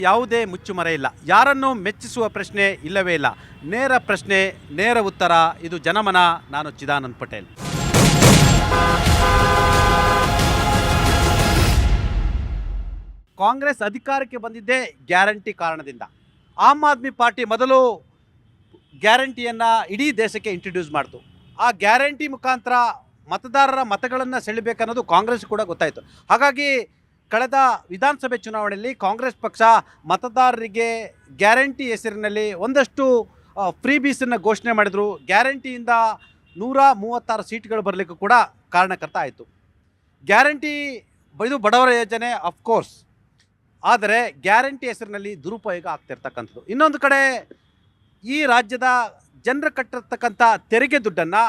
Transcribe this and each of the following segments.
ಯಾವುದೇ ಮುಚ್ಚುಮರೆ ಇಲ್ಲ. ಯಾರನ್ನು ಮೆಚ್ಚಿಸುವ ಪ್ರಶ್ನೆ ಇಲ್ಲವೇ ಇಲ್ಲ. ನೇರ ಪ್ರಶ್ನೆ, ನೇರ ಉತ್ತರ. ಇದು ಜನಮನ. ನಾನು ಚಿದಾನಂದ್ ಪಟೇಲ್. ಕಾಂಗ್ರೆಸ್ ಅಧಿಕಾರಕ್ಕೆ ಬಂದಿದ್ದೇ ಗ್ಯಾರಂಟಿ ಕಾರಣದಿಂದ. ಆಮ್ ಆದ್ಮಿ ಪಾರ್ಟಿ ಮೊದಲು ಗ್ಯಾರಂಟಿಯನ್ನು ಇಡೀ ದೇಶಕ್ಕೆ ಇಂಟ್ರೊಡ್ಯೂಸ್ ಮಾಡ್ತು. ಆ ಗ್ಯಾರಂಟಿ ಮುಖಾಂತರ ಮತದಾರರ ಮತಗಳನ್ನು ಸೆಳಿಬೇಕನ್ನೋದು ಕಾಂಗ್ರೆಸ್ ಕೂಡ ಗೊತ್ತಾಯಿತು. ಹಾಗಾಗಿ ಕಳೆದ ವಿಧಾನಸಭೆ ಚುನಾವಣೆಯಲ್ಲಿ ಕಾಂಗ್ರೆಸ್ ಪಕ್ಷ ಮತದಾರರಿಗೆ ಗ್ಯಾರಂಟಿ ಹೆಸರಿನಲ್ಲಿ ಒಂದಷ್ಟು ಫ್ರೀ ಬೀಸನ್ನು ಘೋಷಣೆ ಮಾಡಿದರು. ಗ್ಯಾರಂಟಿಯಿಂದ 136 ಸೀಟ್ಗಳು ಬರಲಿಕ್ಕೂ ಕೂಡ ಕಾರಣಕರ್ತ ಆಯಿತು. ಗ್ಯಾರಂಟಿ ಇದು ಬಡವರ ಯೋಜನೆ ಅಫ್ಕೋರ್ಸ್, ಆದರೆ ಗ್ಯಾರಂಟಿ ಹೆಸರಿನಲ್ಲಿ ದುರುಪಯೋಗ ಆಗ್ತಿರ್ತಕ್ಕಂಥದ್ದು. ಇನ್ನೊಂದು ಕಡೆ ಈ ರಾಜ್ಯದ ಜನರು ಕಟ್ಟಿರ್ತಕ್ಕಂಥ ತೆರಿಗೆ ದುಡ್ಡನ್ನು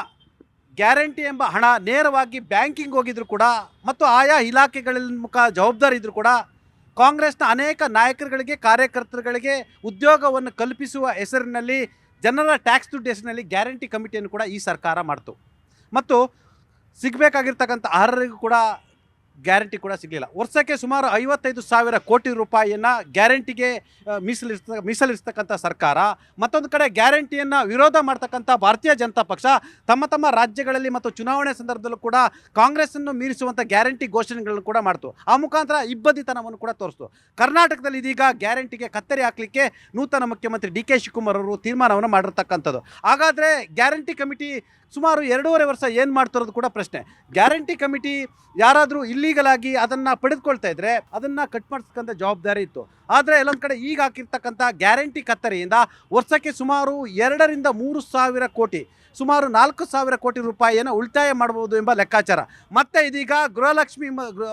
ಗ್ಯಾರಂಟಿ ಎಂಬ ಹಣ ನೇರವಾಗಿ ಬ್ಯಾಂಕಿಂಗ್ ಹೋಗಿದ್ರು ಕೂಡ ಮತ್ತು ಆಯಾ ಇಲಾಖೆಗಳ ಜವಾಬ್ದಾರಿ ಇದ್ದರೂ ಕೂಡ ಕಾಂಗ್ರೆಸ್ನ ಅನೇಕ ನಾಯಕರುಗಳಿಗೆ, ಕಾರ್ಯಕರ್ತರುಗಳಿಗೆ ಉದ್ಯೋಗವನ್ನು ಕಲ್ಪಿಸುವ ಹೆಸರಿನಲ್ಲಿ, ಜನರ ಟ್ಯಾಕ್ಸ್ ದುಡ್ಡು ಹೆಸರಿನಲ್ಲಿ ಗ್ಯಾರಂಟಿ ಕಮಿಟಿಯನ್ನು ಕೂಡ ಈ ಸರ್ಕಾರ ಮಾಡ್ತು. ಮತ್ತು ಸಿಗಬೇಕಾಗಿರ್ತಕ್ಕಂಥ ಅರ್ಹರಿಗೂ ಕೂಡ ಗ್ಯಾರಂಟಿ ಕೂಡ ಸಿಗಲಿಲ್ಲ. ವರ್ಷಕ್ಕೆ ಸುಮಾರು 55,000 ಕೋಟಿ ರೂಪಾಯಿಯನ್ನು ಗ್ಯಾರಂಟಿಗೆ ಮೀಸಲಿರ್ತಕ್ಕಂಥ ಸರ್ಕಾರ. ಮತ್ತೊಂದು ಕಡೆ ಗ್ಯಾರಂಟಿಯನ್ನು ವಿರೋಧ ಮಾಡ್ತಕ್ಕಂಥ ಭಾರತೀಯ ಜನತಾ ಪಕ್ಷ ತಮ್ಮ ರಾಜ್ಯಗಳಲ್ಲಿ ಮತ್ತು ಚುನಾವಣೆ ಸಂದರ್ಭದಲ್ಲೂ ಕೂಡ ಕಾಂಗ್ರೆಸ್ಸನ್ನು ಮೀರಿಸುವಂಥ ಗ್ಯಾರಂಟಿ ಘೋಷಣೆಗಳನ್ನು ಕೂಡ ಮಾಡ್ತು. ಆ ಮುಖಾಂತರ ಇಬ್ಬದಿತನವನ್ನು ಕೂಡ ತೋರಿಸ್ತು. ಕರ್ನಾಟಕದಲ್ಲಿ ಇದೀಗ ಗ್ಯಾರಂಟಿಗೆ ಕತ್ತರಿ ಹಾಕಲಿಕ್ಕೆ ನೂತನ ಮುಖ್ಯಮಂತ್ರಿ ಡಿ ಕೆ ಶಿವಕುಮಾರ್ ಅವರು ತೀರ್ಮಾನವನ್ನು ಮಾಡಿರ್ತಕ್ಕಂಥದ್ದು. ಹಾಗಾದರೆ ಗ್ಯಾರಂಟಿ ಕಮಿಟಿ ಸುಮಾರು 2.5 ವರ್ಷ ಏನು ಮಾಡ್ತಿರೋದು ಕೂಡ ಪ್ರಶ್ನೆ. ಗ್ಯಾರಂಟಿ ಕಮಿಟಿ ಯಾರಾದರೂ ಇಲ್ಲೀಗಲ್ ಆಗಿ ಅದನ್ನು ಪಡೆದುಕೊಳ್ತಾ ಇದ್ದರೆ ಅದನ್ನು ಕಟ್ ಮಾಡಿಸ್ತಕ್ಕಂಥ ಜವಾಬ್ದಾರಿ ಇತ್ತು. ಆದರೆ ಎಲ್ಲೊಂದು ಕಡೆ ಈಗ ಹಾಕಿರ್ತಕ್ಕಂಥ ಗ್ಯಾರಂಟಿ ಕತ್ತರಿಯಿಂದ ವರ್ಷಕ್ಕೆ ಸುಮಾರು 2 ರಿಂದ 3 ಸಾವಿರ ಕೋಟಿ, ಸುಮಾರು 4,000 ಕೋಟಿ ರೂಪಾಯಿಯನ್ನು ಉಳಿತಾಯ ಮಾಡಬಹುದು ಎಂಬ ಲೆಕ್ಕಾಚಾರ. ಮತ್ತು ಇದೀಗ ಗೃಹಲಕ್ಷ್ಮಿ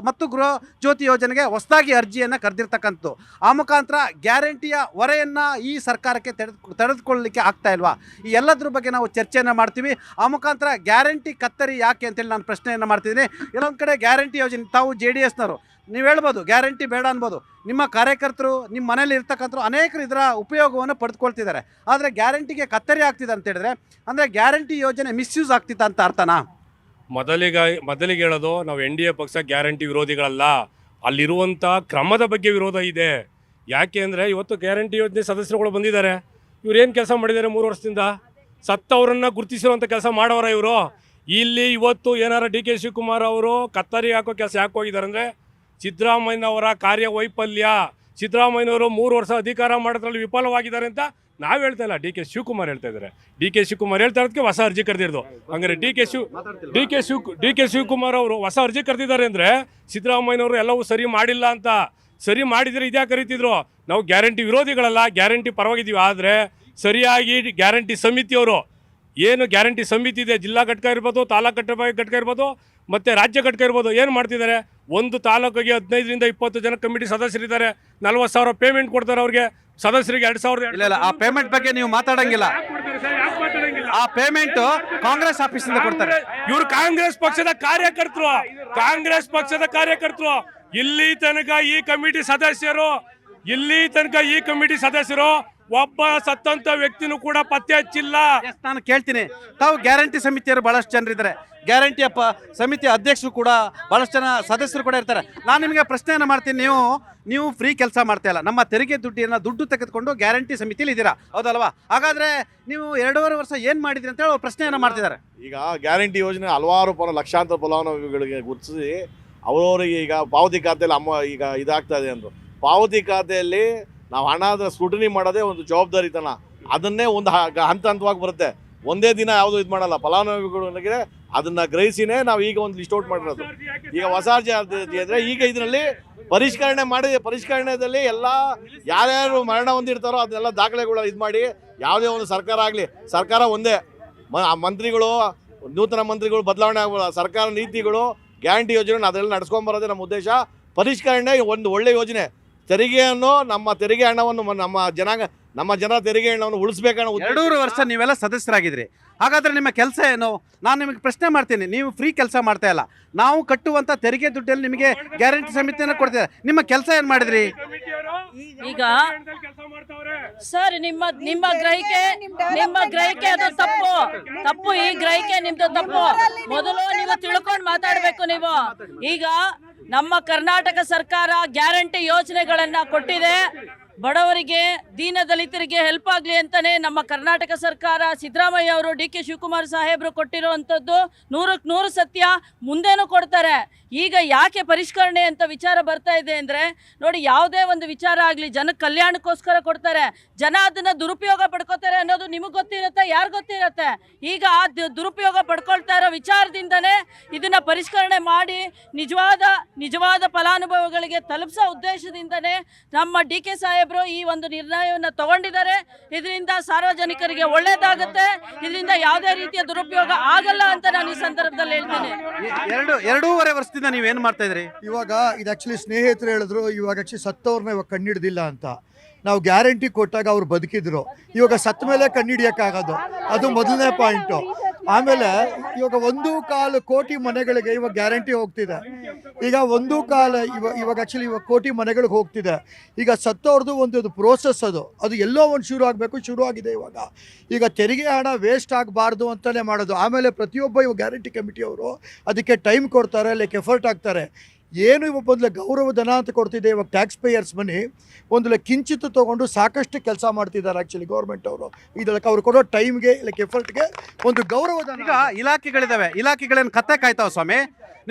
ಮತ್ತು ಗೃಹ ಜ್ಯೋತಿ ಯೋಜನೆಗೆ ಹೊಸದಾಗಿ ಅರ್ಜಿಯನ್ನು ಕರೆದಿರ್ತಕ್ಕಂಥದ್ದು. ಆ ಮುಖಾಂತರ ಗ್ಯಾರಂಟಿಯ ಹೊರೆಯನ್ನು ಈ ಸರ್ಕಾರಕ್ಕೆ ತಡೆದುಕೊಳ್ಳಲಿಕ್ಕೆ ಆಗ್ತಾ ಇಲ್ವಾ? ಈ ಎಲ್ಲದ್ರ ಬಗ್ಗೆ ನಾವು ಚರ್ಚೆಯನ್ನು ಮಾಡ್ತೀವಿ. ಆ ಮುಖಾಂತರ ಗ್ಯಾರಂಟಿ ಕತ್ತರಿ ಯಾಕೆ ಅಂತೇಳಿ ನಾನು ಪ್ರಶ್ನೆಯನ್ನು ಮಾಡ್ತಿದ್ದೀನಿ. ಎಲ್ಲೊಂದು ಕಡೆ ಗ್ಯಾರಂಟಿ ಯೋಜನೆ, ತಾವು JDSನವರು ನೀವು ಹೇಳ್ಬೋದು ಗ್ಯಾರಂಟಿ ಬೇಡ ಅನ್ಬೋದು. ನಿಮ್ಮ ಕಾರ್ಯಕರ್ತರು, ನಿಮ್ಮ ಮನೇಲಿ ಇರ್ತಕ್ಕಂಥರು ಅನೇಕರು ಇದರ ಉಪಯೋಗವನ್ನು ಪಡೆದುಕೊಳ್ತಿದ್ದಾರೆ. ಆದರೆ ಗ್ಯಾರಂಟಿಗೆ ಕತ್ತರಿ ಆಗ್ತಿದೆ ಅಂತ ಹೇಳಿದ್ರೆ ಅಂದರೆ ಗ್ಯಾರಂಟಿ ಯೋಜನೆ ಮಿಸ್ಯೂಸ್ ಆಗ್ತಿತ್ತ ಅಂತ ಅರ್ಥನಾ? ಮೊದಲಿಗೆ ಹೇಳೋದು, ನಾವು NDA ಪಕ್ಷ ಗ್ಯಾರಂಟಿ ವಿರೋಧಿಗಳಲ್ಲ. ಅಲ್ಲಿರುವಂಥ ಕ್ರಮದ ಬಗ್ಗೆ ವಿರೋಧ ಇದೆ. ಯಾಕೆ ಅಂದರೆ ಇವತ್ತು ಗ್ಯಾರಂಟಿ ಯೋಜನೆ ಸದಸ್ಯರುಗಳು ಬಂದಿದ್ದಾರೆ. ಇವ್ರೇನು ಕೆಲಸ ಮಾಡಿದ್ದಾರೆ 3 ವರ್ಷದಿಂದ? ಸತ್ತವರನ್ನು ಗುರುತಿಸಿರುವಂಥ ಕೆಲಸ ಮಾಡೋರ ಇವರು. ಇಲ್ಲಿ ಇವತ್ತು ಏನಾರ ಡಿ ಕೆ ಶಿವಕುಮಾರ್ ಅವರು ಕತ್ತರಿ ಹಾಕೋ ಕೆಲಸ ಯಾಕೆ ಹೋಗಿದ್ದಾರೆ ಅಂದರೆ ಸಿದ್ದರಾಮಯ್ಯನವರ ಕಾರ್ಯವೈಫಲ್ಯ. ಸಿದ್ದರಾಮಯ್ಯನವರು 3 ವರ್ಷ ಅಧಿಕಾರ ಮಾಡೋದ್ರಲ್ಲಿ ವಿಫಲವಾಗಿದ್ದಾರೆ ಅಂತ ನಾವು ಹೇಳ್ತಾ ಇಲ್ಲ, ಡಿ ಕೆ ಶಿವಕುಮಾರ್ ಹೇಳ್ತಾ ಇದ್ದಾರೆ. ಡಿ ಕೆ ಶಿವಕುಮಾರ್ ಹೇಳ್ತಾ ಇರೋದಕ್ಕೆ ಹೊಸ ಅರ್ಜಿ ಕರೆದಿರೋದು. ಹಂಗಾರೆ ಡಿ ಕೆ ಶಿವಕುಮಾರ್ ಅವರು ಹೊಸ ಅರ್ಜಿ ಕರೆದಿದ್ದಾರೆ ಅಂದರೆ ಸಿದ್ದರಾಮಯ್ಯನವರು ಎಲ್ಲವೂ ಸರಿ ಮಾಡಿಲ್ಲ ಅಂತ. ಸರಿ ಮಾಡಿದರೆ ಇದ್ಯಾಕೆ ಕರೀತಿದ್ರು? ನಾವು ಗ್ಯಾರಂಟಿ ವಿರೋಧಿಗಳಲ್ಲ, ಗ್ಯಾರಂಟಿ ಪರವಾಗಿದ್ದೀವಿ. ಆದರೆ ಸರಿಯಾಗಿ ಗ್ಯಾರಂಟಿ ಸಮಿತಿಯವರು ಏನು ಗ್ಯಾರಂಟಿ ಸಮಿತಿ ಇದೆ, ಜಿಲ್ಲಾ ಘಟಕ ಇರ್ಬೋದು, ತಾಲೂಕು ಘಟಕ ಇರ್ಬೋದು, ಮತ್ತು ರಾಜ್ಯ ಘಟಕ ಇರ್ಬೋದು, ಏನು ಮಾಡ್ತಿದ್ದಾರೆ? ಒಂದು ತಾಲೂಕಿಗೆ 15 ರಿಂದ 20 ಜನ ಕಮಿಟಿ ಸದಸ್ಯರಿದ್ದಾರೆ. 40,000 ಪೇಮೆಂಟ್ ಕೊಡ್ತಾರೆ ಅವ್ರಿಗೆ, ಸದಸ್ಯರಿಗೆ 2,000. ಇಲ್ಲ, ಆ ಪೇಮೆಂಟ್ ಬಗ್ಗೆ ನೀವು ಮಾತಾಡಂಗಿಲ್ಲ. ಆ ಪೇಮೆಂಟ್ ಕಾಂಗ್ರೆಸ್ ಆಫೀಸಿಂದ ಕೊಡ್ತಾರೆ. ಇವರು ಕಾಂಗ್ರೆಸ್ ಪಕ್ಷದ ಕಾರ್ಯಕರ್ತರು. ಇಲ್ಲಿ ತನಕ ಈ ಕಮಿಟಿ ಸದಸ್ಯರು ಒಬ್ಬ ಸತ್ತಂತ ವ್ಯಕ್ತಿನೂ ಕೂಡ ಪತ್ತೆ ಹಚ್ಚಿಲ್ಲ. ನಾನು ಕೇಳ್ತೀನಿ, ತಾವು ಗ್ಯಾರಂಟಿ ಸಮಿತಿಯವರು ಬಹಳಷ್ಟು ಜನರಿದ್ದಾರೆ, ಗ್ಯಾರಂಟಿಯ ಸಮಿತಿಯ ಅಧ್ಯಕ್ಷರು ಕೂಡ ಬಹಳಷ್ಟು ಜನ ಸದಸ್ಯರು ಕೂಡ ಇರ್ತಾರೆ. ನಾನು ನಿಮಗೆ ಪ್ರಶ್ನೆಯನ್ನು ಮಾಡ್ತೀನಿ. ನೀವು ಫ್ರೀ ಕೆಲಸ ಮಾಡ್ತಾ ಇಲ್ಲ, ನಮ್ಮ ತೆರಿಗೆ ದುಡ್ಡು ತೆಗೆದುಕೊಂಡು ಗ್ಯಾರಂಟಿ ಸಮಿತಿಯಲ್ಲಿ ಇದ್ದೀರಾ, ಹೌದಲ್ವಾ? ಹಾಗಾದ್ರೆ ನೀವು 2.5 ವರ್ಷ ಏನು ಮಾಡಿದ್ರಿ ಅಂತ ಹೇಳಿ ಪ್ರಶ್ನೆಯನ್ನು ಮಾಡ್ತಿದ್ದಾರೆ. ಈಗ ಗ್ಯಾರಂಟಿ ಯೋಜನೆ ಹಲವಾರು ಲಕ್ಷಾಂತರ ಫಲಾನುಭವಿಗಳಿಗೆ ಗುರುತಿಸಿ ಅವರವರಿಗೆ ಈಗ ಪಾವತಿ ಖಾತೆಯಲ್ಲಿ ಈಗ ಇದಾಗ್ತಾ ಇದೆ ಅಂದರು. ಪಾವತಿ ಖಾತೆಯಲ್ಲಿ ನಾವು ಹಣದ ಸ್ಕ್ರೂಟಿನಿ ಮಾಡೋದೇ ಒಂದು ಜವಾಬ್ದಾರಿತನ. ಅದನ್ನೇ ಒಂದು ಹಂತವಾಗಿ ಬರುತ್ತೆ. ಒಂದೇ ದಿನ ಯಾವುದು ಇದು ಮಾಡಲ್ಲ. ಫಲಾನುಭವಿಗಳಿಗೆ ಅದನ್ನು ಗ್ರಹಿಸಿನೇ ನಾವು ಈಗ ಒಂದು ಲಿಸ್ಟ್ ಔಟ್ ಮಾಡಿರೋದು. ಈಗ ಹೊಸ ಅರ್ಜಿ ಅಂದರೆ ಈಗ ಇದರಲ್ಲಿ ಪರಿಷ್ಕರಣೆಯಲ್ಲಿ ಎಲ್ಲ ಯಾರ್ಯಾರು ಮರಣ ಹೊಂದಿರ್ತಾರೋ ಅದನ್ನೆಲ್ಲ ದಾಖಲೆಗಳು ಇದು ಮಾಡಿ ಯಾವುದೇ ಒಂದು ಸರ್ಕಾರ ಒಂದೇ, ಮಂತ್ರಿಗಳು, ನೂತನ ಮಂತ್ರಿಗಳು ಬದಲಾವಣೆ ಆಗ್ಬೋದು. ಸರ್ಕಾರ ನೀತಿಗಳು, ಗ್ಯಾರಂಟಿ ಯೋಜನೆ ಅದೆಲ್ಲ ನಡೆಸ್ಕೊಂಬರೋದೇ ನಮ್ಮ ಉದ್ದೇಶ. ಪರಿಷ್ಕರಣೆ ಒಂದು ಒಳ್ಳೆ ಯೋಜನೆ. ತೆರಿಗೆಯನ್ನು, ನಮ್ಮ ತೆರಿಗೆ ಹಣವನ್ನು, ನಮ್ಮ ಜನರ ತೆರಿಗೆ ಹಣವನ್ನು ಉಳಿಸ್ಬೇಕನ್ನೋ 2.5 ವರ್ಷ ನೀವೆಲ್ಲ ಸದಸ್ಯರಾಗಿದ್ರಿ. ಹಾಗಾದ್ರೆ ನಿಮ್ಮ ಕೆಲಸ ಏನು? ನಾನು ನಿಮಗೆ ಪ್ರಶ್ನೆ ಮಾಡ್ತೀನಿ. ನೀವು ಫ್ರೀ ಕೆಲಸ ಮಾಡ್ತಾ ಇಲ್ಲ, ನಾವು ಕಟ್ಟುವಂತ ತೆರಿಗೆ ದುಡ್ಡಲ್ಲಿ ನಿಮಗೆ ಗ್ಯಾರಂಟಿ ಸಮಿತಿಯನ್ನು ಕೊಡ್ತೇವೆ. ನಿಮ್ಮ ಕೆಲಸ ಏನು ಮಾಡಿದ್ರಿ? ಈಗ ಸರ್ ನಿಮ್ಮ ಗ್ರಹಿಕೆ ಅದು ತಪ್ಪು. ಈ ಗ್ರಹಿಕೆ ನಿಮ್ದು ತಪ್ಪು. ಮೊದಲು ನೀವು ತಿಳ್ಕೊಂಡು ಮಾತಾಡಬೇಕು. ನೀವು ಈಗ ನಮ್ಮ ಕರ್ನಾಟಕ ಸರ್ಕಾರ ಗ್ಯಾರಂಟಿ ಯೋಜನೆಗಳನ್ನ ಕೊಟ್ಟಿದೆ. ಬಡವರಿಗೆ ದೀನ ದಲಿತರಿಗೆ ಹೆಲ್ಪ್ ಆಗಲಿ ಅಂತಾನೆ ನಮ್ಮ ಕರ್ನಾಟಕ ಸರ್ಕಾರ ಸಿದ್ದರಾಮಯ್ಯ ಅವರು ಡಿ ಕೆ ಶಿವಕುಮಾರ್ ಸಾಹೇಬರು ಕೊಟ್ಟಿರುವಂಥದ್ದು 100% ಸತ್ಯ. ಮುಂದೇನೂ ಕೊಡ್ತಾರೆ. ಈಗ ಯಾಕೆ ಪರಿಷ್ಕರಣೆ ಅಂತ ವಿಚಾರ ಬರ್ತಾ ಇದೆ ಅಂದರೆ, ನೋಡಿ, ಯಾವುದೇ ಒಂದು ವಿಚಾರ ಆಗಲಿ ಜನಕ್ಕೆ ಕಲ್ಯಾಣಕ್ಕೋಸ್ಕರ ಕೊಡ್ತಾರೆ, ಜನ ಅದನ್ನು ದುರುಪಯೋಗ ಪಡ್ಕೋತಾರೆ ಅನ್ನೋದು ನಿಮಗೆ ಗೊತ್ತಿರುತ್ತೆ, ಯಾರು ಗೊತ್ತಿರುತ್ತೆ. ಈಗ ಆ ದುರುಪಯೋಗ ಪಡ್ಕೊಳ್ತಾ ಇರೋ ವಿಚಾರದಿಂದನೇ ಇದನ್ನು ಪರಿಷ್ಕರಣೆ ಮಾಡಿ ನಿಜವಾದ ಫಲಾನುಭವಿಗಳಿಗೆ ತಲುಪಿಸೋ ಉದ್ದೇಶದಿಂದನೇ ನಮ್ಮ ಡಿ ಕೆ ಸಾಹೇಬರು ಈ ಒಂದು ನಿರ್ಣಯವನ್ನು ತಗೊಂಡಿದ್ದಾರೆ. ಇದರಿಂದ ಸಾರ್ವಜನಿಕರಿಗೆ ಒಳ್ಳೇದಾಗುತ್ತೆ, ಇದರಿಂದ ಯಾವುದೇ ರೀತಿಯ ದುರುಪಯೋಗ ಆಗಲ್ಲ ಅಂತ ನಾನು ಈ ಸಂದರ್ಭದಲ್ಲಿ ಹೇಳ್ತೀನಿ. ಎರಡೂವರೆ ವರ್ಷದಿಂದ ನೀವೇನು ಮಾಡ್ತಾ ಇದ್ರಿ? ಇವಾಗ ಇದು ಆ್ಯಕ್ಚುಲಿ ಸ್ನೇಹಿತರು ಹೇಳಿದ್ರು, ಇವಾಗ ಆ್ಯಕ್ಚುಲಿ ಸತ್ತವ್ರನ್ನ ಇವಾಗ ಕಣ್ಣಿಡ್ದಿಲ್ಲ ಅಂತ. ನಾವು ಗ್ಯಾರಂಟಿ ಕೊಟ್ಟಾಗ ಅವ್ರು ಬದುಕಿದ್ರು, ಇವಾಗ ಸತ್ತ ಮೇಲೆ ಕಣ್ಣಿಡಿಯೋಕ್ಕಾಗೋದು, ಅದು ಮೊದಲನೇ ಪಾಯಿಂಟು. ಆಮೇಲೆ ಇವಾಗ 1.25 ಕೋಟಿ ಮನೆಗಳಿಗೆ ಇವಾಗ ಗ್ಯಾರಂಟಿ ಹೋಗ್ತಿದೆ. ಈಗ 1.25 ಇವಾಗ ಆ್ಯಕ್ಚುಲಿ ಇವಾಗ ಕೋಟಿ ಮನೆಗಳಿಗೆ ಹೋಗ್ತಿದೆ. ಈಗ ಸತ್ತವ್ರದ್ದು ಒಂದು ಪ್ರೋಸೆಸ್, ಅದು ಎಲ್ಲೋ ಒಂದು ಶುರು ಆಗಿದೆ. ಈಗ ತೆರಿಗೆ ಹಣ ವೇಸ್ಟ್ ಆಗಬಾರ್ದು ಅಂತಲೇ ಮಾಡೋದು. ಆಮೇಲೆ ಪ್ರತಿಯೊಬ್ಬ ಇವಾಗ ಗ್ಯಾರಂಟಿ ಕಮಿಟಿಯವರು ಅದಕ್ಕೆ ಟೈಮ್ ಕೊಡ್ತಾರೆ, ಲೈಕ್ ಎಫರ್ಟ್ ಹಾಕ್ತಾರೆ. ಏನು ಇವಾಗ ಮೊದಲು ಗೌರವಧನ ಅಂತ ಕೊಡ್ತಿದೆ, ಇವಾಗ ಟ್ಯಾಕ್ಸ್ ಪೇಯರ್ಸ್ ಮನಿ ಒಂದು ಕಿಂಚಿತ್ತು ತೊಗೊಂಡು ಸಾಕಷ್ಟು ಕೆಲಸ ಮಾಡ್ತಿದ್ದಾರೆ ಆ್ಯಕ್ಚುಲಿ ಗೌರ್ಮೆಂಟ್ ಅವರು. ಇದಕ್ಕೆ ಅವ್ರು ಕೊಡೋ ಟೈಮ್ಗೆ ಲೈಕ್ ಎಫರ್ಟ್ಗೆ ಒಂದು ಗೌರವಧನ. ಈಗ ಇಲಾಖೆಗಳಿದಾವೆ, ಇಲಾಖೆಗಳೇನು ಕತ್ತೆ ಕಾಯ್ತಾವ ಸ್ವಾಮಿ?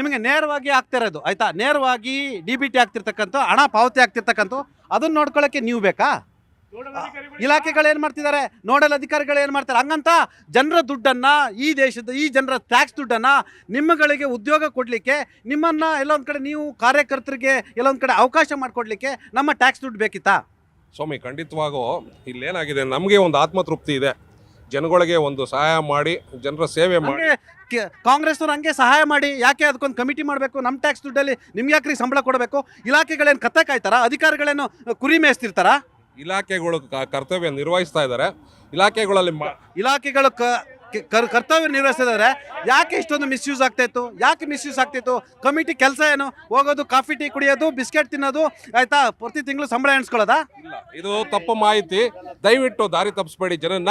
ನಿಮಗೆ ನೇರವಾಗಿ ಆಗ್ತಿರೋದು ಆಯ್ತಾ, ನೇರವಾಗಿ DBT ಆಗ್ತಿರ್ತಕ್ಕಂಥ ಹಣ ಪಾವತಿ ಆಗ್ತಿರ್ತಕ್ಕಂಥ ಅದನ್ನ ನೋಡ್ಕೊಳ್ಳೋಕ್ಕೆ ನೀವು ಬೇಕಾ? ಇಲಾಖೆಗಳು ಏನು ಮಾಡ್ತಿದ್ದಾರೆ, ನೋಡಲ್ ಅಧಿಕಾರಿಗಳು ಏನು ಮಾಡ್ತಾರೆ? ಹಂಗಂತ ಜನರ ದುಡ್ಡನ್ನು, ಈ ಜನರ ಟ್ಯಾಕ್ಸ್ ದುಡ್ಡನ್ನು ನಿಮ್ಮಗಳಿಗೆ ಉದ್ಯೋಗ ಕೊಡಲಿಕ್ಕೆ, ನಿಮ್ಮನ್ನು ಎಲ್ಲೊಂದು ಕಡೆ ನೀವು ಕಾರ್ಯಕರ್ತರಿಗೆ ಎಲ್ಲೊಂದು ಕಡೆ ಅವಕಾಶ ಮಾಡಿಕೊಡ್ಲಿಕ್ಕೆ ನಮ್ಮ ಟ್ಯಾಕ್ಸ್ ದುಡ್ಡು ಬೇಕಿತ್ತಾ? ಸ್ವಾಮಿ, ಖಂಡಿತವಾಗೂ ಇಲ್ಲೇನಾಗಿದೆ, ನಮಗೆ ಒಂದು ಆತ್ಮತೃಪ್ತಿ ಇದೆ. ಜನಗಳಿಗೆ ಒಂದು ಸಹಾಯ ಮಾಡಿ, ಜನರ ಸೇವೆ ಮಾಡಿ. ಕಾಂಗ್ರೆಸ್ನವ್ರು ಹಂಗೆ ಸಹಾಯ ಮಾಡಿ, ಯಾಕೆ ಅದಕ್ಕೊಂದು ಕಮಿಟಿ ಮಾಡಬೇಕು? ನಮ್ಮ ಟ್ಯಾಕ್ಸ್ ದುಡ್ಡಲ್ಲಿ ನಿಮ್ಗೆ ಯಾಕ್ರಿ ಸಂಬಳ ಕೊಡಬೇಕು? ಇಲಾಖೆಗಳೇನು ಕತ್ತೆ ಕಾಯ್ತಾರ? ಅಧಿಕಾರಿಗಳೇನು ಕುರಿ ಮೇಯಿಸ್ತಿರ್ತಾರ? ಇಲಾಖೆಗಳು ಕರ್ತವ್ಯ ನಿರ್ವಹಿಸ್ತಾ ಇದ್ದಾರೆ. ಇಲಾಖೆಗಳು ಕರ್ತವ್ಯ ನಿರ್ವಹಿಸಿದ್ದಾರೆ. ಯಾಕೆ ಇಷ್ಟೊಂದು ಮಿಸ್ಯೂಸ್ ಆಗ್ತಾಯಿತ್ತು? ಕಮಿಟಿ ಕೆಲಸ ಏನು? ಹೋಗೋದು, ಕಾಫಿ ಟೀ ಕುಡಿಯೋದು, ಬಿಸ್ಕೆಟ್ ತಿನ್ನೋದು, ಆಯ್ತಾ, ಪ್ರತಿ ತಿಂಗಳು ಸಂಬಳ ಎಣಿಸ್ಕೊಳ್ಳೋದಾ? ಇಲ್ಲ, ಇದು ತಪ್ಪು ಮಾಹಿತಿ. ದಯವಿಟ್ಟು ದಾರಿ ತಪ್ಪಿಸ್ಬೇಡಿ ಜನನ್ನ.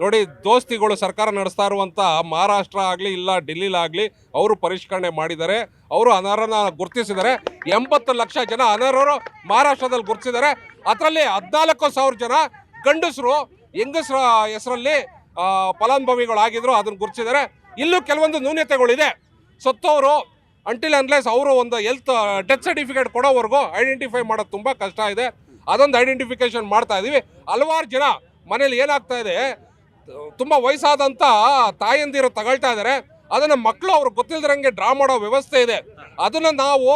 ನೋಡಿ, ದೋಸ್ತಿಗಳು ಸರ್ಕಾರ ನಡೆಸ್ತಾ ಇರುವಂಥ ಮಹಾರಾಷ್ಟ್ರ ಆಗಲಿ ಇಲ್ಲ ಡೆಲ್ಲಿಲಾಗಲಿ ಅವರು ಪರಿಷ್ಕರಣೆ ಮಾಡಿದ್ದಾರೆ. ಅವರು ಅನರ್ಹನ ಗುರುತಿಸಿದ್ದಾರೆ. 80 ಲಕ್ಷ ಜನ ಅನರ್ಹರು ಮಹಾರಾಷ್ಟ್ರದಲ್ಲಿ ಗುರುತಿಸಿದ್ದಾರೆ. ಅದರಲ್ಲಿ 14,000 ಜನ ಗಂಡಸರು, ಹೆಂಗಸರ ಹೆಸರಲ್ಲಿ ಫಲಾನುಭವಿಗಳಾಗಿದ್ರು, ಅದನ್ನು ಗುರುತಿಸಿದ್ದಾರೆ. ಇಲ್ಲೂ ಕೆಲವೊಂದು ನ್ಯೂನತೆಗಳಿದೆ. ಸತ್ತವರು ಅಂಟಿಲ್ ಅನ್ಲೆಸ್ ಅವರು ಒಂದು ಡೆತ್ ಸರ್ಟಿಫಿಕೇಟ್ ಕೊಡೋವರೆಗೂ ಐಡೆಂಟಿಫೈ ಮಾಡೋದು ತುಂಬ ಕಷ್ಟ ಇದೆ. ಅದೊಂದು ಐಡೆಂಟಿಫಿಕೇಶನ್ ಮಾಡ್ತಾ ಇದ್ದೀವಿ. ಹಲವಾರು ಜನ ಮನೇಲಿ ಏನಾಗ್ತಾ ಇದೆ, ತುಂಬ ವಯಸ್ಸಾದಂಥ ತಾಯಂದಿರು ತಗೊಳ್ತಾ ಇದ್ದಾರೆ. ಅದನ್ನು ಮಕ್ಕಳು ಅವ್ರಿಗೆ ಗೊತ್ತಿಲ್ಲದಂಗೆ ಡ್ರಾ ಮಾಡೋ ವ್ಯವಸ್ಥೆ ಇದೆ. ಅದನ್ನು ನಾವು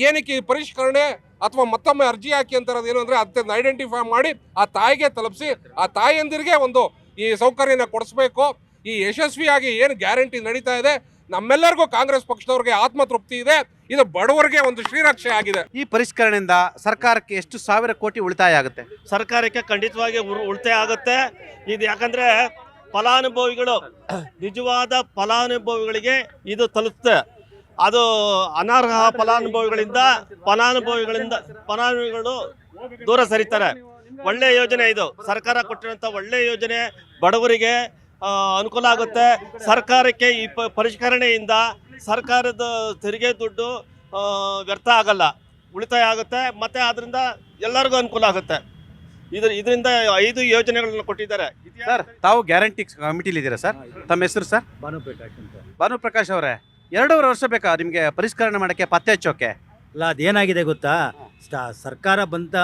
ಏನಕ್ಕೆ ಪರಿಷ್ಕರಣೆ ಅಥವಾ ಮತ್ತೊಮ್ಮೆ ಅರ್ಜಿ ಹಾಕಿ ಅಂತಾರದು ಏನು ಅಂದರೆ, ಅದನ್ನು ಐಡೆಂಟಿಫೈ ಮಾಡಿ ಆ ತಾಯಿಗೆ ತಲುಪಿಸಿ ಆ ತಾಯಂದಿರಿಗೆ ಒಂದು ಈ ಸೌಕರ್ಯನ ಕೊಡಿಸ್ಬೇಕು. ಈ ಯಶಸ್ವಿಯಾಗಿ ಏನು ಗ್ಯಾರಂಟಿ ನಡೀತಾ ಇದೆ, ನಮ್ಮೆಲ್ಲರಿಗೂ ಕಾಂಗ್ರೆಸ್ ಪಕ್ಷದವ್ರಿಗೆ ಆತ್ಮತೃಪ್ತಿ ಇದೆ. ಇದು ಬಡವರಿಗೆ ಒಂದು ಶ್ರೀರಕ್ಷೆ ಆಗಿದೆ. ಈ ಪರಿಷ್ಕರಣೆಯಿಂದ ಸರ್ಕಾರಕ್ಕೆ ಎಷ್ಟು ಸಾವಿರ ಕೋಟಿ ಉಳಿತಾಯ ಆಗುತ್ತೆ? ಸರ್ಕಾರಕ್ಕೆ ಖಂಡಿತವಾಗಿ ಉಳಿತಾಯ ಆಗುತ್ತೆ. ಇದು ಯಾಕಂದರೆ ಫಲಾನುಭವಿಗಳು, ನಿಜವಾದ ಫಲಾನುಭವಿಗಳಿಗೆ ಇದು ತಲುಪುತ್ತೆ. ಅದು ಅನರ್ಹ ಫಲಾನುಭವಿಗಳು ದೂರ ಸರಿತಾರೆ. ಒಳ್ಳೆಯ ಯೋಜನೆ ಇದು. ಸರ್ಕಾರ ಕೊಟ್ಟಿರುವಂಥ ಒಳ್ಳೆಯ ಯೋಜನೆ, ಬಡವರಿಗೆ ಅನುಕೂಲ ಆಗುತ್ತೆ. ಸರ್ಕಾರಕ್ಕೆ ಈ ಪರಿಷ್ಕರಣೆಯಿಂದ ಸರ್ಕಾರದ ತೆರಿಗೆ ದುಡ್ಡು ವ್ಯರ್ಥ ಆಗಲ್ಲ, ಉಳಿತಾಯ ಆಗುತ್ತೆ. ಮತ್ತು ಅದರಿಂದ ಎಲ್ಲರಿಗೂ ಅನುಕೂಲ ಆಗುತ್ತೆ. ಇದರಿಂದ 5 ಯೋಜನೆಗಳನ್ನು ಕೊಟ್ಟಿದ್ದಾರೆ. ಸರ್, ತಾವು ಗ್ಯಾರಂಟಿ ಕಮಿಟಿಲಿದ್ದೀರಾ ಸರ್? ತಮ್ಮ ಹೆಸರು ಸರ್? ಭಾನುಪ್ರಕಾಶ್ ಅವರೇ, 2.5 ವರ್ಷ ಬೇಕಾ ನಿಮಗೆ ಪರಿಷ್ಕರಣೆ ಮಾಡೋಕ್ಕೆ, ಪತ್ತೆ ಹಚ್ಚೋಕೆ? ಅಲ್ಲ, ಅದೇನಾಗಿದೆ ಗೊತ್ತಾ, ಸರ್ಕಾರ ಬಂದ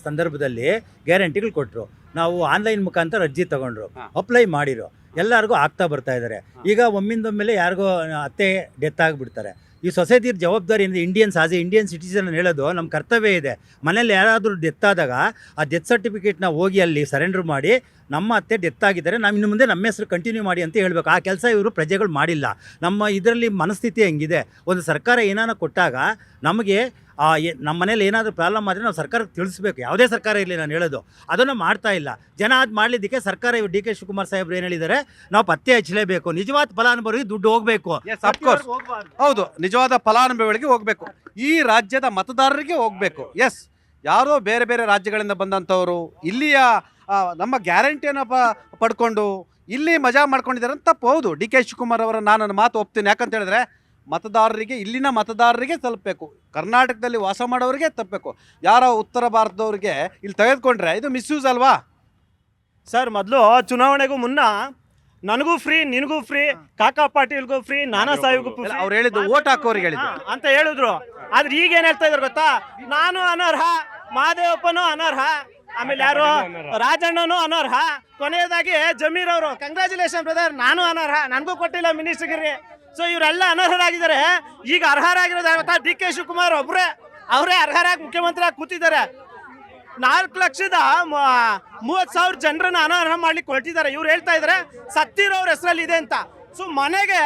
ಸಂದರ್ಭದಲ್ಲಿ ಗ್ಯಾರಂಟಿಗಳು ಕೊಟ್ಟರು. ನಾವು ಆನ್ಲೈನ್ ಮುಖಾಂತರ ಅರ್ಜಿ ತಗೊಂಡ್ರು, ಅಪ್ಲೈ ಮಾಡಿರೋ ಎಲ್ಲರಿಗೂ ಆಗ್ತಾ ಬರ್ತಾ ಇದ್ದಾರೆ. ಈಗ ಒಮ್ಮಿಂದೊಮ್ಮೆಲೆ ಯಾರಿಗೋ ಅತ್ತೆ ಡೆತ್ ಆಗಿಬಿಡ್ತಾರೆ. ಈ ಸೊಸೈಟಿಯ ಜವಾಬ್ದಾರಿಯಿಂದ ಇಂಡಿಯನ್ ಸಿಟಿಸನ್ ಹೇಳೋದು ನಮ್ಮ ಕರ್ತವ್ಯ ಇದೆ. ಮನೇಲಿ ಯಾರಾದರೂ ಡೆತ್ ಆದಾಗ ಆ ಡೆತ್ ಸರ್ಟಿಫಿಕೇಟ್ನ ಹೋಗಿ ಅಲ್ಲಿ ಸರೆಂಡರ್ ಮಾಡಿ, ನಮ್ಮ ಅತ್ತೆ ಡೆತ್ ಆಗಿದ್ದಾರೆ, ನಾವು ಇನ್ನು ಮುಂದೆ ನಮ್ಮ ಹೆಸರು ಕಂಟಿನ್ಯೂ ಮಾಡಿ ಅಂತ ಹೇಳಬೇಕು. ಆ ಕೆಲಸ ಇವರು ಪ್ರಜೆಗಳು ಮಾಡಿಲ್ಲ. ನಮ್ಮ ಇದರಲ್ಲಿ ಮನಸ್ಥಿತಿ ಹೆಂಗಿದೆ, ಒಂದು ಸರ್ಕಾರ ಏನಾನ ಕೊಟ್ಟಾಗ ನಮಗೆ ನಮ್ಮ ಮನೇಲಿ ಏನಾದರೂ ಪ್ರಾಬ್ಲಮ್ ಆದರೆ ನಾವು ಸರ್ಕಾರಕ್ಕೆ ತಿಳಿಸ್ಬೇಕು. ಯಾವುದೇ ಸರ್ಕಾರ ಇರಲಿ, ನಾನು ಹೇಳೋದು ಅದನ್ನು ಮಾಡ್ತಾ ಇಲ್ಲ ಜನ. ಅದು ಮಾಡಲಿದ್ದಕ್ಕೆ ಸರ್ಕಾರ ಡಿ ಕೆ ಶಿವಕುಮಾರ್ ಸಾಹೇಬ್ರು ಏನು ಹೇಳಿದ್ದಾರೆ, ನಾವು ಪತ್ತೆ ಹಚ್ಚಲೇಬೇಕು, ನಿಜವಾದ ಫಲಾನುಭವಿಗೆ ದುಡ್ಡು ಹೋಗಬೇಕು. ಹೌದು, ನಿಜವಾದ ಫಲಾನುಭವಿಗಳಿಗೆ ಹೋಗಬೇಕು, ಈ ರಾಜ್ಯದ ಮತದಾರರಿಗೆ ಹೋಗಬೇಕು. ಎಸ್, ಯಾರೋ ಬೇರೆ ಬೇರೆ ರಾಜ್ಯಗಳಿಂದ ಬಂದಂಥವರು ಇಲ್ಲಿಯ ನಮ್ಮ ಗ್ಯಾರಂಟಿಯನ್ನು ಪಡ್ಕೊಂಡು ಇಲ್ಲಿ ಮಜಾ ಮಾಡ್ಕೊಂಡಿದ್ದಾರೆ ಅಂತ ತಪ್ಪು. ಹೌದು, ಡಿ ಕೆ ಶಿವಕುಮಾರ್ ಅವರ ನಾನು ಮಾತು ಒಪ್ತೀನಿ. ಯಾಕಂತ ಹೇಳಿದ್ರೆ ಮತದಾರರಿಗೆ, ಇಲ್ಲಿನ ಮತದಾರರಿಗೆ ತಲುಪಬೇಕು, ಕರ್ನಾಟಕದಲ್ಲಿ ವಾಸ ಮಾಡೋರಿಗೆ ತಲುಪಬೇಕು. ಯಾರೋ ಉತ್ತರ ಭಾರತದವ್ರಿಗೆ ಇಲ್ಲಿ ತೆಗೆದುಕೊಂಡ್ರೆ ಇದು ಮಿಸ್ಯೂಸ್ ಅಲ್ವಾ? ಸರ್, ಮೊದಲು ಚುನಾವಣೆಗೂ ಮುನ್ನ ನನಗೂ ಫ್ರೀ, ನಿನಗೂ ಫ್ರೀ, ಕಾಕಾ ಪಾಟೀಲ್ಗೂ ಫ್ರೀ, ನಾನಾ ಸಾಹೇಬ್ಗೂ ಫ್ರೀ ಅವ್ರು ಹೇಳಿದ್ದು ಓಟ್ ಹಾಕೋರಿಗೆ ಹೇಳಿದ್ದು ಅಂತ ಹೇಳಿದ್ರು. ಆದ್ರೆ ಈಗ ಏನ್ ಹೇಳ್ತಾ ಇದಾರೆ ಗೊತ್ತಾ? ನಾನು ಅನರ್ಹ, ಮಹಾದೇವಪ್ಪನೂ ಅನರ್ಹ, ಆಮೇಲೆ ಯಾರು ರಾಜಣ್ಣನೂ ಅನರ್ಹ, ಕೊನೆಯದಾಗಿ ಜಮೀರ್ ಅವರು ಕಂಗ್ರಾಚುಲೇಷನ್ ಬ್ರದರ್, ನಾನು ಅನರ್ಹ, ನನಗೂ ಕೊಟ್ಟಿಲ್ಲ ಮಿನಿಸ್ಟರ್ಗಿರಿ. ಸೊ ಇವರೆಲ್ಲ ಅನರ್ಹರಾಗಿದ್ದಾರೆ. ಈಗ ಅರ್ಹರಾಗಿರೋದು ಡಿ ಕೆ ಶಿವಕುಮಾರ್ ಅವರೇ ಅರ್ಹರಾಗಿ ಮುಖ್ಯಮಂತ್ರಿ ಆಗಿ ಕೂತಿದ್ದಾರೆ. 4,30,000 ಜನರನ್ನ ಅನರ್ಹ ಮಾಡ್ಲಿಕ್ಕೆ ಹೊರಟಿದ್ದಾರೆ. ಇವ್ರು ಹೇಳ್ತಾ ಇದಾರೆ ಸತ್ತಿರೋರ ಹೆಸರಲ್ಲಿ ಇದೆ ಅಂತ. ಸೊ ಮನೆಗೆ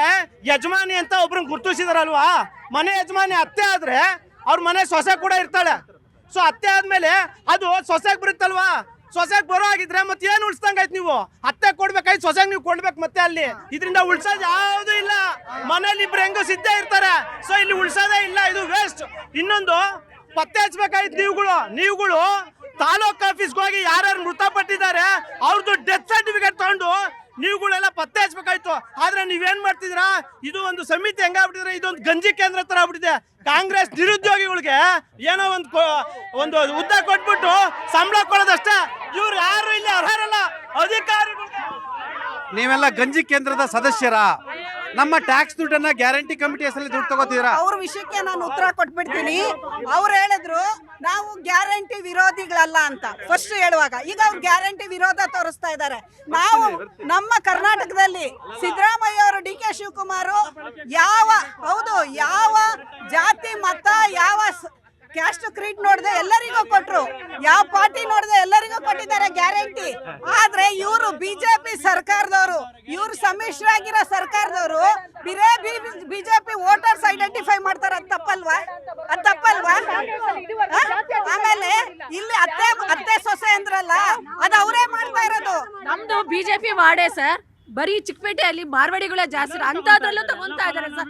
ಯಜಮಾನಿ ಅಂತ ಒಬ್ರನ್ನ ಗುರ್ತಿಸಿದಾರಲ್ವಾ, ಮನೆ ಯಜಮಾನಿ ಅತ್ತೆ ಆದ್ರೆ ಅವ್ರ ಮನೆ ಸೊಸೆ ಕೂಡ ಇರ್ತಾಳೆ. ಸೊ ಅತ್ತೆ ಆದ್ಮೇಲೆ ಅದು ಸೊಸೆಗೆ ಬರುತ್ತಲ್ವಾ, ಸೊಸೆಗೆ ಬರೋ ಆಗಿದ್ರೆ ಮತ್ತೆ ಏನು ಉಳಿಸ್ದಂಗಾಯ್ತು? ನೀವು ಅತ್ತೆ ಕೊಡ್ಬೇಕಾಯ್ತು, ಸೊಸೆಗೆ ನೀವು ಕೊಡ್ಬೇಕು ಮತ್ತೆ ಅಲ್ಲಿ. ಇದರಿಂದ ಉಳ್ಸೋದು ಯಾವುದು ಇಲ್ಲ. ಮನೇಲಿ ಇಬ್ರು ಹೆಂಗೋ ಸಿದ್ಧೇ ಇರ್ತಾರೆ. ಸೊ ಇಲ್ಲಿ ಉಳ್ಸೋದೇ ಇಲ್ಲ, ಇದು ವೇಸ್ಟ್. ಇನ್ನೊಂದು ಪತ್ತೆ ಹಚ್ಬೇಕಾಯ್ತು ನೀವುಗಳು ತಾಲೂಕ್ ಆಫೀಸ್ಗೆ ಹೋಗಿ ಯಾರ್ಯಾರು ಮೃತಪಟ್ಟಿದ್ದಾರೆ ಅವ್ರದ್ದು ಡೆತ್ ಸರ್ಟಿಫಿಕೇಟ್ ತಗೊಂಡು ನೀವುಗಳೆಲ್ಲ ಪತ್ತೆ ಹಚ್ಬೇಕಾಯ್ತು. ಆದ್ರೆ ನೀವೇನ್ ಮಾಡ್ತಿದ್ದೀರಾ? ಇದು ಒಂದು ಸಮಿತಿ ಹೆಂಗಾಗ್ಬಿಟ್ಟಿದ್ರೆ ಇದೊಂದು ಗಂಜಿ ಕೇಂದ್ರ ತರ ಆಗ್ಬಿಟ್ಟಿದೆ. ಕಾಂಗ್ರೆಸ್ ನಿರುದ್ಯೋಗಿಗಳಿಗೆ ಏನೋ ಒಂದು ಹುದ್ದೆ ಕೊಟ್ಬಿಟ್ಟು ಸಂಬಳ ಕೊಡೋದಷ್ಟೇ. ಇವ್ರು ಯಾರು ಇಲ್ಲಿ ಅರ್ಹರಲ್ಲ, ಅಧಿಕಾರಿಗಳು. ನೀವೆಲ್ಲ ಗಂಜಿ ಕೇಂದ್ರದ ಸದಸ್ಯರ? ನಮ್ಮ ಟ್ಯಾಕ್ಸ್ ದುಡ್ಡನ್ನ ಗ್ಯಾರಂಟಿ ಕಮಿಟಿ ಹೆಸರಲ್ಲಿ ದುಡ್ಡು ತಗೋತೀರಾ? ಅವ್ರ ವಿಷಯಕ್ಕೆ ನಾನು ಉತ್ತರ ಕೊಟ್ಬಿಡ್ತೀನಿ. ಅವ್ರು ಹೇಳಿದ್ರು ನಾವು ಗ್ಯಾರಂಟಿ ವಿರೋಧಿಗಳಲ್ಲ ಅಂತ ಫಸ್ಟ್ ಹೇಳುವಾಗ, ಈಗ ಅವ್ರು ಗ್ಯಾರಂಟಿ ವಿರೋಧ ತೋರಿಸ್ತಾ ಇದ್ದಾರೆ. ನಾವು ನಮ್ಮ ಕರ್ನಾಟಕದಲ್ಲಿ ಸಿದ್ದರಾಮಯ್ಯ ಅವರು, ಡಿ ಕೆ ಶಿವಕುಮಾರ್ ಯಾವ ಜಾತಿ ಮತ ಯಾವ ಕ್ಯಾಸ್ಟ್ ಕ್ರೀಡ್ ನೋಡದೆ ಎಲ್ಲರಿಗೂ ಕೊಟ್ರು, ಯಾವ ಪಾರ್ಟಿ ನೋಡದೆ ಎಲ್ಲರಿಗೂ ಕೊಟ್ಟಿದ್ದಾರೆ ಗ್ಯಾರಂಟಿ. ಆದ್ರೆ ಇವರು ಬಿಜೆಪಿ ಸರ್ಕಾರದವರು, ಇವ್ರು ಸಮ್ಮಿಶ್ರಾಗಿರೋ ಸರ್ಕಾರದವರು ಬಿರೇ ಬಿಜೆಪಿ ವೋಟರ್ಸ್ ಐಡೆಂಟಿಫೈ ಮಾಡ್ತಾರೆ. ಅದು ತಪ್ಪಲ್ವಾ? ಆಮೇಲೆ ಇಲ್ಲಿ ಅತ್ತೆ ಸೊಸೆ ಅಂದ್ರಲ್ಲ, ಅದು ಅವರೇ ಮಾಡ್ತಾ ಇರೋದು. ನಮ್ದು ಬಿಜೆಪಿ ವಾರ್ಡೆ ಸರ್. ಬರೀ ಚಿಕ್ಕಪೇಟೆಯಲ್ಲಿ ಮಾರ್ವಾಡಿಗಳೇ ಜಾಸ್ತಿ, ಅಂತದ್ರಲ್ಲೂ ತಗೊಂತಾ ಇದಾರೆ ಸರ್.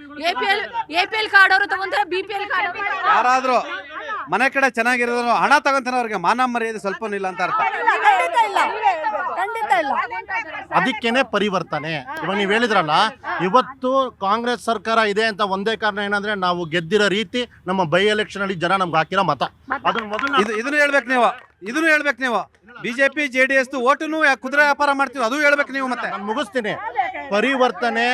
APL ಕಾರ್ಡ್ ಅವರು ತಗೊಂತಾರೆ, BPL ಕಾರ್ಡ್. ಯಾರಾದ್ರೂ ಮನೆ ಕಡೆ ಚೆನ್ನಾಗಿರೋದು ಹಣ ತಗೊಂತಾನೆ, ಅವ್ರಿಗೆ ಮಾನ ಮರ್ಯಾದೆ ಸ್ವಲ್ಪ ಇಲ್ಲ ಅಂತ ಅರ್ಥ. ಅದಕ್ಕೇನೆ ಪರಿವರ್ತನೆ. ಇವಾಗ ನೀವು ಹೇಳಿದ್ರಲ್ಲ, ಇವತ್ತು ಕಾಂಗ್ರೆಸ್ ಸರ್ಕಾರ ಇದೆ ಅಂತ ಒಂದೇ ಕಾರಣ ಏನಂದ್ರೆ ನಾವು ಗೆದ್ದಿರೋ ರೀತಿ, ನಮ್ಮ ಬೈ ಎಲೆಕ್ಷನ್ ಅಲ್ಲಿ ಜನ ನಮ್ಗೆ ಹಾಕಿರೋ ಮತ. ಅದನ್ನ ಮೊದಲು ಇದನ್ನು ಹೇಳ್ಬೇಕು ನೀವು. ಬಿಜೆಪಿ JDS ಓಟುನು ಕುದುರೆ ವ್ಯಾಪಾರ ಮಾಡ್ತೀವಿ, ಅದು ಹೇಳ್ಬೇಕು ನೀವು. ಮತ್ತೆ ನಾನು ಮುಗಿಸ್ತೀನಿ. ಪರಿವರ್ತನೆ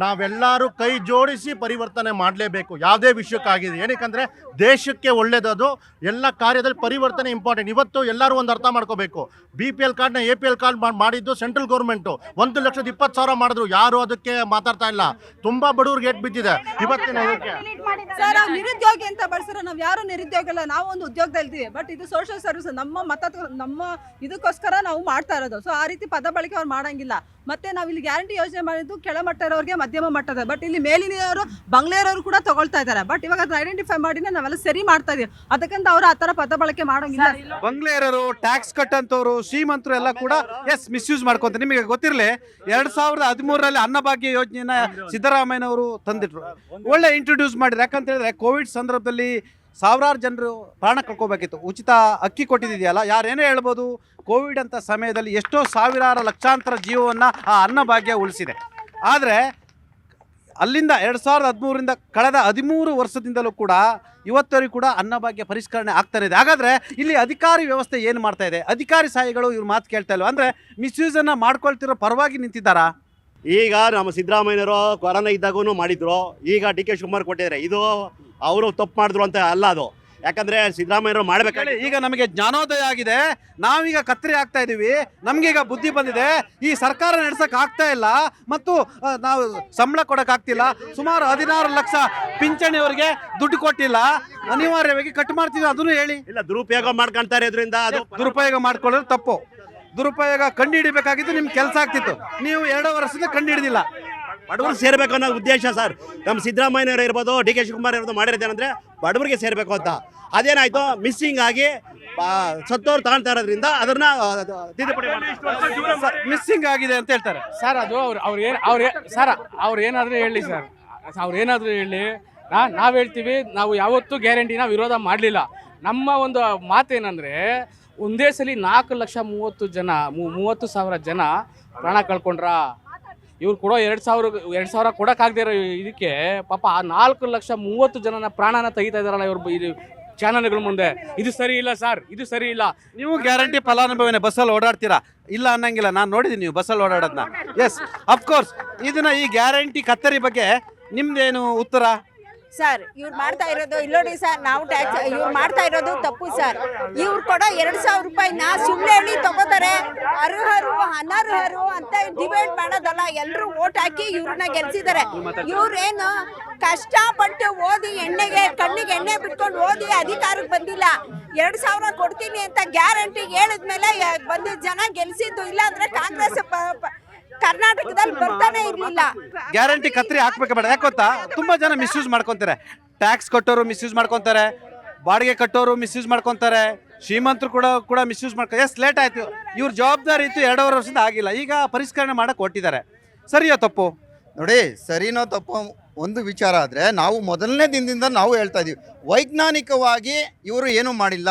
ನಾವೆಲ್ಲರೂ ಕೈ ಜೋಡಿಸಿ ಪರಿವರ್ತನೆ ಮಾಡಲೇಬೇಕು, ಯಾವುದೇ ವಿಷಯಕ್ಕಾಗಿದೆ. ಏನಕ್ಕಂದ್ರೆ ದೇಶಕ್ಕೆ ಒಳ್ಳೇದದು. ಎಲ್ಲ ಕಾರ್ಯದಲ್ಲಿ ಪರಿವರ್ತನೆ ಇಂಪಾರ್ಟೆಂಟ್. ಇವತ್ತು ಎಲ್ಲರೂ ಒಂದು ಅರ್ಥ ಮಾಡ್ಕೋಬೇಕು. BPL ಕಾರ್ಡ್ನ APL ಕಾರ್ಡ್ ಮಾಡಿದ್ದು ಸೆಂಟ್ರಲ್ ಗೌರ್ಮೆಂಟು. 1,20,000 ಮಾಡಿದ್ರು, ಯಾರು ಅದಕ್ಕೆ ಮಾತಾಡ್ತಾ ಇಲ್ಲ. ತುಂಬಾ ಬಡವ್ರಿಗೆ ಏಟ್ ಬಿದ್ದಿದೆ ಇವತ್ತಿನ ಸರ್. ನಿರುದ್ಯೋಗಿ ಅಂತ ಬಳಸಿರೋ ನಾವ್ ಯಾರು ನಿರುದ್ಯೋಗ ಅಲ್ಲ, ನಾವು ಒಂದು ಉದ್ಯೋಗದಲ್ಲಿ ಇದ್ದೀವಿ. ಬಟ್ ಇದು ಸೋಷಿಯಲ್ ಸರ್ವಿಸ್, ನಮ್ಮ ಇದಕ್ಕೋಸ್ಕರ ನಾವು ಮಾಡ್ತಾ ಇರೋದು. ಸೊ ಆ ರೀತಿ ಪದ ಬಳಕೆ ಅವ್ರು ಮಾಡಂಗಿಲ್ಲ. ಮತ್ತೆ ನಾವು ಇಲ್ಲಿ ಗ್ಯಾರಂಟಿ ಯೋಜನೆ ಮಾಡಿದ್ದು ಕೆಳಮಟ್ಟ ಇರೋರಿಗೆ, ಮಧ್ಯಮ ಮಟ್ಟದ, ಬಟ್ ಇಲ್ಲಿ ಮೇಲಿನವರು ಬಂಗ್ಲೆಯವರು ಕೂಡ ತಗೊಳ್ತಾ ಇದ್ದಾರೆ. ಬಟ್ ಇವಾಗ ಅದನ್ನ ಐಡೆಂಟಿಫೈ ಮಾಡಿ ನಾವೆಲ್ಲ ಸರಿ ಮಾಡ್ತಾ ಇದೀವಿ. ಅದಕ್ಕಂತ ಅವ್ರು ಆತರ ಪದ ಬಳಕೆ ಮಾಡಂಗಿಲ್ಲ. ಬಂಗ್ಲೆಯರು, ಟ್ಯಾಕ್ಸ್ ಕಟ್ಟಂತವ್ರು, ಶ್ರೀಮಂತರು ಎಲ್ಲ ಕೂಡ ಮಿಸ್ಯೂಸ್ ಮಾಡ್ಕೊಂತಾರೆ. ನಿಮಗೆ ಗೊತ್ತಿರಲಿ, 2013ರಲ್ಲಿ ಅನ್ನಭಾಗ್ಯ ಯೋಜನೆಯನ್ನ ಸಿದ್ದರಾಮಯ್ಯನವರು ತಂದಿಟ್ರು, ಒಳ್ಳೆ ಇಂಟ್ರೊಡ್ಯೂಸ್ ಮಾಡಿದ್ರು. ಯಾಕಂತ ಹೇಳಿದ್ರೆ ಕೋವಿಡ್ ಸಂದರ್ಭದಲ್ಲಿ ಸಾವಿರಾರು ಜನರು ಪ್ರಾಣ ಕಳ್ಕೋಬೇಕಿತ್ತು. ಉಚಿತ ಅಕ್ಕಿ ಕೊಟ್ಟಿದೆಯಲ್ಲ, ಯಾರೇನೇ ಹೇಳ್ಬೋದು, ಕೋವಿಡ್ ಅಂತ ಸಮಯದಲ್ಲಿ ಎಷ್ಟೋ ಸಾವಿರಾರು ಲಕ್ಷಾಂತರ ಜೀವವನ್ನು ಆ ಅನ್ನಭಾಗ್ಯ ಉಳಿಸಿದೆ. ಆದರೆ ಅಲ್ಲಿಂದ 2013ರಿಂದ ಕಳೆದ 13 ವರ್ಷದಿಂದಲೂ ಕೂಡ ಇವತ್ತವರೆಗೂ ಕೂಡ ಅನ್ನಭಾಗ್ಯ ಪರಿಷ್ಕರಣೆ ಆಗ್ತಾನೆ ಇದೆ. ಹಾಗಾದರೆ ಇಲ್ಲಿ ಅಧಿಕಾರಿ ವ್ಯವಸ್ಥೆ ಏನು ಮಾಡ್ತಾ ಇದೆ? ಅಧಿಕಾರಿ ಸಾಯಿಗಳು ಇವ್ರ ಮಾತು ಕೇಳ್ತಾ ಇಲ್ವ? ಅಂದರೆ ಮಿಸ್ಯೂಸನ್ನು ಮಾಡ್ಕೊಳ್ತಿರೋ ಪರವಾಗಿ ನಿಂತಿದ್ದಾರಾ? ಈಗ ನಮ್ಮ ಸಿದ್ದರಾಮಯ್ಯನವರು ಕೊರೋನಾ ಇದ್ದಾಗೂ ಮಾಡಿದ್ರು, ಈಗ ಡಿ ಕೆ ಶಿವಕುಮಾರ್ ಕೊಟ್ಟಿದ್ದಾರೆ. ಇದು ಅವರು ತಪ್ಪು ಮಾಡಿದ್ರು ಅಂತ ಅಲ್ಲ ಅದು. ಯಾಕಂದ್ರೆ ಸಿದ್ದರಾಮಯ್ಯರು ಮಾಡ್ಬೇಕಾಗಿ ಈಗ ನಮಗೆ ಜ್ಞಾನೋದಯ ಆಗಿದೆ, ನಾವೀಗ ಕತ್ತರಿ ಆಗ್ತಾ ಇದೀವಿ, ನಮ್ಗೀಗ ಬುದ್ಧಿ ಬಂದಿದೆ. ಈ ಸರ್ಕಾರ ನಡೆಸಕ್ ಆಗ್ತಾ ಇಲ್ಲ ಮತ್ತು ನಾವು ಸಂಬಳ ಕೊಡಕ್ ಆಗ್ತಿಲ್ಲ. ಸುಮಾರು 16 ಲಕ್ಷ ಪಿಂಚಣಿಯವರಿಗೆ ದುಡ್ಡು ಕೊಟ್ಟಿಲ್ಲ, ಅನಿವಾರ್ಯವಾಗಿ ಕಟ್ ಮಾಡ್ತೀವಿ. ಅದನ್ನು ಹೇಳಿ. ಇಲ್ಲ, ದುರುಪಯೋಗ ಮಾಡ್ಕೊಂತಾರೆ. ಇದರಿಂದ ಅದು ದುರುಪಯೋಗ ಮಾಡ್ಕೊಳ್ಳೋದು ತಪ್ಪು. ದುರುಪಯೋಗ ಕಂಡು ಹಿಡಿಬೇಕಾಗಿದ್ದು ನಿಮ್ ಕೆಲಸ ಆಗ್ತಿತ್ತು. ನೀವು 2 ವರ್ಷದಿಂದ ಕಂಡು ಹಿಡಿದಿಲ್ಲ. ಬಡವರಿಗೆ ಸೇರ್ಬೇಕು ಅನ್ನೋ ಉದ್ದೇಶ ಸರ್. ನಮ್ಮ ಸಿದ್ದರಾಮಯ್ಯನವರು ಇರ್ಬೋದು, ಡಿ ಕೆ ಶಿವಕುಮಾರ್ ಇರ್ಬೋದು, ಮಾಡಿರೋದೇನಂದ್ರೆ ಬಡವರಿಗೆ ಸೇರ್ಬೇಕು ಅಂತ. ಅದೇನಾಯ್ತು, ಮಿಸ್ಸಿಂಗ್ ಆಗಿ ಸತ್ತೋರು ತಗೊಳ್ತಾ ಇರೋದ್ರಿಂದ ಅದನ್ನ ತಿದ್ದುಪಡಿ ಮಿಸ್ಸಿಂಗ್ ಆಗಿದೆ ಅಂತ ಹೇಳ್ತಾರೆ ಸರ್. ಅದು ಅವ್ರು ಏನಾದರೂ ಹೇಳಿ ಸರ್, ಅವ್ರು ಏನಾದರೂ ಹೇಳಿ, ನಾವು ಹೇಳ್ತೀವಿ, ನಾವು ಯಾವತ್ತೂ ಗ್ಯಾರಂಟಿನ ವಿರೋಧ ಮಾಡಲಿಲ್ಲ. ನಮ್ಮ ಒಂದು ಮಾತೇನಂದರೆ, ಒಂದೇ ಸಲ 4,30,000 ಜನ 30,000 ಜನ ಪ್ರಾಣ ಕಳ್ಕೊಂಡ್ರ. ಇವ್ರು ಕೊಡೋ 2,000 ಕೊಡೋಕ್ಕಾಗದೇ ಇರೋ ಇದಕ್ಕೆ ಪಾಪ 4,30,000 ಜನನ ಪ್ರಾಣನ ತೆಗಿತಾ ಇದಾರಲ್ಲ ಇವ್ರು ಇದು ಚಾನಲ್ಗಳ ಮುಂದೆ. ಇದು ಸರಿ ಇಲ್ಲ ಸರ್, ಇದು ಸರಿ ಇಲ್ಲ. ನೀವು ಗ್ಯಾರಂಟಿ ಫಲಾನುಭವಿನೇ, ಬಸ್ಸಲ್ಲಿ ಓಡಾಡ್ತೀರಾ, ಇಲ್ಲ ಅನ್ನಂಗಿಲ್ಲ, ನಾನು ನೋಡಿದ್ದೀನಿ ನೀವು ಬಸ್ಸಲ್ಲಿ ಓಡಾಡೋದನ್ನ. Yes, of course. ಈ ಗ್ಯಾರಂಟಿ ಕತ್ತರಿ ಬಗ್ಗೆ ನಿಮ್ದೇನು ಉತ್ತರ? ಸರ್ ಇವ್ರು ಮಾಡ್ತಾ ಇರೋದು ಇಲ್ಲೋಡಿ ಸರ್, ನಾವು ಟ್ಯಾಕ್ಸ್ ಇವ್ರು ಮಾಡ್ತಾ ಇರೋದು ತಪ್ಪು ಸರ್. ಇವ್ರು ಕೊಡೋ 2,000 ರೂಪಾಯಿನ ಸುಮ್ಮನೆ ಹೇಳಿ ತಗೋತಾರೆ. ಅರ್ಹರು ಅನರ್ಹರು ಅಂತ ಡಿಬೇಟ್ ಮಾಡೋದಲ್ಲ, ಎಲ್ಲರೂ ವೋಟ್ ಹಾಕಿ ಇವ್ರನ್ನ ಗೆಲ್ಸಿದ್ದಾರೆ. ಇವ್ರೇನು ಕಷ್ಟಪಟ್ಟು ಓದಿ ಕಣ್ಣಿಗೆ ಎಣ್ಣೆ ಬಿಟ್ಕೊಂಡು ಓದಿ ಅಧಿಕಾರಕ್ಕೆ ಬಂದಿಲ್ಲ. 2,000 ಕೊಡ್ತೀನಿ ಅಂತ ಗ್ಯಾರಂಟಿ ಹೇಳಿದ್ಮೇಲೆ ಬಂದಿದ್ದ ಜನ ಗೆಲ್ಸಿದ್ದು. ಇಲ್ಲ ಅಂದ್ರೆ ಕಾಂಗ್ರೆಸ್ ಕರ್ನಾಟಕದಲ್ಲಿ ಬರ್ತಾನೆ ಇರ್ಲಿಲ್ಲ. ಗ್ಯಾರಂಟಿ ಕತ್ರಿ ಹಾಕ್ಬೇಕು ಬೇಡ, ಯಾಕೆ ಗೊತ್ತಾ? ತುಂಬಾ ಜನ ಮಿಸ್ಯೂಸ್ ಮಾಡ್ಕೊಂತಾರೆ. ಟ್ಯಾಕ್ಸ್ ಕಟ್ಟೋರು ಮಿಸ್ಯೂಸ್ ಮಾಡ್ಕೊಂತಾರೆ, ಬಾಡಿಗೆ ಕಟ್ಟೋರು ಮಿಸ್ಯೂಸ್ ಮಾಡ್ಕೊಂತಾರೆ, ಶ್ರೀಮಂತರು ಕೂಡ ಮಿಸ್ಯೂಸ್ ಮಾಡ್ತಾರೆ. ಎಸ್, ಲೇಟ್ ಆಯ್ತು, ಇವ್ರ ಜವಾಬ್ದಾರಿ ಇತ್ತು, 2.5 ವರ್ಷದಿಂದ ಆಗಿಲ್ಲ. ಈಗ ಪರಿಷ್ಕರಣೆ ಮಾಡಕ್ ಕೊಟ್ಟಿದ್ದಾರೆ. ಸರಿಯೋ ತಪ್ಪು? ನೋಡಿ, ಸರಿನೋ ತಪ್ಪು ಒಂದು ವಿಚಾರ ಆದರೆ, ನಾವು ಮೊದಲನೇ ದಿನದಿಂದ ನಾವು ಹೇಳ್ತಾ ಇದೀವಿ, ವೈಜ್ಞಾನಿಕವಾಗಿ ಇವರು ಏನೂ ಮಾಡಿಲ್ಲ,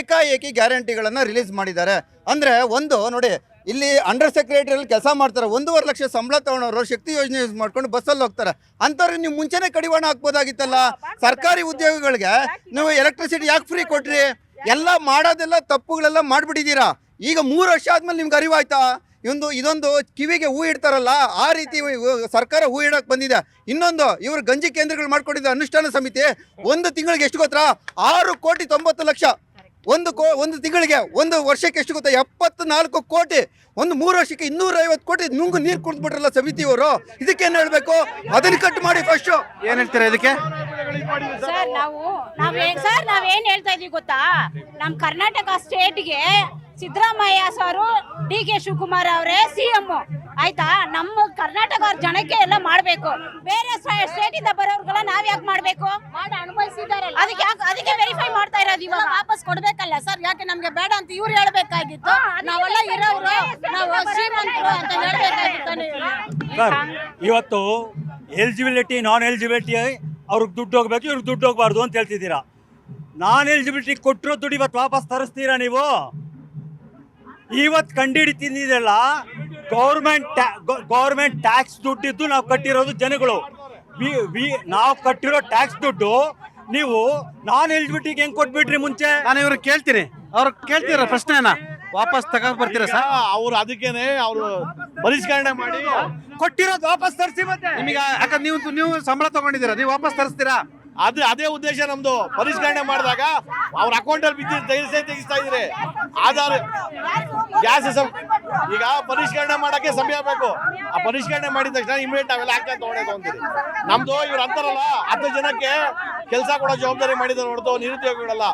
ಏಕಾಏಕಿ ಗ್ಯಾರಂಟಿಗಳನ್ನು ರಿಲೀಸ್ ಮಾಡಿದ್ದಾರೆ. ಅಂದರೆ ಒಂದು ನೋಡಿ, ಇಲ್ಲಿ ಅಂಡರ್ ಸೆಕ್ರೆಟರಿಯಲ್ಲಿ ಕೆಲಸ ಮಾಡ್ತಾರೆ, 1.5 ಲಕ್ಷ ಸಂಬಳ ತಗೊಳೋರು ಶಕ್ತಿ ಯೋಜನೆ ಯೂಸ್ ಮಾಡ್ಕೊಂಡು ಬಸ್ಸಲ್ಲಿ ಹೋಗ್ತಾರೆ. ಅಂಥವ್ರಿಗೆ ನೀವು ಮುಂಚೆನೇ ಕಡಿವಾಣ ಹಾಕ್ಬೋದಾಗಿತ್ತಲ್ಲ. ಸರ್ಕಾರಿ ಉದ್ಯೋಗಿಗಳಿಗೆ ನೀವು ಎಲೆಕ್ಟ್ರಿಸಿಟಿ ಯಾಕೆ ಫ್ರೀ ಕೊಟ್ರಿ? ಎಲ್ಲ ಮಾಡೋದೆಲ್ಲ ತಪ್ಪುಗಳೆಲ್ಲ ಮಾಡಿಬಿಟ್ಟಿದ್ದೀರಾ. ಈಗ 3 ವರ್ಷ ಆದಮೇಲೆ ನಿಮ್ಗೆ ಅರಿವಾಯ್ತಾ? ಇದೊಂದು ಕಿವಿಗೆ ಹೂ ಇಡ್ತಾರಲ್ಲ, ಆ ರೀತಿ ಸರ್ಕಾರ ಹೂ ಇಡಕ್ಕೆ ಬಂದಿದೆ. ಇನ್ನೊಂದು, ಇವರು ಗಂಜಿ ಕೇಂದ್ರಗಳು ಮಾಡ್ಕೊಂಡಿದ್ದ ಅನುಷ್ಠಾನ ಸಮಿತಿ 1 ತಿಂಗಳಿಗೆ ಎಷ್ಟು ಗೊತ್ತಾ? 6,90,00,000 ಒಂದು ತಿಂಗಳಿಗೆ. 1 ವರ್ಷಕ್ಕೆ ಎಷ್ಟು ಗೊತ್ತಾ? 74 ಕೋಟಿ. 3 ವರ್ಷಕ್ಕೆ 250 ಕೋಟಿ ನುಂಗು ನೀರು ಕುಡಿದ್ಬಿಟ್ರಲ್ಲ ಸಮಿತಿಯವರು. ಇದಕ್ಕೇನು ಹೇಳಬೇಕು? ಅದನ್ನ ಕಟ್ ಮಾಡಿ ಫಸ್ಟ್. ಏನ್ ಹೇಳ್ತೀರಾ ಇದಕ್ಕೆ? ಸರ್ ನಾವೇನ್ ಹೇಳ್ತಾ ಇದೀವಿ ಗೊತ್ತಾ? ನಮ್ಮ ಕರ್ನಾಟಕ ಸ್ಟೇಟ್ಗೆ ಸಿದ್ದರಾಮಯ್ಯ ಸರು, DK ಶಿವಕುಮಾರ್ ಅವರೇ CM ಆಯ್ತಾ. ನಮ್ಮ ಕರ್ನಾಟಕ ಜನಕ್ಕೆ ಎಲ್ಲ ಮಾಡ್ಬೇಕು. ಬೇರೆ ಸ್ಟೇಟ್ ಇಂದ ಬರೋರ್ಗೆಲ್ಲ ನಾವ್ ಯಾಕೆ ಮಾಡ್ಬೇಕು? ಮಾಡಿ ಅನುಭವಿಸಿದಾರಲ್ಲ, ಅದಕ್ಕೆ ವೆರಿಫೈ ಮಾಡ್ತಾ ಇರೋದು. ಇವಾಗ ವಾಪಸ್ ಕೊಡ್ಬೇಕಲ್ಲ ಸರ್. ಯಾಕೆ ನಮ್ಗೆ ಬೇಡ ಅಂತ ಇವ್ರು ಹೇಳ್ಬೇಕಾಗಿತ್ತು? ನಾವೆಲ್ಲ ಇರೋರು, ನಾವು ಶ್ರೀಮಂತರು ಅಂತ ಹೇಳ್ಬೇಕಾಗಿತ್ತು. ಸರ್, ಇವತ್ತು ಎಲಿಜಿಬಿಲಿಟಿ ನಾನ್ ಎಲಿಜಿಬಿಲಿಟಿ ಅವ್ರಿಗೆ ದುಡ್ಡು ಹೋಗ್ಬೇಕು, ಇವ್ರಿಗೆ ದುಡ್ಡು ಹೋಗ್ಬಾರ್ದು ಅಂತ ಹೇಳ್ತಿದ್ದೀರಾ. ನಾನ್ ಎಲಿಜಿಬಿಲಿಟಿ ಕೊಟ್ಟಿರೋ ದುಡ್ಡು ಇವತ್ತು ವಾಪಸ್ ತರಿಸ್ತೀರಾ ನೀವು? ಇವತ್ತು ಕಂಡುಹಿಡಿತಿದ್ದಲ್ಲ, ಗೌರ್ಮೆಂಟ್ ಟ್ಯಾಕ್ಸ್ ದುಡ್ಡಿದ್ದು ನಾವು ಕಟ್ಟಿರೋದು ಜನಗಳು. ನಾವು ಕಟ್ಟಿರೋ ಟ್ಯಾಕ್ಸ್ ದುಡ್ಡು ನೀವು ನಾನ್ ಎಲಿಜಿಬಿಲಿಟಿಗೆ ಹೆಂಗ್ ಕೊಟ್ಬಿಟ್ರಿ ಮುಂಚೆ? ನಾನು ಇವ್ರಿಗೆ ಕೇಳ್ತೀನಿ, ಅವ್ರು ಕೇಳ್ತೀರ ಪ್ರಶ್ನೆನ ವಾಪಸ್ ತಗೊಂಡ್ ಬರ್ತೀರಾ ಸರ್? ಅವ್ರು ಅದಕ್ಕೇನೆ ಅವರು ಪರಿಷ್ಕರಣೆ ಮಾಡಿ ಕೊಟ್ಟಿರೋದು ವಾಪಸ್ ತರಿಸಿ. ಮತ್ತೆ ನಿಮಗೆ ಯಾಕಂದ್ರೆ ನೀವು ಸಂಬಳ ತಗೊಂಡಿದ್ದೀರಾ, ನೀವು ವಾಪಸ್ ತರಿಸ್ತೀರಾ? ಅದೇ ಉದ್ದೇಶ ನಮ್ದು. ಪರಿಷ್ಕರಣೆ ಮಾಡಿದಾಗ ಅವ್ರ ಅಕೌಂಟ್ ಅಲ್ಲಿ ತೆಗಿಸ್ತಾ ಇದ್ರಿ ಆಧಾರ್ ಗ್ಯಾಸ್. ಈಗ ಪರಿಷ್ಕರಣೆ ಮಾಡಕ್ಕೆ ಸಮಯ ಬೇಕು. ಆ ಪರಿಷ್ಕರಣೆ ಮಾಡಿದ ತಕ್ಷಣ ಇಮಿಡಿಯೇಟ್ ನಾವೆಲ್ಲ ಹಾಕಿ ತಗೊಂಡಿದ್ದೀವಿ. ನಮ್ದು ಇವ್ರು ಅಂತಾರಲ್ಲ, 10 ಜನಕ್ಕೆ ಕೆಲಸ ಕೊಡೋ ಜವಾಬ್ದಾರಿ ಮಾಡಿದ್ರು ಹೊರತು ನಿರುದ್ಯೋಗಿಗಳಲ್ಲ.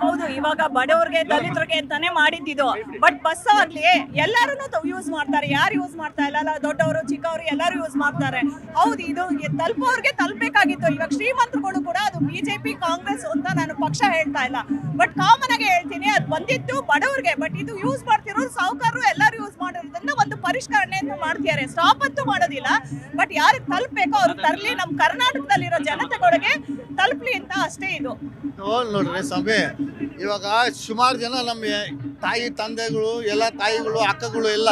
ಹೌದು, ಇವಾಗ ಬಡವ್ರಿಗೆ ದಲಿತರಿಗೆ ಅಂತಾನೆ ಮಾಡಿದ್ದು. ಬಟ್ ಬಸ್ ಆಗ್ಲಿ ಎಲ್ಲಾರು ಯೂಸ್ ಮಾಡ್ತಾರೆ. ಯಾರು ಯೂಸ್ ಮಾಡ್ತಾ ಇಲ್ಲ? ದೊಡ್ಡವರು ಚಿಕ್ಕವರು ಎಲ್ಲರೂ ಯೂಸ್ ಮಾಡ್ತಾರೆ. ಹೌದು, ಇದು ತಲುಪೋರ್ಗೆ ತಲುಪಬೇಕಾಗಿತ್ತು. ಇವಾಗ ಶ್ರೀಮಂತರುಗಳು ಕೂಡ, ಅದು BJP ಕಾಂಗ್ರೆಸ್ ಅಂತ ನಾನು ಪಕ್ಷ ಹೇಳ್ತಾ ಇಲ್ಲ, ಬಟ್ ಕಾಮನ್ ಆಗಿ ಹೇಳ್ತೀನಿ, ಅದು ಬಂದಿತ್ತು ಬಡವ್ರಿಗೆ. ಬಟ್ ಇದು ಯೂಸ್ ಮಾಡ್ತಿರೋರು ಸಾಹುಕಾರರು ಎಲ್ಲರೂ ಯೂಸ್ ಮಾಡಿರೋದ್ರಿಂದ ಒಂದು ಪರಿಷ್ಕರಣೆ ಅಂತ ಮಾಡ್ತಿದ್ದಾರೆ. ಸ್ಟಾಪ್ ಅಂತೂ ಮಾಡೋದಿಲ್ಲ, ಬಟ್ ಯಾರಿಗೆ ತಲುಪಬೇಕೋ ಅವ್ರಿಗೆ ತರಲಿ. ನಮ್ಮ ಕರ್ನಾಟಕದಲ್ಲಿರೋ ಜನತೆಗಳಿಗೆ ತಲುಪಲಿ ಅಂತ ಅಷ್ಟೇ ಇದು. ನೋಡ್ರಿ ಸ್ವಾಮಿ, ಇವಾಗ ಸುಮಾರು ಜನ ನಮ್ಮ ತಾಯಿ ತಂದೆಗಳು ಎಲ್ಲ ತಾಯಿಗಳು ಅಕ್ಕಗಳು ಎಲ್ಲ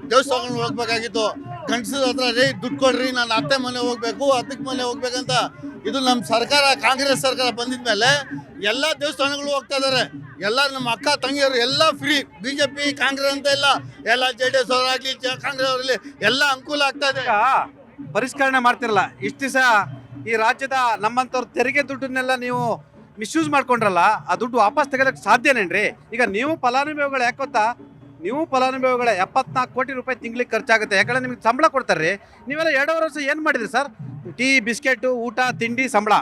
ದೇವಸ್ಥಾನಗಳು ಹೋಗ್ಬೇಕಾಗಿತ್ತು. ಗಂಡಸರ ಹತ್ರ ರೇ ದುಡ್ಡು ಕೊಡ್ರಿ, ನಾನು ಅತ್ತೆ ಮನೆ ಹೋಗ್ಬೇಕು, ಅತ್ತಕ್ಕೆ ಮನೆ ಹೋಗ್ಬೇಕಂತ. ಇದು ನಮ್ಮ ಸರ್ಕಾರ, ಕಾಂಗ್ರೆಸ್ ಸರ್ಕಾರ ಬಂದಿದ್ಮೇಲೆ ಎಲ್ಲ ದೇವಸ್ಥಾನಗಳು ಹೋಗ್ತಾ ಇದಾರೆ. ಎಲ್ಲ ನಮ್ಮ ಅಕ್ಕ ತಂಗಿಯರು ಎಲ್ಲ ಫ್ರೀ. BJP ಕಾಂಗ್ರೆಸ್ ಅಂತ ಎಲ್ಲ JDS ಅವರಾಗಲಿ ಕಾಂಗ್ರೆಸ್ ಅವರಲ್ಲಿ ಎಲ್ಲ ಅನುಕೂಲ ಆಗ್ತಾ ಇದೆ. ಪರಿಷ್ಕರಣೆ ಮಾಡ್ತಿರಲ್ಲ, ಇಷ್ಟು ದಿವಸ ಈ ರಾಜ್ಯದ ನಮ್ಮಂತವ್ರ ತೆರಿಗೆ ದುಡ್ಡನ್ನೆಲ್ಲ ನೀವು ಮಿಸ್ಯೂಸ್ ಮಾಡ್ಕೊಂಡ್ರಲ್ಲ, ಆ ದುಡ್ಡು ವಾಪಸ್ ತೆಗೆದಕ್ಕೆ ಸಾಧ್ಯನೇನ್ರಿ? ಈಗ ನೀವು ಫಲಾನುಭವಿಗಳು ಯಾಕೆ ಗೊತ್ತಾ? ನೀವು ಫಲಾನುಭವಿಗಳೇ 74 ಕೋಟಿ ರೂಪಾಯಿ ತಿಂಗಳಿಗೆ ಖರ್ಚಾಗುತ್ತೆ. ಯಾಕಂದ್ರೆ ನಿಮ್ಗೆ ಸಂಬಳ ಕೊಡ್ತಾರೆ. ನೀವೆಲ್ಲ 2.5 ವರ್ಷ ಏನು ಮಾಡಿದ್ರಿ ಸರ್? ಟೀ, ಬಿಸ್ಕೆಟು, ಊಟ, ತಿಂಡಿ, ಸಂಬಳ.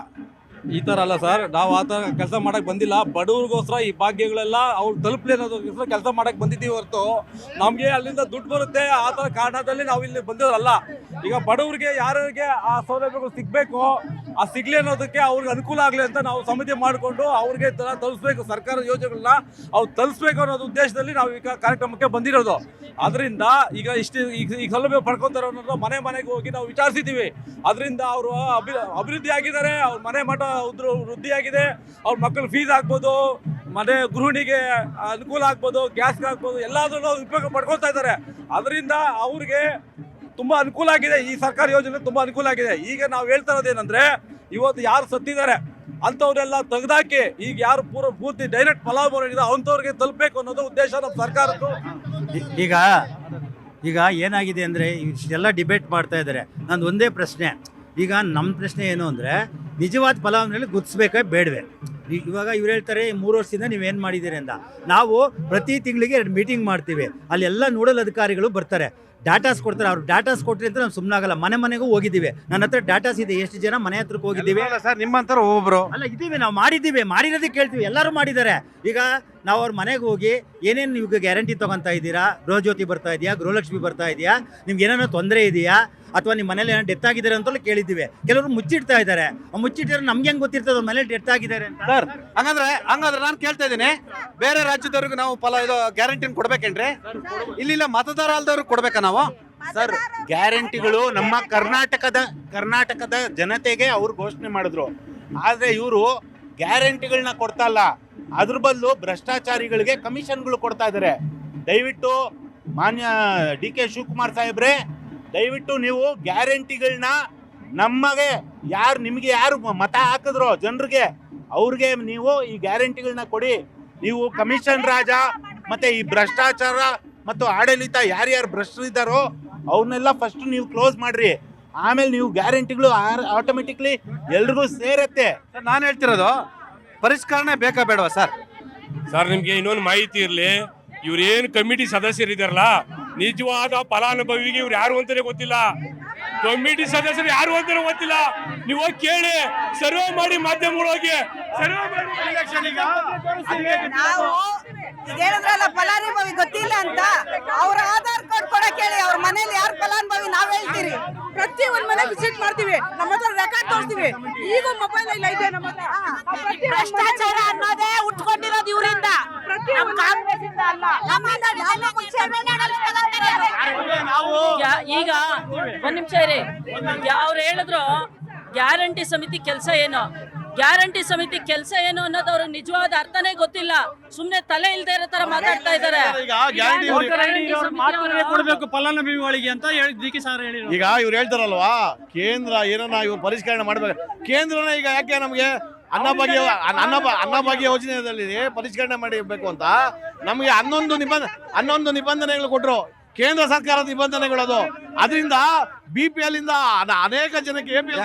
ಈ ಥರ ಅಲ್ಲ ಸರ್, ನಾವು ಆ ಥರ ಕೆಲಸ ಮಾಡಕ್ಕೆ ಬಂದಿಲ್ಲ. ಬಡವ್ರಿಗೋಸ್ಕರ ಈ ಭಾಗ್ಯಗಳೆಲ್ಲ ಅವ್ರು ತಲುಪಲಿ ಅನ್ನೋದಕ್ಕೋಸ್ಕರ ಕೆಲಸ ಮಾಡಕ್ಕೆ ಬಂದಿದ್ದೀವಿ ಹೊರತು ನಮಗೆ ಅಲ್ಲಿಂದ ದುಡ್ಡು ಬರುತ್ತೆ ಆ ಥರ ಕಾರಣದಲ್ಲಿ ನಾವು ಇಲ್ಲಿ ಬಂದಿರೋಲ್ಲ. ಈಗ ಬಡವರಿಗೆ ಯಾರಿಗೆ ಆ ಸೌಲಭ್ಯಗಳು ಸಿಗಬೇಕು, ಆ ಸಿಗ್ಲಿ ಅನ್ನೋದಕ್ಕೆ ಅವ್ರಿಗೆ ಅನುಕೂಲ ಆಗಲಿ ಅಂತ ನಾವು ಸಮಿತಿ ಮಾಡಿಕೊಂಡು ಅವ್ರಿಗೆ ತಲುಪಿಸ್ಬೇಕು, ಸರ್ಕಾರದ ಯೋಜನೆಗಳನ್ನ ಅವ್ರು ತಲುಪಿಸ್ಬೇಕು ಅನ್ನೋದು ಉದ್ದೇಶದಲ್ಲಿ ನಾವು ಈಗ ಕಾರ್ಯಕ್ರಮಕ್ಕೆ ಬಂದಿರೋದು. ಅದರಿಂದ ಈಗ ಈಗ ಸೌಲಭ್ಯ ಪಡ್ಕೊತಾರೆ ಅನ್ನೋದು ಮನೆ ಮನೆಗೆ ಹೋಗಿ ನಾವು ವಿಚಾರಿಸಿದ್ದೀವಿ. ಅದರಿಂದ ಅವರು ಅಭಿವೃದ್ಧಿ ಆಗಿದ್ದಾರೆ, ಅವ್ರ ಮನೆ ಮಠ ವೃದ್ಧಿ ಆಗಿದೆ, ಅವ್ರ ಮಕ್ಕಳ ಫೀಸ್ ಆಗ್ಬೋದು, ಮನೆ ಗೃಹಿಣಿಗೆ ಅನುಕೂಲ ಆಗ್ಬೋದು, ಗ್ಯಾಸ್ಗೆ ಆಗ್ಬೋದು, ಎಲ್ಲದರಲ್ಲೂ ಉಪಯೋಗ ಪಡ್ಕೊಳ್ತಾ ಇದ್ದಾರೆ. ಅದರಿಂದ ಅವ್ರಿಗೆ ತುಂಬ ಅನುಕೂಲ ಆಗಿದೆ. ಈ ಸರ್ಕಾರಿ ಯೋಜನೆ ತುಂಬ ಅನುಕೂಲ ಆಗಿದೆ. ಈಗ ನಾವು ಹೇಳ್ತಾ ಇರೋದೇನೆಂದರೆ, ಇವತ್ತು ಯಾರು ಸತ್ತಿದ್ದಾರೆ ಅಂಥವ್ರೆಲ್ಲ ತೆಗೆದಾಕಿ ಈಗ ಯಾರು ಪೂರ್ತಿ ಡೈರೆಕ್ಟ್ ಫಲಾನುಭವಿ ಅಂಥವ್ರಿಗೆ ತಲುಪಬೇಕು ಅನ್ನೋದು ಉದ್ದೇಶ ನಮ್ಮ ಸರ್ಕಾರದ್ದು. ಈಗ ಏನಾಗಿದೆ ಅಂದರೆ ಇಷ್ಟೆಲ್ಲ ಡಿಬೇಟ್ ಮಾಡ್ತಾ ಇದ್ದಾರೆ. ನಂದು ಒಂದೇ ಪ್ರಶ್ನೆ, ಈಗ ನಮ್ಮ ಪ್ರಶ್ನೆ ಏನು ಅಂದರೆ ನಿಜವಾದ ಫಲಾನುಭವಿಗಳು ಗುರ್ತಿಸ್ಬೇಕೇ ಬೇಡವೆ? ಇವಾಗ ಇವ್ರು ಹೇಳ್ತಾರೆ 3 ವರ್ಷದಿಂದ ನೀವೇನು ಮಾಡಿದ್ದೀರಿ ಅಂತ. ನಾವು ಪ್ರತಿ ತಿಂಗಳಿಗೆ 2 ಮೀಟಿಂಗ್ ಮಾಡ್ತೀವಿ, ಅಲ್ಲೆಲ್ಲ ನೋಡಲ್ ಅಧಿಕಾರಿಗಳು ಬರ್ತಾರೆ, ಡಾಟಾಸ್ ಕೊಡ್ತಾರೆ. ಅವ್ರು ಡಾಟಾಸ್ ಕೊಟ್ಟರೆ ಅಂತ ನಾವು ಸುಮ್ಮನಾಗಲ್ಲ, ಮನೆ ಮನೆಗೂ ಹೋಗಿದ್ದೀವಿ. ನನ್ನ ಹತ್ರ ಡಾಟಾಸ್ ಇದೆ, ಎಷ್ಟು ಜನ ಮನೆ ಹತ್ರಕ್ಕೆ ಹೋಗಿದ್ದೀವಿ. ಸರ್ ನಿಮ್ಮಂತರ ಒಬ್ಬರು ಅಲ್ಲ ಇದ್ದೀವಿ, ನಾವು ಮಾಡಿರೋದಕ್ಕೆ ಕೇಳ್ತೀವಿ, ಎಲ್ಲರೂ ಮಾಡಿದ್ದಾರೆ. ಈಗ ನಾವು ಅವ್ರ ಮನೆಗೆ ಹೋಗಿ ಏನೇನು ನೀವು ಗ್ಯಾರಂಟಿ ತೊಗೊತಾ ಇದ್ದೀರಾ, ಗೃಹಜ್ಯೋತಿ ಬರ್ತಾ ಇದೆಯಾ, ಗೃಹಲಕ್ಷ್ಮಿ ಬರ್ತಾ ಇದೆಯಾ, ನಿಮ್ಗೆ ಏನೇನೋ ತೊಂದರೆ ಇದೆಯಾ, ಅಥವಾ ನಿಮ್ಮ ಮನೇಲಿ ಏನೋ ಡೆತ್ ಆಗಿದ್ದಾರೆ ಅಂತಲೂ ಕೇಳಿದ್ದೀವಿ. ಕೆಲವರು ಮುಚ್ಚಿಡ್ತಾ ಇದ್ದಾರೆ. ಮುಚ್ಚಿಟ್ಟಿದ್ರೆ ನಮ್ಗೆ ಹೆಂಗೆ ಗೊತ್ತಿರ್ತದೆ ಅವ್ರ ಮನೇಲಿ ಡೆತ್ ಆಗಿದ್ದಾರೆ ಅಂತ? ಸರ್ ಹಂಗಂದ್ರೆ ನಾನು ಕೇಳ್ತಾ ಇದ್ದೀನಿ, ಬೇರೆ ರಾಜ್ಯದವ್ರಿಗೆ ನಾವು ಇದು ಗ್ಯಾರಂಟಿನ ಕೊಡ್ಬೇಕೇನ್ರಿ? ಇಲ್ಲಿಲ್ಲ ಮತದಾರ ಅಲ್ದವ್ರಿಗೆ ಕೊಡ್ಬೇಕಾ ನಾವು? ಸರ್, ಗ್ಯಾರಂಟಿಗಳು ನಮ್ಮ ಕರ್ನಾಟಕದ ಜನತೆಗೆ ಅವ್ರು ಘೋಷಣೆ ಮಾಡಿದ್ರು. ಆದರೆ ಇವರು ಗ್ಯಾರಂಟಿಗಳನ್ನ ಕೊಡ್ತಾ ಇಲ್ಲ, ಅದ್ರ ಬದಲು ಭ್ರಷ್ಟಾಚಾರಿಗಳಿಗೆ ಕಮಿಷನ್ಗಳು ಕೊಡ್ತಾ ಇದ್ದಾರೆ. ದಯವಿಟ್ಟು ಮಾನ್ಯ DK ಶಿವಕುಮಾರ್ ಸಾಹೇಬ್ರೆ, ದಯವಿಟ್ಟು ನೀವು ಗ್ಯಾರಂಟಿಗಳನ್ನ ನಿಮಗೆ ಯಾರು ಮತ ಹಾಕಿದ್ರೋ ಜನರಿಗೆ, ಅವ್ರಿಗೆ ನೀವು ಈ ಗ್ಯಾರಂಟಿಗಳನ್ನ ಕೊಡಿ. ನೀವು ಕಮಿಷನ್ ರಾಜ ಮತ್ತೆ ಈ ಭ್ರಷ್ಟಾಚಾರ ಮತ್ತು ಆಡಳಿತ ಯಾರ್ಯಾರು ಭ್ರಷ್ಟರಿದ್ದಾರೋ ಅವ್ರನ್ನೆಲ್ಲ ಫಸ್ಟ್ ನೀವು ಕ್ಲೋಸ್ ಮಾಡ್ರಿ. ಆಮೇಲೆ ನೀವು ಗ್ಯಾರಂಟಿಗಳು ಆಟೋಮೆಟಿಕ್ಲಿ ಎಲ್ರಿಗೂ ಸೇರತ್ತೆ. ನಾನು ಹೇಳ್ತಿರೋದು ಪರಿಷ್ಕರಣೆ ಬೇಕಾ ಬೇಡವಾ ಸರ್? ಸರ್, ನಿಮಗೆ ಇನ್ನೊಂದು ಮಾಹಿತಿ ಇರಲಿ, ಇವ್ರೇನು ಕಮಿಟಿ ಸದಸ್ಯರಿದ್ದಾರಲ್ಲ, ನಿಜವಾದ ಫಲಾನುಭವಿಗೆ ಇವ್ರು ಯಾರು ಅಂತಾನೆ ಗೊತ್ತಿಲ್ಲ. ಕಮಿಟಿ ಸದಸ್ಯರು ಯಾರು ಅಂತಾನೆ ಗೊತ್ತಿಲ್ಲ. ನೀವು ಹೋಗಿ ಕೇಳಿ, ಸರ್ವೆ ಮಾಡಿ, ಮಾಧ್ಯಮಗಳೋಗಿ ಸರ್ವೆ ಮಾಡಿ. ನಾವು ಹೇಳಿದ್ರಲ್ಲ ಫಲಾನುಭವಿ ಗೊತ್ತಿಲ್ಲ ಅಂತ, ಅವ್ರ ಆಧಾರ್ ಕಾರ್ಡ್ ಕೊಡಕ್ ಹೇಳಿ, ಅವ್ರ ಮನೇಲಿ ಯಾರು ಫಲಾನುಭವಿ ನಾವ್ ಹೇಳ್ತೀರಿ. ಪ್ರತಿ ಒಂದ್ ಮನೆ ವಿಸಿಟ್ ಮಾಡ್ತೀವಿ, ನಮ್ಮ ಹತ್ರ ರೆಕಾರ್ಡ್ ತೋರಿಸ್ತೀವಿ. ಈಗ ಮೊಬೈಲ್ ಇಲ್ಲ ಇದೆ ನಮ್ಮ ಹತ್ರ. ಭ್ರಷ್ಟಾಚಾರ ಅನ್ನೋದೇ ಉಟ್ಕೊಂಡಿರೋದು ಇವರಿಂದ, ಕಾಂಗ್ರೆಸ್ ಇಂದ ಅಲ್ಲ. ಈಗ ಒಂದ್ ನಿಮಿಷ ಇರಿ. ಅವ್ರು ಹೇಳಿದ್ರು ಗ್ಯಾರಂಟಿ ಸಮಿತಿ ಕೆಲಸ ಏನು, ಗ್ಯಾರಂಟಿ ಸಮಿತಿ ಕೆಲಸ ಏನು ಅನ್ನೋದು ಅವ್ರಿಗೆ ನಿಜವಾದ ಅರ್ಥನೇ ಗೊತ್ತಿಲ್ಲ. ಸುಮ್ನೆ ತಲೆ ಇಲ್ದೇ ಇರೋ ತರ ಮಾತಾಡ್ತಾ ಇದ್ದಾರೆ. ಕೊಡಬೇಕು ಫಲಾನುಭವಿಗಳಿಗೆ ಅಂತ ಹೇಳಿ DK ಸರ್ ಹೇಳಿದ್ರು. ಈಗ ಇವ್ರು ಹೇಳ್ತಾರಲ್ವಾ, ಕೇಂದ್ರ ಏನನ್ನ ಇವ್ರು ಪರಿಷ್ಕರಣೆ ಮಾಡ್ಬೇಕು. ಕೇಂದ್ರನ ಈಗ ಯಾಕೆ ನಮಗೆ ಅನ್ನಭಾಗ್ಯ ಯೋಜನೆಯಲ್ಲಿ ಪರಿಷ್ಕರಣೆ ಮಾಡಬೇಕು ಅಂತ ನಮಗೆ 11 ನಿಬಂಧನೆಗಳು ಕೊಟ್ಟರು, ಕೇಂದ್ರ ಸರ್ಕಾರದ ನಿಬಂಧನೆಗಳು. ಅದು ಅದರಿಂದ BPL ಇಂದ ಅನೇಕ ಜನಕ್ಕೆ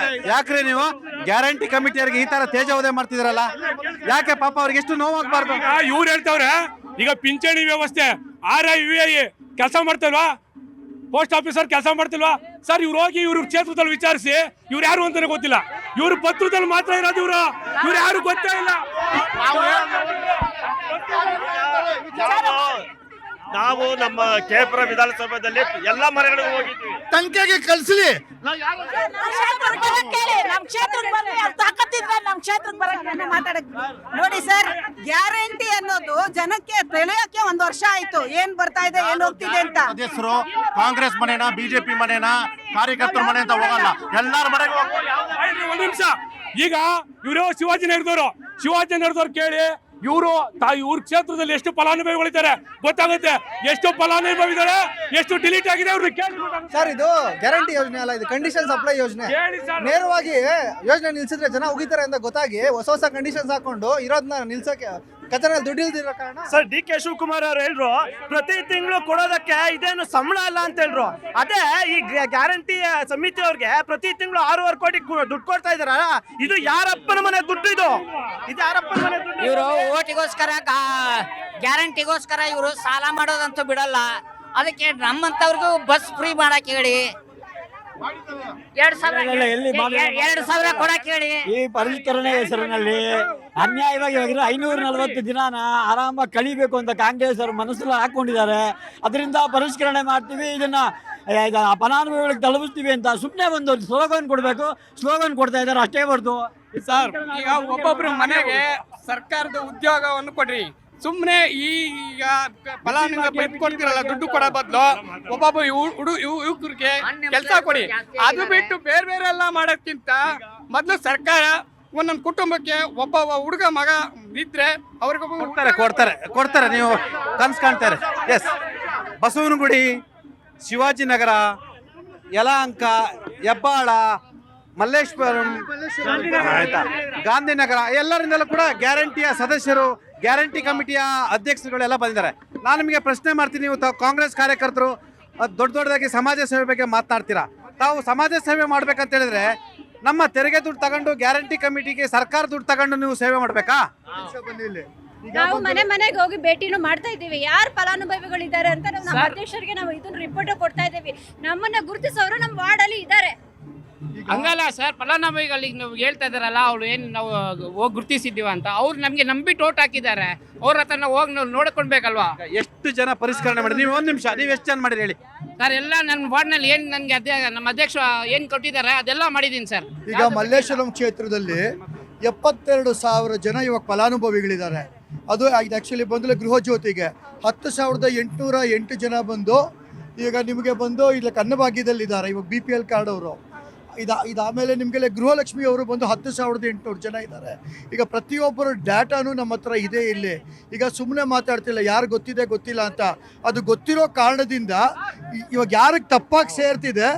ಯಾಕ್ರಿ ನೀವು ಗ್ಯಾರಂಟಿ ಕಮಿಟಿಯವರಿಗೆ ಈ ತರ ತೇಜೋವಧೆ ಮಾಡ್ತಿದ್ರಲ್ಲ? ಯಾಕೆ ಪಾಪ ಅವ್ರಿಗೆ ಎಷ್ಟು ನೋವಾಗಬಾರ್ದು? ಇವ್ರು ಹೇಳ್ತಾವ್ರೆ, ಈಗ ಪಿಂಚಣಿ ವ್ಯವಸ್ಥೆ RIVI ಕೆಲಸ ಮಾಡ್ತಲ್ವಾ, ಪೋಸ್ಟ್ ಆಫೀಸರ್ ಕೆಲಸ ಮಾಡ್ತಿಲ್ವಾ ಸರ್? ಇವ್ರು ಹೋಗಿ ಇವ್ರ ಕ್ಷೇತ್ರದಲ್ಲಿ ವಿಚಾರಿಸಿ, ಇವ್ರು ಯಾರು ಅಂತಾನೆ ಗೊತ್ತಿಲ್ಲ. ಇವ್ರ ಪತ್ರದಲ್ಲಿ ಮಾತ್ರ ಇರೋದು, ಇವ್ರು ಯಾರು ಗೊತ್ತೇ ಇಲ್ಲ. ನಾವು ನಮ್ಮ KPುರ ವಿಧಾನಸಭೆಯಲ್ಲಿ ಎಲ್ಲ ಮನೆಗಳಿಗೂ ಹೋಗಿದ್ವಿ. ತನಿಖೆಗೆ ಕಳಿಸ್ಲಿ. ನೋಡಿ ಸರ್, ಗ್ಯಾರಂಟಿ ಅನ್ನೋದು ಜನಕ್ಕೆ ತಿಳಿಯೋಕೆ 1 ವರ್ಷ ಆಯ್ತು, ಏನ್ ಬರ್ತಾ ಇದೆ, ಏನ್ ಹೋಗ್ತಿದೆ ಅಂತ. ಸದಸ್ಯರು ಕಾಂಗ್ರೆಸ್ ಮನೆನ, BJP ಮನೆನ, ಕಾರ್ಯಕರ್ತರ ಮನೆ ಅಂತ ಹೋಗಲ್ಲ, ಎಲ್ಲಾರ ಮನೆಗೆ ಹೋಗ್ತಾರೆ. ಒಂದ್ ನಿಮಿಷ, ಈಗ ಇವರು ಶಿವಾಜಿನಗರದವ್ರು ಕೇಳಿ, ಇವ್ರ ಕ್ಷೇತ್ರದಲ್ಲಿ ಎಷ್ಟು ಫಲಾನುಭವಿಗಳಿದ್ದಾರೆ ಗೊತ್ತಾಗುತ್ತೆ. ಎಷ್ಟು ಫಲಾನುಭವಿ ಇದ್ದಾರೆ, ಎಷ್ಟು ಡಿಲೀಟ್ ಆಗಿದೆ ಅವ್ರಿಗೆ ಕೇಳಿ. ಸರ್, ಇದು ಗ್ಯಾರಂಟಿ ಯೋಜನೆ ಅಲ್ಲ, ಇದು ಕಂಡೀಷನ್ ಸಪ್ಲೈ ಯೋಜನೆ. ನೇರವಾಗಿ ಯೋಜನೆ ನಿಲ್ಸಿದ್ರೆ ಜನ ಹೋಗಿದ್ದಾರೆ ಅಂತ ಗೊತ್ತಾಗಿ ಹೊಸ ಕಂಡೀಷನ್ಸ್ ಹಾಕೊಂಡು ಇರೋದನ್ನ ನಿಲ್ಸಕ್ಕೆ ಕಚೇರಿಯಲ್ಲಿ ದುಡ್ಡು ಇಲ್ದಿರೋ ಕಾರಣ. ಸರ್, DK ಶಿವಕುಮಾರ್ ಅವ್ರು ಹೇಳಿದ್ರು ಪ್ರತಿ ತಿಂಗಳು ಕೊಡೋದಕ್ಕೆ ಇದೇನು ಸಂಬಳ ಅಲ್ಲ ಅಂತ ಹೇಳಿದ್ರು. ಅದೇ ಈ ಗ್ಯಾರಂಟಿ ಸಮಿತಿ ಅವ್ರಿಗೆ ಪ್ರತಿ ತಿಂಗಳು 6.5 ಕೋಟಿ ದುಡ್ಡು ಕೊಡ್ತಾ ಇದಾರ. ಇದು ಯಾರಪ್ಪನ ಮನೆ ದುಡ್ಡು? ಇದು ಯಾರಪ್ಪನ ಮನೆ ದುಡ್ಡು? ಇವರು ಓಟಿಗೋಸ್ಕರ, ಗ್ಯಾರಂಟಿಗೋಸ್ಕರ ಇವರು ಸಾಲ ಮಾಡೋದಂತೂ ಬಿಡಲ್ಲ. ಅದಕ್ಕೆ ನಮ್ಮಂತವ್ರಿಗೂ ಬಸ್ ಫ್ರೀ ಮಾಡಕ್ ಹೇಳಿ, 2,000 ಕೊಡಕ್ ಹೇಳಿ. ಈ ಪರಿಷ್ಕರಣೆ ಹೆಸರಿನಲ್ಲಿ ಅನ್ಯಾಯವಾಗಿ 540 ದಿನಾನ ಆರಾಮಾಗಿ ಕಳಿಬೇಕು ಅಂತ ಕಾಂಗ್ರೆಸ್ ಅವರು ಮನಸ್ಸಲ್ಲಿ ಹಾಕೊಂಡಿದ್ದಾರೆ. ಅದರಿಂದ ಪರಿಷ್ಕರಣೆ ಮಾಡ್ತೀವಿ, ಇದನ್ನ ಫಲಾನುಭವಿಗಳಿಗೆ ತಲುಪಿಸ್ತೀವಿ ಅಂತ ಸುಮ್ಮನೆ ಒಂದು ಸ್ಲೋಗನ್ ಕೊಡಬೇಕು, ಸ್ಲೋಗನ್ ಕೊಡ್ತಾ ಇದ್ದಾರೆ ಅಷ್ಟೇ ಹೊರತು. ಸರ್, ಈಗ ಒಬ್ಬೊಬ್ರು ಮನೆಗೆ ಸರ್ಕಾರದ ಉದ್ಯೋಗವನ್ನು ಕೊಡ್ರಿ. ಸುಮ್ಮನೆ ಈಗ ಫಲಾನುಭವಿ ಪೈಪ್ ಕೊಡ್ತಿರಲ್ಲ, ದುಡ್ಡು ಕೊಡೋ ಬದಲು ಒಬ್ಬೊಬ್ಬ ಯುವಕರಿಗೆ ಕೆಲಸ ಕೊಡಿ. ಅದು ಬಿಟ್ಟು ಬೇರೆ ಬೇರೆ ಎಲ್ಲ ಮಾಡೋಕ್ಕಿಂತ ಮೊದಲು ಸರ್ಕಾರ ಒಂದೊಂದು ಕುಟುಂಬಕ್ಕೆ ಒಬ್ಬ ಹುಡುಗ ಮಗ ಇದ್ರೆ ಅವ್ರಿಗೊಬ್ಬ ಕೊಡ್ತಾರೆ ನೀವು ಕನ್ಸ್ ಕಾಣ್ತಾರೆ. ಎಸ್, ಬಸವನಗುಡಿ, ಶಿವಾಜಿನಗರ, ಯಲಹಂಕ, ಹೆಬ್ಬಾಳ, ಮಲ್ಲೇಶ್ವರಂ, ಆಯ್ತಾ, ಗಾಂಧಿನಗರ ಎಲ್ಲರಿಂದಲೂ ಕೂಡ ಗ್ಯಾರಂಟಿಯ ಸದಸ್ಯರು, ಗ್ಯಾರಂಟಿ ಕಮಿಟಿಯ ಅಧ್ಯಕ್ಷರುಗಳೆಲ್ಲ ಬಂದಿದ್ದಾರೆ. ನಾನು ನಿಮಗೆ ಪ್ರಶ್ನೆ ಮಾಡ್ತೀನಿ, ನೀವು ಕಾಂಗ್ರೆಸ್ ಕಾರ್ಯಕರ್ತರು ದೊಡ್ಡದಾಗಿ ಸಮಾಜ ಸೇವೆ ಬಗ್ಗೆ ಮಾತನಾಡ್ತೀರಾ. ತಾವು ಸಮಾಜ ಸೇವೆ ಮಾಡ್ಬೇಕಂತ ಹೇಳಿದ್ರೆ ನಮ್ಮ ತೆರಿಗೆ ದುಡ್ಡು ತಗೊಂಡು ಗ್ಯಾರಂಟಿ ಕಮಿಟಿಗೆ ಸರ್ಕಾರ ದುಡ್ಡು ತಗೊಂಡು ನೀವು ಸೇವೆ ಮಾಡ್ಬೇಕಾ? ನಾವು ಮನೆ ಮನೆಗೆ ಹೋಗಿ ಭೇಟಿನೂ ಮಾಡ್ತಾ ಇದ್ದೀವಿ. ಯಾರು ಫಲಾನುಭವಿಗಳಿದ್ದಾರೆ ಅಂತ ನಮ್ಮ ಅಧ್ಯಕ್ಷರಿಗೆ ನಾವು ಇದನ್ನ ರಿಪೋರ್ಟ್ ಕೊಡ್ತಾ ಇದ್ದೀವಿ. ನಮ್ಮನ್ನ ಗುರುತಿಸೋರು ನಮ್ಮ ವಾರ್ಡ್ ಅಲ್ಲಿ ಇದ್ದಾರೆ. ಹಂಗಲ್ಲ ಸರ್, ಫಲಾನುಭವಿಗಳಿಗೆ ನೀವು ಹೇಳ್ತಾ ಇದಾರಲ್ಲ, ಅವ್ರು ಏನು ನಾವು ಹೋಗಿ ಗುರುತಿಸಿದ್ದೀವ ಅಂತ, ಅವ್ರು ನಮಗೆ ನಂಬಿಟ್ಟು ಓಟ್ ಹಾಕಿದ್ದಾರೆ. ಅವ್ರ ಹತ್ರ ನಾವು ಹೋಗಿ ನಾವು ನೋಡ್ಕೊಳ್ಬೇಕಲ್ವಾ? ಎಷ್ಟು ಜನ ಪರಿಷ್ಕರಣೆ ಮಾಡಿ? ನೀವು ಒಂದು ನಿಮಿಷ, ನೀವು ಎಷ್ಟು ಜನ ಮಾಡಿರಿ ಹೇಳಿ ಸರ್? ಎಲ್ಲ ನನ್ನ ವಾರ್ಡ್ನಲ್ಲಿ ಏನು ನನಗೆ ನಮ್ಮ ಅಧ್ಯಕ್ಷ ಏನು ಕೊಟ್ಟಿದ್ದಾರೆ ಅದೆಲ್ಲ ಮಾಡಿದ್ದೀನಿ ಸರ್. ಈಗ ಮಲ್ಲೇಶ್ವರಂ ಕ್ಷೇತ್ರದಲ್ಲಿ 72,000 ಜನ ಇವಾಗ ಫಲಾನುಭವಿಗಳಿದ್ದಾರೆ. ಅದು ಆ್ಯಕ್ಚುಲಿ ಬಂದರೆ ಗೃಹ ಜ್ಯೋತಿಗೆ 10,808 ಜನ ಬಂದು ಈಗ ನಿಮಗೆ ಬಂದು ಇಲ್ಲಿ ಅನ್ನಭಾಗ್ಯದಲ್ಲಿದ್ದಾರೆ. ಇವಾಗ BPL ಕಾರ್ಡ್ ಅವರು ಇದಾದಮೇಲೆ ನಿಮಗೆಲ್ಲ ಗೃಹಲಕ್ಷ್ಮಿ ಅವರು ಬಂದು 10,800 ಜನ ಇದ್ದಾರೆ. ಈಗ ಪ್ರತಿಯೊಬ್ಬರ ಡಾಟಾನು ನಮ್ಮ ಹತ್ರ ಇದೆ ಇಲ್ಲಿ. ಈಗ ಸುಮ್ಮನೆ ಮಾತಾಡ್ತಿಲ್ಲ ಯಾರು ಗೊತ್ತಿದೆ ಗೊತ್ತಿಲ್ಲ ಅಂತ. ಅದು ಗೊತ್ತಿರೋ ಕಾರಣದಿಂದ ಇವಾಗ ಯಾರಿಗೆ ತಪ್ಪಾಗಿ ಸೇರ್ತಿದೆ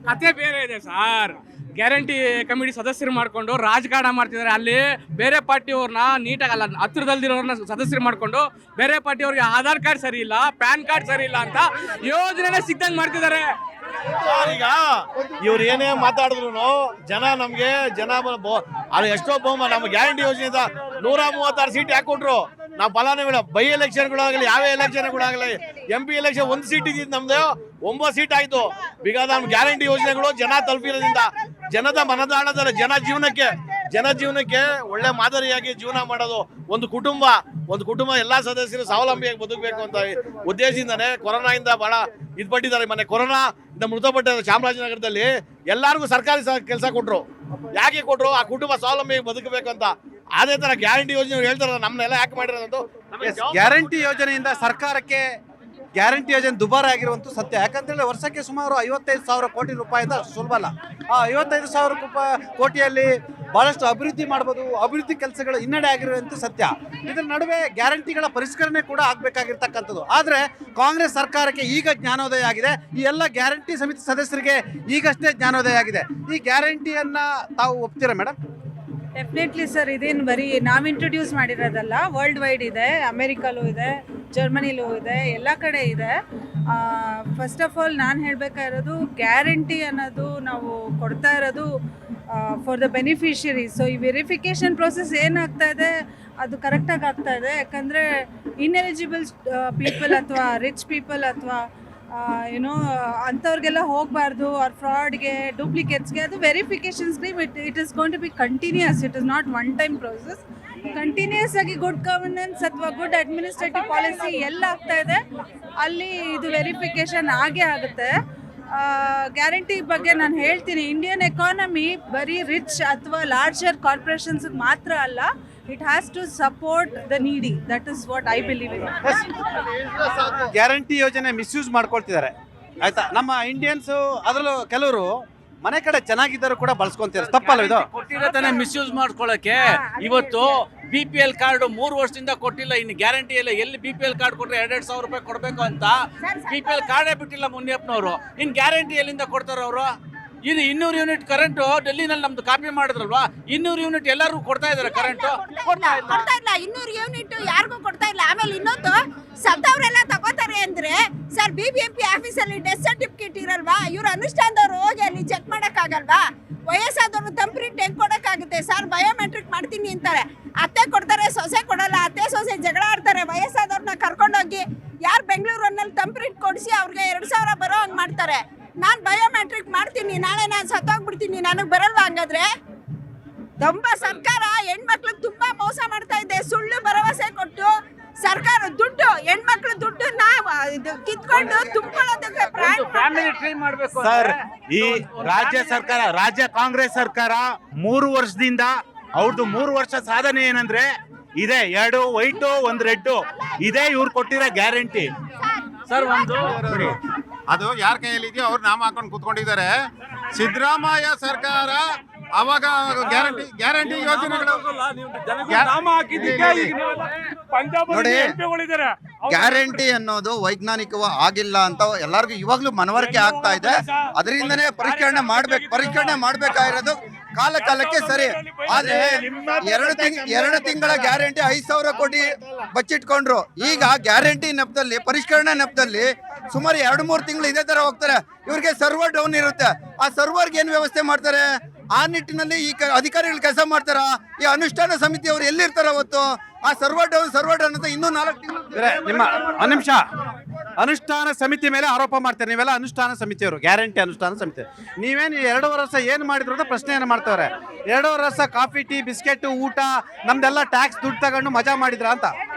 ಕತೆ ಬೇರೆ ಇದೆ ಸರ್. ಗ್ಯಾರಂಟಿ ಕಮಿಟಿ ಸದಸ್ಯರು ಮಾಡ್ಕೊಂಡು ರಾಜಕಾರಣ ಮಾಡ್ತಿದ್ದಾರೆ. ಅಲ್ಲಿ ಬೇರೆ ಪಾರ್ಟಿಯವ್ರನ್ನ ನೀಟಾಗಲ್ಲ, ಹತ್ರದಲ್ಲಿರೋರ್ನ ಸದಸ್ಯರು ಮಾಡ್ಕೊಂಡು ಬೇರೆ ಪಾರ್ಟಿಯವ್ರಿಗೆ ಆಧಾರ್ ಕಾರ್ಡ್ ಸರಿ ಇಲ್ಲ, ಪ್ಯಾನ್ ಕಾರ್ಡ್ ಸರಿ ಇಲ್ಲ ಅಂತ ಯೋಜನೆ ಸಿಗ್ದಂಗೆ ಮಾಡ್ತಿದ್ದಾರೆ. ಈಗ ಇವ್ರು ಏನೇ ಮಾತಾಡಿದ್ರು ಜನ ನಮ್ಗೆ ಅದು ಎಷ್ಟೋ ಬಹುಮ ನಮ್ಮ ಗ್ಯಾರಂಟಿ ಯೋಜನೆಯಿಂದ 136 ಸೀಟ್ ಯಾಕೆ ಕೊಟ್ರು? ನಾವು ಫಲಾನುಭವಿಗಳ ಬೈ ಎಲೆಕ್ಷನ್ಗಳಾಗಲಿ ಯಾವ ಎಲೆಕ್ಷನ್ಗಳಾಗಲಿ MP ಎಲೆಕ್ಷನ್ 1 ಸೀಟ್ ಇದ್ದಿದ್ದು ನಮ್ದು 9 ಸೀಟ್ ಆಯ್ತು. ಈಗ ನಮ್ಮ ಗ್ಯಾರಂಟಿ ಯೋಜನೆಗಳು ಜನ ತಲುಪಿರೋದ್ರಿಂದ ಜನದ ಮನದಾಳದಲ್ಲಿ ಜನ ಜೀವನಕ್ಕೆ ಒಳ್ಳೆ ಮಾದರಿಯಾಗಿ ಜೀವನ ಮಾಡೋದು. ಒಂದು ಕುಟುಂಬ ಎಲ್ಲಾ ಸದಸ್ಯರು ಸ್ವಾವಲಂಬಿಯಾಗಿ ಬದುಕಬೇಕು ಅಂತ ಉದ್ದೇಶದಿಂದಾನೆ ಕೊರೋನಾದಿಂದ ಬಹಳ ಇದ್ಪಟ್ಟಿದ್ದಾರೆ. ಮೊನ್ನೆ ಕೊರೋನಾ ಮೃತಪಟ್ಟ ಚಾಮರಾಜನಗರದಲ್ಲಿ ಎಲ್ಲರಿಗೂ ಸರ್ಕಾರಿ ಕೆಲಸ ಕೊಟ್ರು. ಯಾಕೆ ಕೊಟ್ರು? ಆ ಕುಟುಂಬ ಸ್ವಾವಲಂಬಿಯಾಗಿ ಬದುಕಬೇಕು ಅಂತ. ಅದೇ ತರ ಗ್ಯಾರಂಟಿ ಯೋಜನೆ ಹೇಳ್ತಾರಲ್ಲ, ನಮ್ಮನ್ನೆಲ್ಲ ಯಾಕೆ ಮಾಡಿರೋದು? ಗ್ಯಾರಂಟಿ ಯೋಜನೆಯಿಂದ ಸರ್ಕಾರಕ್ಕೆ ಗ್ಯಾರಂಟಿ ಯೋಜನೆ ದುಬಾರಿ ಆಗಿರುವಂತೂ ಸತ್ಯ. ಯಾಕಂತೇಳಿ ವರ್ಷಕ್ಕೆ ಸುಮಾರು 55,000 ಕೋಟಿ ರೂಪಾಯಿಂದ ಸುಲಭ ಅಲ್ಲ. ಆ 55,000 ಕೋಟಿಯಲ್ಲಿ ಬಹಳಷ್ಟು ಅಭಿವೃದ್ಧಿ ಮಾಡ್ಬೋದು. ಅಭಿವೃದ್ಧಿ ಕೆಲಸಗಳು ಹಿನ್ನಡೆ ಆಗಿರುವಂತೂ ಸತ್ಯ. ಇದರ ನಡುವೆ ಗ್ಯಾರಂಟಿಗಳ ಪರಿಷ್ಕರಣೆ ಕೂಡ ಆಗಬೇಕಾಗಿರ್ತಕ್ಕಂಥದ್ದು. ಆದರೆ ಕಾಂಗ್ರೆಸ್ ಸರ್ಕಾರಕ್ಕೆ ಈಗ ಜ್ಞಾನೋದಯ ಆಗಿದೆ. ಈ ಎಲ್ಲ ಗ್ಯಾರಂಟಿ ಸಮಿತಿ ಸದಸ್ಯರಿಗೆ ಈಗಷ್ಟೇ ಜ್ಞಾನೋದಯ ಆಗಿದೆ. ಈ ಗ್ಯಾರಂಟಿಯನ್ನ ತಾವು ಒಪ್ತೀರಾ ಮೇಡಮ್? ಡೆಫಿನೆಟ್ಲಿ ಸರ್, ಇದೇನು ಬರೀ ನಾವು ಇಂಟ್ರೊಡ್ಯೂಸ್ ಮಾಡಿರೋದಲ್ಲ, ವರ್ಲ್ಡ್ ವೈಡ್ ಇದೆ. ಅಮೆರಿಕಲ್ಲೂ ಇದೆ, ಜರ್ಮನಿಲೂ ಇದೆ, ಎಲ್ಲ ಕಡೆ ಇದೆ. ಫಸ್ಟ್ ಆಫ್ ಆಲ್ ನಾನು ಹೇಳಬೇಕಾಗಿರೋದು, ಗ್ಯಾರಂಟಿ ಅನ್ನೋದು ನಾವು ಕೊಡ್ತಾ ಇರೋದು ಫಾರ್ ದ ಬೆನಿಫಿಷರೀಸ್. ಸೊ ಈ ವೆರಿಫಿಕೇಷನ್ ಪ್ರೊಸೆಸ್ ಏನಾಗ್ತಾ ಇದೆ ಅದು ಕರೆಕ್ಟಾಗಿ ಆಗ್ತಾ ಇದೆ. ಯಾಕಂದರೆ ಇನ್ಎಲಿಜಿಬಲ್ ಪೀಪಲ್ ಅಥವಾ ರಿಚ್ ಪೀಪಲ್ ಅಥವಾ ಏನೋ ಅಂಥವ್ರಿಗೆಲ್ಲ ಹೋಗಬಾರ್ದು. ಅವ್ರ ಫ್ರಾಡ್ಗೆ, ಡೂಪ್ಲಿಕೇಟ್ಸ್ಗೆ ಅದು ವೆರಿಫಿಕೇಷನ್ಸ್ಗೆ it is going to be continuous. It is not one time process. Continuous ಆಗಿ ಗುಡ್ ಗವರ್ನೆನ್ಸ್ ಅಥವಾ ಗುಡ್ ಅಡ್ಮಿನಿಸ್ಟ್ರೇಟಿವ್ ಪಾಲಿಸಿ ಎಲ್ಲ ಆಗ್ತಾ ಇದೆ ಅಲ್ಲಿ ಇದು ವೆರಿಫಿಕೇಷನ್ ಆಗೇ ಆಗುತ್ತೆ. ಗ್ಯಾರಂಟಿ ಬಗ್ಗೆ ನಾನು ಹೇಳ್ತೀನಿ, ಇಂಡಿಯನ್ ಎಕಾನಮಿ ಬರೀ ರಿಚ್ ಅಥವಾ ಲಾರ್ಜರ್ ಕಾರ್ಪೊರೇಷನ್ಸ್ ಮಾತ್ರ ಅಲ್ಲ, it has to support the needy. That is what I believe in. Guarantee ಯೋಜನೆ ಮಿಸ್ಯೂಸ್ ಮಾಡ್ಕೊಳ್ತಿದ್ದಾರೆ, ಆಯ್ತಾ? ನಮ್ಮ ಇಂಡಿಯನ್ಸ್ ಅದರಲ್ಲೂ ಕೆಲವರು ಮನೆ ಕಡೆ ಚೆನ್ನಾಗಿದ್ದರೂ ಕೂಡ ಬಳಸ್ಕೊಂತಾರೆ. ತಪ್ಪಲ್ಲ ಇದು? ಕೊಟ್ಟಿರತಾನೆ ಮಿಸ್ಯೂಸ್ ಮಾಡ್ಕೊಳ್ಳೋಕೆ. ಇವತ್ತು BPL ಕಾರ್ಡ್ 3 ವರ್ಷದಿಂದ ಕೊಟ್ಟಿಲ್ಲ, ಇನ್ನು ಗ್ಯಾರಂಟಿ ಇಲ್ಲ. ಎಲ್ಲಿ BPL ಕಾರ್ಡ್ ಕೊಟ್ಟರೆ 2,000 ರೂಪಾಯಿ ಕೊಡಬೇಕು ಅಂತ BPL ಕಾರ್ಡೇ ಬಿಟ್ಟಿಲ್ಲ ಮುನಿಯಪ್ಪನವರು. ಇನ್ನು ಗ್ಯಾರಂಟಿ ಎಲ್ಲಿಂದ ಕೊಡ್ತಾರೆ ಅವರು? ಇದು 200 ಯೂನಿಟ್ ಕರೆಂಟು ಡೆಲ್ಲಿನಲ್ಲಿ ನಮ್ದು ಕಾಪಿ ಮಾಡಿದ್ರಲ್ವಾ, 200 ಯೂನಿಟ್ ಎಲ್ಲರಿಗೂ ಕೊಡ್ತಾ ಇದಾರೆ ಕರೆಂಟು? ಕೊಡ್ತಾ ಇಲ್ಲ. 200 ಯೂನಿಟ್ ಯಾರಿಗೂ ಕೊಡ್ತಾ ಇಲ್ಲ. ಆಮೇಲೆ ಇನ್ನೊಂದು, ಸತ್ತವರೆಲ್ಲ ತಗೋತಾರೆ ಅಂದ್ರೆ ಸರ್ BBMP ಆಫೀಸಲ್ಲಿ ಡೆತ್ ಸರ್ಟಿಫಿಕೇಟ್ ಇರಲ್ವಾ? ಇವ್ರು ಅನುಷ್ಠಾನದವ್ರು ಹೋಗಿ ಅಲ್ಲಿ ಚೆಕ್ ಮಾಡಕ್ಕಾಗಲ್ವಾ? ವಯಸ್ಸಾದವ್ರು ತಂಪ್ರಿಂಟ್ ಹೆಂಗ್ ಕೊಡಕ್ಕಾಗುತ್ತೆ ಸರ್? ಬಯೋಮೆಟ್ರಿಕ್ ಮಾಡ್ತೀನಿ ಅಂತಾರೆ, ಅತ್ತೆ ಕೊಡ್ತಾರೆ, ಸೊಸೆ ಕೊಡಲ್ಲ. ಅತ್ತೆ ಸೊಸೆ ಜಗಳ ಆಡ್ತಾರೆ. ವಯಸ್ಸಾದವ್ರನ್ನ ಕರ್ಕೊಂಡೋಗಿ ಯಾರು ಬೆಂಗಳೂರಿನಲ್ಲಿ ತಂಪ್ರಿಂಟ್ ಕೊಡಿಸಿ ಅವ್ರಿಗೆ 2,000 ಬರೋ ಹಂಗೆ ಮಾಡ್ತಾರೆ. ನಾನು ಬಯೋಮೆಟ್ರಿಕ್ ಮಾಡ್ತೀನಿ, ನಾಳೆ ನಾನು ಸತ್ತೋಗ್ಬಿಡ್ತೀನಿ, ನನಗೆ ಬರಲ್ವಾ? ಹಂಗಾದ್ರೆ ನಮ್ಮ ಸರ್ಕಾರ ಹೆಣ್ಮಕ್ಳಿಗೆ ತುಂಬಾ ಮೋಸ ಮಾಡ್ತಾ ಇದೆ. ಸುಳ್ಳು ಭರವಸೆ ಕೊಟ್ಟು ಸರ್ಕಾರ ದುಡ್ಡು, ಹೆಣ್ಮಕ್ಳು ದುಡ್ಡನ್ನ ಕಿತ್ಕೊಂಡು ತುಂಬಿಕೊಳ್ಳೋದಕ್ಕೆ ಸರ್, ಈ ರಾಜ್ಯ ಕಾಂಗ್ರೆಸ್ ಸರ್ಕಾರ 3 ವರ್ಷದಿಂದ ಅವ್ರದ್ದು 3 ವರ್ಷ ಸಾಧನೆ ಏನಂದ್ರೆ ಇದೆ 2 ವೈಟು 1 ರೆಡ್ ಇದೇ ಇವ್ರು ಕೊಟ್ಟಿರೋ ಗ್ಯಾರಂಟಿ ಸರ್ ಒಂದು ಅದು ಯಾರ ಕೈಯಲ್ಲಿ ಇದೆಯೋ ಅವ್ರು ನಾಮ ಹಾಕೊಂಡು ಕೂತ್ಕೊಂಡಿದ್ದಾರೆ. ಸಿದ್ದರಾಮಯ್ಯ ಸರ್ಕಾರ ಅವಾಗ ಗ್ಯಾರಂಟಿ ಯೋಜನೆಗಳು ನೋಡಿ, ಗ್ಯಾರಂಟಿ ಅನ್ನೋದು ವೈಜ್ಞಾನಿಕವಾಗಿ ಆಗಿಲ್ಲ ಅಂತ ಎಲ್ಲರಿಗೂ ಇವಾಗ್ಲೂ ಮನವರಿಕೆ ಆಗ್ತಾ ಇದೆ. ಅದರಿಂದನೇ ಪರಿಷ್ಕರಣೆ ಮಾಡ್ಬೇಕಾಗಿರೋದು ಕಾಲಕ್ಕೆ ಸರಿ. ಆದ್ರೆ 2 ತಿಂಗಳ ಗ್ಯಾರಂಟಿ 5,000 ಕೋಟಿ ಬಚ್ಚಿಟ್ಕೊಂಡ್ರು. ಈಗ ಗ್ಯಾರಂಟಿ ನೆಪದಲ್ಲಿ ಪರಿಷ್ಕರಣೆ ನೆಪದಲ್ಲಿ ಸುಮಾರು 2-3 ತಿಂಗಳು ಇದೇ ತರ ಹೋಗ್ತಾರೆ. ಇವ್ರಿಗೆ ಸರ್ವರ್ ಡೌನ್ ಇರುತ್ತೆ. ಆ ಸರ್ವರ್ಗೆ ಏನ್ ವ್ಯವಸ್ಥೆ ಮಾಡ್ತಾರೆ? ಆ ನಿಟ್ಟಿನಲ್ಲಿ ಈ ಅಧಿಕಾರಿಗಳು ಕೆಲಸ ಮಾಡ್ತಾರ? ಈ ಅನುಷ್ಠಾನ ಸಮಿತಿ ಅವರು ಎಲ್ಲಿರ್ತಾರ ಅವತ್ತು? ಆ ಸರ್ವರ್ ಡೌನ್ ಅಂತ ಇನ್ನೂ 4 ತಿಂಗಳು. ನಿಮ್ಮ ನಿಮಿಷ ಅನುಷ್ಠಾನ ಸಮಿತಿ ಮೇಲೆ ಆರೋಪ ಮಾಡ್ತಾರೆ. ನೀವೆಲ್ಲ ಅನುಷ್ಠಾನ ಸಮಿತಿಯವರು, ಗ್ಯಾರಂಟಿ ಅನುಷ್ಠಾನ ಸಮಿತಿ. ನೀವೇನು 2 ವರ್ಷ ಏನು ಮಾಡಿದ್ರು ಅಂತ ಪ್ರಶ್ನೆಯನ್ನು ಮಾಡ್ತಾವ್ರೆ. 2 ವರ್ಷ ಕಾಫಿ ಟೀ ಬಿಸ್ಕೆಟ್ ಊಟ ನಮ್ದೆಲ್ಲ ಟ್ಯಾಕ್ಸ್ ದುಡ್ಡು ತಗೊಂಡು ಮಜಾ ಮಾಡಿದ್ರ ಅಂತ.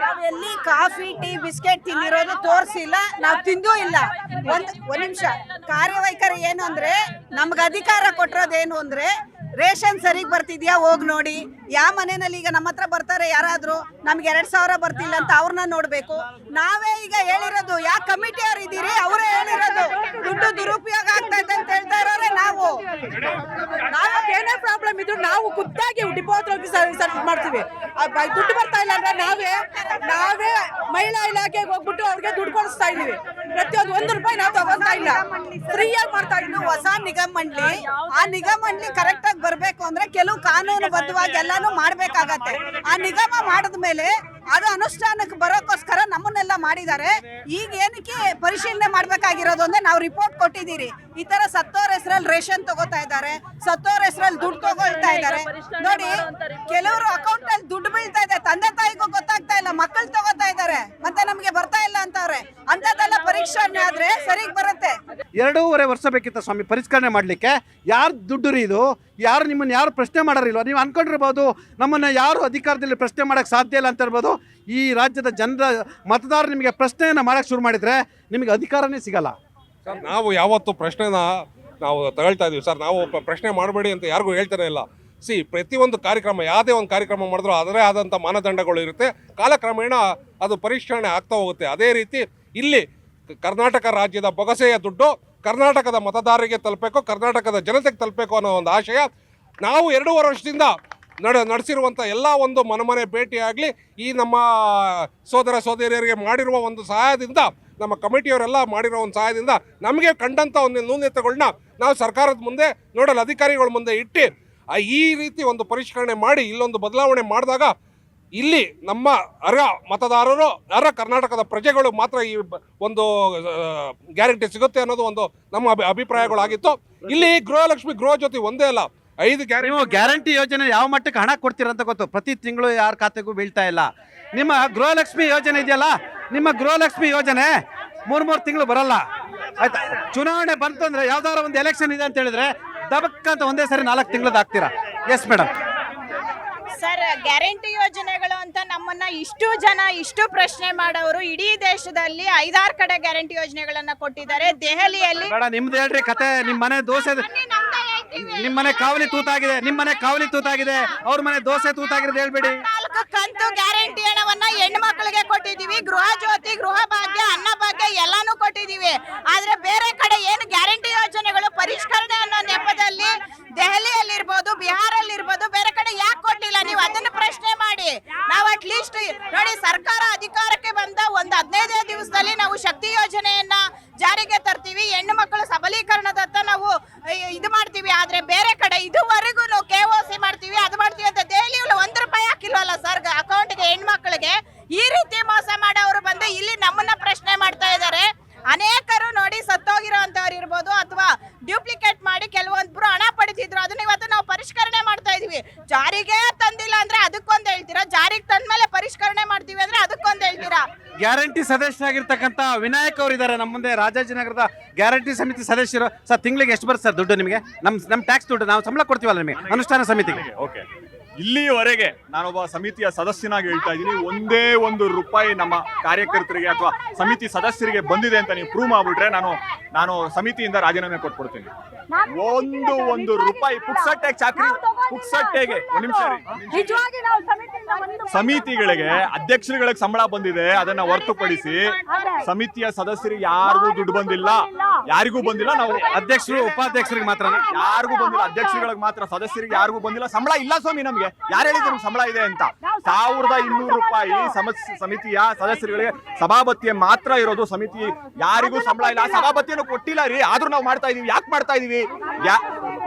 ಎಲ್ಲಿ ಕಾಫಿ ಟೀ ಬಿಸ್ಕೆಟ್ ತಿಂದಿರೋದು ತೋರಿಸಿಲ್ಲ, ನಾವು ತಿಂದೂ ಇಲ್ಲ. ಒಂದ್ ನಿಮಿಷ, ಕಾರ್ಯವೈಖರಿ ಏನು ಅಂದ್ರೆ ನಮ್ಗೆ ಅಧಿಕಾರ ಕೊಟ್ಟಿರೋದೇನು ಅಂದ್ರೆ ರೇಷನ್ ಸರಿಗ್ ಬರ್ತಿದ್ಯಾ ಹೋಗ್ ನೋಡಿ. ಯಾವ ಮನೆಯಲ್ಲಿ ಈಗ ನಮ್ಮ ಹತ್ರ ಬರ್ತಾರೆ ಯಾರಾದ್ರೂ ನಮ್ಗೆ 2,000 ಬರ್ತಿಲ್ಲ ಅಂತ ಅವ್ರನ್ನ ನೋಡ್ಬೇಕು. ನಾವೇ ಈಗ ಹೇಳಿರೋದು, ಯಾವ ಕಮಿಟಿ ಅವ್ರು ಇದ್ದೀರಿ ಅವರೇ ಹೇಳಿರೋದು ದುಡ್ಡು ದುರುಪಯೋಗ ಆಗ್ತಾ ಇದೆ ಅಂತ ಹೇಳ್ತಾ ಇರೋರೆ. ನಾವು ಏನೇ ಪ್ರಾಬ್ಲಮ್ ಇದ್ರು ನಾವು ಖುದ್ದಾಗಿ ಡಿಪೋ ಹತ್ರ ಹೋಗಿ ಸರ್ವಿಸ್ ಮಾಡ್ತೀವಿ. ದುಡ್ಡು ಬರ್ತಾ ಇಲ್ಲ ಅಂದ್ರೆ ನಾವೇ ಮಹಿಳಾ ಇಲಾಖೆಗೆ ಹೋಗ್ಬಿಟ್ಟು ಅವ್ರಿಗೆ ದುಡ್ಡು ಕೊಡಿಸ್ತಾ ಇದೀವಿ. ಪ್ರತಿಯೊಂದು 1 ರೂಪಾಯಿ ನಾವು ತಗೊಂತಾ ಇಲ್ಲ, ಫ್ರೀಯಾಗಿ ಮಾಡ್ತಾ ಇದ್ದೀವಿ. ಹೊಸ ನಿಗಮ ಮಂಡಳಿ, ಆ ನಿಗಮ ಮಂಡಳಿ ಕರೆಕ್ಟ್ ಆಗಿ ಬರ್ಬೇಕು ಅಂದ್ರೆ ಕೆಲವು ಕಾನೂನು ಬದ್ಧವಾಗಿ ಎಲ್ಲಾನು ಮಾಡ್ಬೇಕಾಗತ್ತೆ. ಆ ನಿಗಮ ಮಾಡಿದ್ಮೇಲೆ ಅದು ಅನುಷ್ಠಾನಕ್ಕೆ ಬರೋಕ್ಕೋಸ್ಕರ ನಮ್ಮನ್ನೆಲ್ಲ ಮಾಡಿದ್ದಾರೆ. ಈಗ ಏನಕ್ಕೆ ಪರಿಶೀಲನೆ ಮಾಡ್ಬೇಕಾಗಿರೋದು ಅಂದ್ರೆ ನಾವು ರಿಪೋರ್ಟ್ ಕೊಟ್ಟಿದ್ದೀರಿ. ಈ ತರ ಸತ್ತೋರ್ ಹೆಸರಲ್ಲಿ ರೇಷನ್ ತಗೋತಾ ಇದ್ದಾರೆ, ಸತ್ತೋರ್ ಹೆಸರಲ್ಲಿ ದುಡ್ಡು ತಗೊಳ್ತಾ ಇದ್ದಾರೆ. ನೋಡಿ, ಕೆಲವರು ಅಕೌಂಟ್ ಅಲ್ಲಿ ದುಡ್ಡು ಬೀಳ್ತಾ ಇದೆ, ತಂದೆ ತಾಯಿಗೂ ಗೊತ್ತಾಗ್ತಾ ಇಲ್ಲ, ಮಕ್ಕಳು ತಗೋತಾ ಇದ್ದಾರೆ, ಮತ್ತೆ ನಮ್ಗೆ ಬರ್ತಾ ಇಲ್ಲ ಅಂತವ್ರೆ. ಅಂತದೆಲ್ಲ ಪರಿಷ್ಕರಣೆ ಆದ್ರೆ ಸರಿಗ್ ಬರುತ್ತೆ. 2.5 ವರ್ಷ ಬೇಕಿತ್ತ ಸ್ವಾಮಿ ಪರಿಷ್ಕರಣೆ ಮಾಡ್ಲಿಕ್ಕೆ. ಯಾರು ದುಡ್ಡು ರೀ ಇದು? ನಿಮ್ಮನ್ನ ಯಾರು ಪ್ರಶ್ನೆ ಮಾಡೋರಿಲ್ವ? ನೀವು ಅನ್ಕೊಂಡಿರ್ಬೋದು ನಮ್ಮನ್ನ ಯಾರು ಅಧಿಕಾರದಲ್ಲಿ ಪ್ರಶ್ನೆ ಮಾಡಕ್ ಸಾಧ್ಯ ಇಲ್ಲ ಅಂತ ಇರ್ಬೋದು. ಈ ರಾಜ್ಯದ ಜನರ ಮತದಾರರು ನಿಮಗೆ ಪ್ರಶ್ನೆಯನ್ನ ಮಾಡಕ್ ಶುರು ಮಾಡಿದ್ರೆ ನಿಮಗೆ ಅಧಿಕಾರನೇ ಸಿಗಲ್ಲ. ಸರ್, ನಾವು ಯಾವತ್ತು ಪ್ರಶ್ನೆನ ನಾವು ತಗೊಳ್ತಾ ಇದೀವಿ ಸರ್. ನಾವು ಪ್ರಶ್ನೆ ಮಾಡಬೇಡಿ ಅಂತ ಯಾರಿಗೂ ಹೇಳ್ತಾನೆ ಇಲ್ಲ. ಪ್ರತಿಯೊಂದು ಕಾರ್ಯಕ್ರಮ, ಯಾವುದೇ ಒಂದು ಕಾರ್ಯಕ್ರಮ ಮಾಡಿದ್ರು ಅದರೇ ಆದಂಥ ಮಾನದಂಡಗಳು ಇರುತ್ತೆ. ಕಾಲಕ್ರಮೇಣ ಅದು ಪರಿಷ್ಕರಣೆ ಆಗ್ತಾ ಹೋಗುತ್ತೆ. ಅದೇ ರೀತಿ ಇಲ್ಲಿ ಕರ್ನಾಟಕ ರಾಜ್ಯದ ಬೊಗಸೆಯ ದುಡ್ಡು ಕರ್ನಾಟಕದ ಮತದಾರರಿಗೆ ತಲುಪಬೇಕು, ಕರ್ನಾಟಕದ ಜನತೆಗೆ ತಲುಪಬೇಕು ಅನ್ನೋ ಒಂದು ಆಶಯ. ನಾವು 2.5 ವರ್ಷದಿಂದ ನಡೆಸಿರುವಂಥ ಎಲ್ಲ ಒಂದು ಮನೆ ಭೇಟಿ ಆಗಲಿ, ಈ ನಮ್ಮ ಸೋದರ ಸೋದರಿಯರಿಗೆ ಮಾಡಿರುವ ಒಂದು ಸಹಾಯದಿಂದ, ನಮ್ಮ ಕಮಿಟಿಯವರೆಲ್ಲ ಮಾಡಿರೋ ಒಂದು ಸಹಾಯದಿಂದ ನಮಗೆ ಕಂಡಂಥ ಒಂದು ನ್ಯೂನತೆಗಳನ್ನ ನಾವು ಸರ್ಕಾರದ ಮುಂದೆ ನೋಡಲ್ ಅಧಿಕಾರಿಗಳ ಮುಂದೆ ಇಟ್ಟು ಈ ರೀತಿ ಒಂದು ಪರಿಷ್ಕರಣೆ ಮಾಡಿ ಇಲ್ಲೊಂದು ಬದಲಾವಣೆ ಮಾಡಿದಾಗ ಇಲ್ಲಿ ನಮ್ಮ ಮತದಾರರು ಕರ್ನಾಟಕದ ಪ್ರಜೆಗಳು ಮಾತ್ರ ಈ ಒಂದು ಗ್ಯಾರಂಟಿ ಸಿಗುತ್ತೆ ಅನ್ನೋದು ಒಂದು ನಮ್ಮ ಅಭಿಪ್ರಾಯಗಳಾಗಿತ್ತು. ಇಲ್ಲಿ ಗೃಹಲಕ್ಷ್ಮಿ ಗೃಹಜ್ಯೋತಿ ಒಂದೇ ಅಲ್ಲ, 5 ಗ್ಯಾರಂಟಿ ಯೋಜನೆ ಯಾವ ಮಟ್ಟಕ್ಕೆ ಹಣ ಕೊಡ್ತೀರಂತ ಗೊತ್ತು. ಪ್ರತಿ ತಿಂಗಳು ಯಾರ ಖಾತೆಗೂ ಬೀಳ್ತಾ ಇಲ್ಲ. ನಿಮ್ಮ ಗೃಹಲಕ್ಷ್ಮಿ ಯೋಜನೆ ಇದೆಯಲ್ಲ, ನಿಮ್ಮ ಗೃಹಲಕ್ಷ್ಮಿ ಯೋಜನೆ 3 ತಿಂಗಳು ಬರಲ್ಲ. ಆಯ್ತಾ? ಚುನಾವಣೆ ಬಂತು ಅಂದ್ರೆ ಯಾವ್ದಾರ ಒಂದು ಎಲೆಕ್ಷನ್ ಇದೆ ಅಂತ ಹೇಳಿದ್ರೆ ದಬಕ್ಕಂತ ಒಂದೇ ಸರಿ 4 ತಿಂಗಳದ್ದು ಹಾಕ್ತೀರಾ. Yes madam. ಸರ್, ಗ್ಯಾರಂಟಿ ಯೋಜನೆಗಳು ಅಂತ ನಮ್ಮನ್ನ ಇಷ್ಟು ಪ್ರಶ್ನೆ ಮಾಡೋರು ಇಡೀ ದೇಶದಲ್ಲಿ 5-6 ಕಡೆ ಗ್ಯಾರಂಟಿ ಯೋಜನೆಗಳನ್ನ ಕೊಟ್ಟಿದ್ದಾರೆ. ದೆಹಲಿಯಲ್ಲಿ ಬೇಡ, ನಿಮ್ದು ಹೇಳ್ರಿ ಕತೆ. ನಿಮ್ಮ ಮನೆ ದೋಸೆ, ನಿಮ್ಮ ಮನೆ ಕಾವಲಿ ತೂತಾಗಿದೆ, ನಿಮ್ಮ ಮನೆ ಕಾವಲಿ ತೂತಾಗಿದೆ, ಅವ್ರ ಮನೆ ದೋಸೆ ತೂತಾಗಿರೋದು ಹೇಳ್ಬೇಡಿ. 4 ಕಂತು ಗ್ಯಾರಂಟಿ ಹಣವನ್ನ ಹೆಣ್ಣು ಮಕ್ಕಳಿಗೆ ಕೊಟ್ಟಿದೀವಿ. ಗೃಹ ಜ್ಯೋತಿ, ಗೃಹ ಭಾಗ್ಯ, ಅನ್ನ ಭಾಗ್ಯ ಎಲ್ಲಾನು ಕೊಟ್ಟಿದೀವಿ. ಆದ್ರೆ ಬೇರೆ ಕಡೆ ಏನು ಗ್ಯಾರಂಟಿ ಯೋಜನೆಗಳು ಪರಿಷ್ಕರಣೆ ಅನ್ನೋ ನೆಪದಲ್ಲಿ ದೆಹಲಿಯಲ್ಲಿರ್ಬೋದು, ಬಿಹಾರಲ್ಲಿರ್ಬೋದು, ಬೇರೆ ಕಡೆ ಯಾಕೆ ಕೊಟ್ಟಿಲ್ಲ? ನೀವು ಅದನ್ನ ಪ್ರಶ್ನೆ ಮಾಡಿ. ನಾವು ಅಟ್ಲೀಸ್ಟ್ ನೋಡಿ, ಸರ್ಕಾರ ಅಧಿಕಾರಕ್ಕೆ ಬಂದ ಒಂದು 15 ದಿವಸದಲ್ಲಿ ನಾವು ಶಕ್ತಿ ಯೋಜನೆಯನ್ನ ಜಾರಿಗೆ ತರ್ತೀವಿ, ಹೆಣ್ಣು ಮಕ್ಕಳ ಸಬಲೀಕರಣದತ್ತ ನಾವು ಇದು ಮಾಡ್ತೀವಿ. ಆದ್ರೆ ಬೇರೆ ಕಡೆ ಇದುವರೆಗೂ ನಾವು KOC ಮಾಡ್ತೀವಿ, ಅದು ಮಾಡ್ತೀವಿ ಅಂತ ದೆಹಲಿಯಲ್ಲಿ 1 ರೂಪಾಯಿ ಹಾಕಿಲ್ವಲ್ಲ ಸರ್ ಅಕೌಂಟ್ಗೆ ಹೆಣ್ಮಕ್ಳಿಗೆ. ಈ ರೀತಿ ಮೋಸ ಮಾಡೋರು ಬಂದು ಇಲ್ಲಿ ನಮ್ಮನ್ನ ಪ್ರಶ್ನೆ ಮಾಡ್ತಾ ಇದ್ದಾರೆ. ಅನೇಕರು ನೋಡಿ ಸತ್ತೋಗಿರೋ ಅಂತವ್ರು ಇರ್ಬೋದು, ಅಥವಾ ಡ್ಯೂಪ್ಲಿಕೇಟ್ ಮಾಡಿ ಕೆಲವೊಂದು ಹಣ ಪಡಿತಿದ್ರು. ಅದನ್ನ ಇವತ್ತು ನಾವು ಪರಿಷ್ಕರಣೆ ಮಾಡ್ತಾ ಇದೀವಿ. ಜಾರಿಗೆ ತಂದಿಲ್ಲ ಅಂದ್ರೆ ಅದಕ್ಕೊಂದು ಹೇಳ್ತೀರಾ, ಜಾರಿಗೆ ತಂದ್ಮೇಲೆ ಪರಿಷ್ಕರಣೆ ಮಾಡ್ತೀವಿ ಅಂದ್ರೆ ಅದಕ್ಕೊಂದು ಹೇಳ್ತೀರಾ. ಗ್ಯಾರಂಟಿ ಸದಸ್ಯರಾಗಿರ್ತಕ್ಕಂಥ ವಿನಾಯಕ್ ಅವರು ಇದ್ದಾರೆ ನಮ್ಮ ಮುಂದೆ, ರಾಜಾಜಿನಗರದ ಗ್ಯಾರಂಟಿ ಸಮಿತಿ ಸದಸ್ಯರು. ಸರ್, ತಿಂಗಳಿಗೆ ಎಷ್ಟು ಬರುತ್ತೆ ಸರ್ ದುಡ್ಡು ನಿಮಗೆ? ನಮ್ಮ ಟ್ಯಾಕ್ಸ್ ದುಡ್ಡು ನಾವು ಸಂಬಳ ಕೊಡ್ತೀವಲ್ಲ ನಿಮಗೆ ಅನುಷ್ಠಾನ ಸಮಿತಿಗೆ. ಓಕೆ, ಇಲ್ಲಿಯವರೆಗೆ ನಾನೊಬ್ಬ ಸಮಿತಿಯ ಸದಸ್ಯನಾಗಿ ಹೇಳ್ತಾ ಇದ್ದೀನಿ, ಒಂದೇ ಒಂದು ರೂಪಾಯಿ ನಮ್ಮ ಕಾರ್ಯಕರ್ತರಿಗೆ ಅಥವಾ ಸಮಿತಿ ಸದಸ್ಯರಿಗೆ ಬಂದಿದೆ ಅಂತ ನೀವು ಪ್ರೂವ್ ಮಾಡ್ಬಿಟ್ರೆ ನಾನು ಸಮಿತಿಯಿಂದ ರಾಜೀನಾಮೆ ಕೊಟ್ಬಿಡ್ತೀನಿ. ಒಂದು ರೂಪಾಯಿ ಪುಕ್ಸಟ್ಟೆಗೆ ಚಾಕ್ರಿ, ಪುಕ್ಸಟ್ಟೆಗೆ ಒಂದು ನಿಮಿಷ ರೀ, ಸಮಿತಿಗಳಿಗೆ ಅಧ್ಯಕ್ಷರುಗಳಿಗೆ ಸಂಬಳ ಬಂದಿದೆ, ಅದನ್ನ ಹೊರತುಪಡಿಸಿ ಸಮಿತಿಯ ಸದಸ್ಯರಿಗೆ ಯಾರಿಗೂ ದುಡ್ಡು ಬಂದಿಲ್ಲ, ಯಾರಿಗೂ ಬಂದಿಲ್ಲ. ನಾವು ಅಧ್ಯಕ್ಷರು ಉಪಾಧ್ಯಕ್ಷರಿಗೆ ಮಾತ್ರ, ಯಾರಿಗೂ ಬಂದಿಲ್ಲ, ಅಧ್ಯಕ್ಷರುಗಳಿಗೆ ಮಾತ್ರ, ಸದಸ್ಯರಿಗೆ ಯಾರಿಗೂ ಬಂದಿಲ್ಲ. ಸಂಬಳ ಇಲ್ಲ ಸ್ವಾಮಿ ನಮ್ಗೆ, ಯಾರು ಹೇಳಿದ್ರು ನಮ್ಗೆ ಸಂಬಳ ಇದೆ ಅಂತ? 1200 ರೂಪಾಯಿ ಸಮಿತಿಯ ಸದಸ್ಯರುಗಳಿಗೆ ಸಭಾಪತಿಯ ಮಾತ್ರ ಇರೋದು, ಸಮಿತಿ ಯಾರಿಗೂ ಸಂಬಳ ಇಲ್ಲ. ಸಭಾಪತಿಯನ್ನು ಕೊಟ್ಟಿಲ್ಲ ರೀ, ಆದ್ರೂ ನಾವು ಮಾಡ್ತಾ ಇದೀವಿ. ಯಾಕೆ ಮಾಡ್ತಾ ಇದೀವಿ?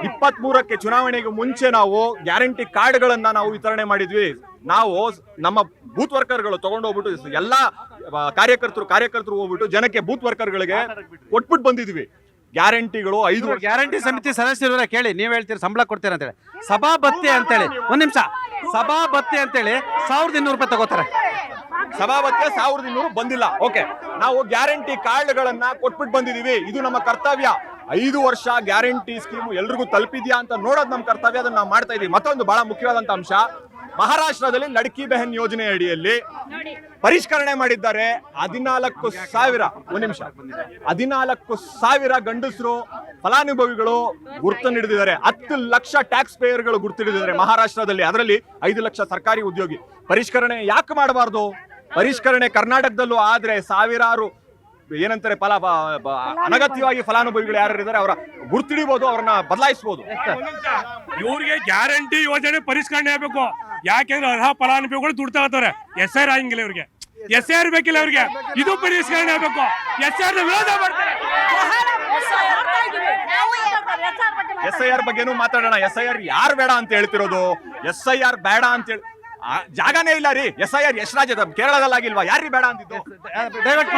23ಕ್ಕೆ ಚುನಾವಣೆಗೆ ಮುಂಚೆ ನಾವು ಗ್ಯಾರಂಟಿ ಕಾರ್ಡ್ಗಳನ್ನ ನಾವು ವಿತರಣೆ ಮಾಡಿದ್ವಿ. ನಾವು ನಮ್ಮ ಬೂತ್ ವರ್ಕರ್ಗಳು ತಗೊಂಡೋಗ್ಬಿಟ್ಟು ಎಲ್ಲಾ ಕಾರ್ಯಕರ್ತರು ಹೋಗ್ಬಿಟ್ಟು ಜನಕ್ಕೆ ಬೂತ್ ವರ್ಕರ್ಗಳಿಗೆ ಕೊಟ್ಬಿಟ್ಟು ಬಂದಿದ್ವಿ ಗ್ಯಾರಂಟಿಗಳು. 5 ಗ್ಯಾರಂಟಿ ಸಮಿತಿ ಸದಸ್ಯರ ಕೇಳಿ, ನೀವ್ ಹೇಳ್ತೀರಿ ಸಂಬಳ ಕೊಡ್ತೀರ ಅಂತೇಳಿ. ಸಭಾಭತ್ಯೆ ಅಂತೇಳಿ, ಒಂದ್ ನಿಮಿಷ, ಸಭಾಭತ್ಯೆ ಅಂತೇಳಿ 1200 ರೂಪಾಯಿ ತಗೋತಾರೆ. ಸಭಾಪತಿಗೆ 1200 ಬಂದಿಲ್ಲ. ಓಕೆ, ನಾವು ಗ್ಯಾರಂಟಿ ಕಾರ್ಡ್ಗಳನ್ನ ಕೊಟ್ಬಿಟ್ಟು ಬಂದಿದೀವಿ. ಇದು ನಮ್ಮ ಕರ್ತವ್ಯ. 5 ವರ್ಷ ಗ್ಯಾರಂಟಿ ಸ್ಕೀಮು ಎಲ್ರಿಗೂ ತಲುಪಿದ್ಯಾ ಅಂತ ನೋಡೋದು ನಮ್ಮ ಕರ್ತವ್ಯ, ಅದನ್ನ ನಾವು ಮಾಡ್ತಾ ಇದೀವಿ. ಮತ್ತೊಂದು ಬಹಳ ಮುಖ್ಯವಾದಂತ ಅಂಶ, ಮಹಾರಾಷ್ಟ್ರದಲ್ಲಿ ಲಡ್ಕಿ ಬೆಹನ್ ಯೋಜನೆ ಅಡಿಯಲ್ಲಿ ಪರಿಷ್ಕರಣೆ ಮಾಡಿದ್ದಾರೆ. 14,000 ಗಂಡಸರು ಫಲಾನುಭವಿಗಳು ಗುರುತು ಹಿಡಿದಿದ್ದಾರೆ. 10 ಲಕ್ಷ ಟ್ಯಾಕ್ಸ್ ಪೇಯರ್ಗಳು ಗುರುತು ಹಿಡಿದಿದ್ದಾರೆ ಮಹಾರಾಷ್ಟ್ರದಲ್ಲಿ, ಅದರಲ್ಲಿ 5 ಲಕ್ಷ ಸರ್ಕಾರಿ ಉದ್ಯೋಗಿ. ಪರಿಷ್ಕರಣೆ ಯಾಕೆ ಮಾಡಬಾರ್ದು? ಪರಿಷ್ಕರಣೆ ಕರ್ನಾಟಕದಲ್ಲೂ ಆದ್ರೆ ಸಾವಿರಾರು ಏನಂತಾರೆ ಅನಗತ್ಯವಾಗಿ ಫಲಾನುಭವಿಗಳು ಯಾರು ಇದ್ದಾರೆ ಅವರ ಗುರ್ತಿಡಿಬಹುದು, ಅವ್ರನ್ನ ಬದಲಾಯಿಸಬಹುದು. ಇವ್ರಿಗೆ ಗ್ಯಾರಂಟಿ ಯೋಜನೆ ಪರಿಷ್ಕರಣೆ ಆಗ್ಬೇಕು. ಯಾಕೆಂದ್ರೆ ಅರ್ಹ ಫಲಾನುಭವಿಗಳು ದುಡ್ಡು ತಗೋತಾರೆ. SR ಆಗಿಲ್ಲ ಇವ್ರಿಗೆ, SR ಬೇಕಿಲ್ಲ ಇವ್ರಿಗೆ. ಇದು ಪರಿಷ್ಕರಣೆ ಆಗ್ಬೇಕು. SR ವಿರೋಧ ಮಾಡ್ತಾರೆ. SIR ಬಗ್ಗೆನೂ ಮಾತಾಡೋಣ. SIR ಯಾರು ಬೇಡ ಅಂತ ಹೇಳ್ತಿರೋದು? SIR ಬೇಡ ಅಂತ ಹೇಳಿ ಜಾಗನೇ ಇಲ್ಲ ರೀ. SIR ಎಷ್ಟು ರಾಜ್ಯದ ಕೇರಳದಲ್ಲಾಗಿಲ್ವಾ? ಯಾರಿಗೆ ಬೇಡ ಅಂತಿದ್ದು? ಡೈವರ್ಟ್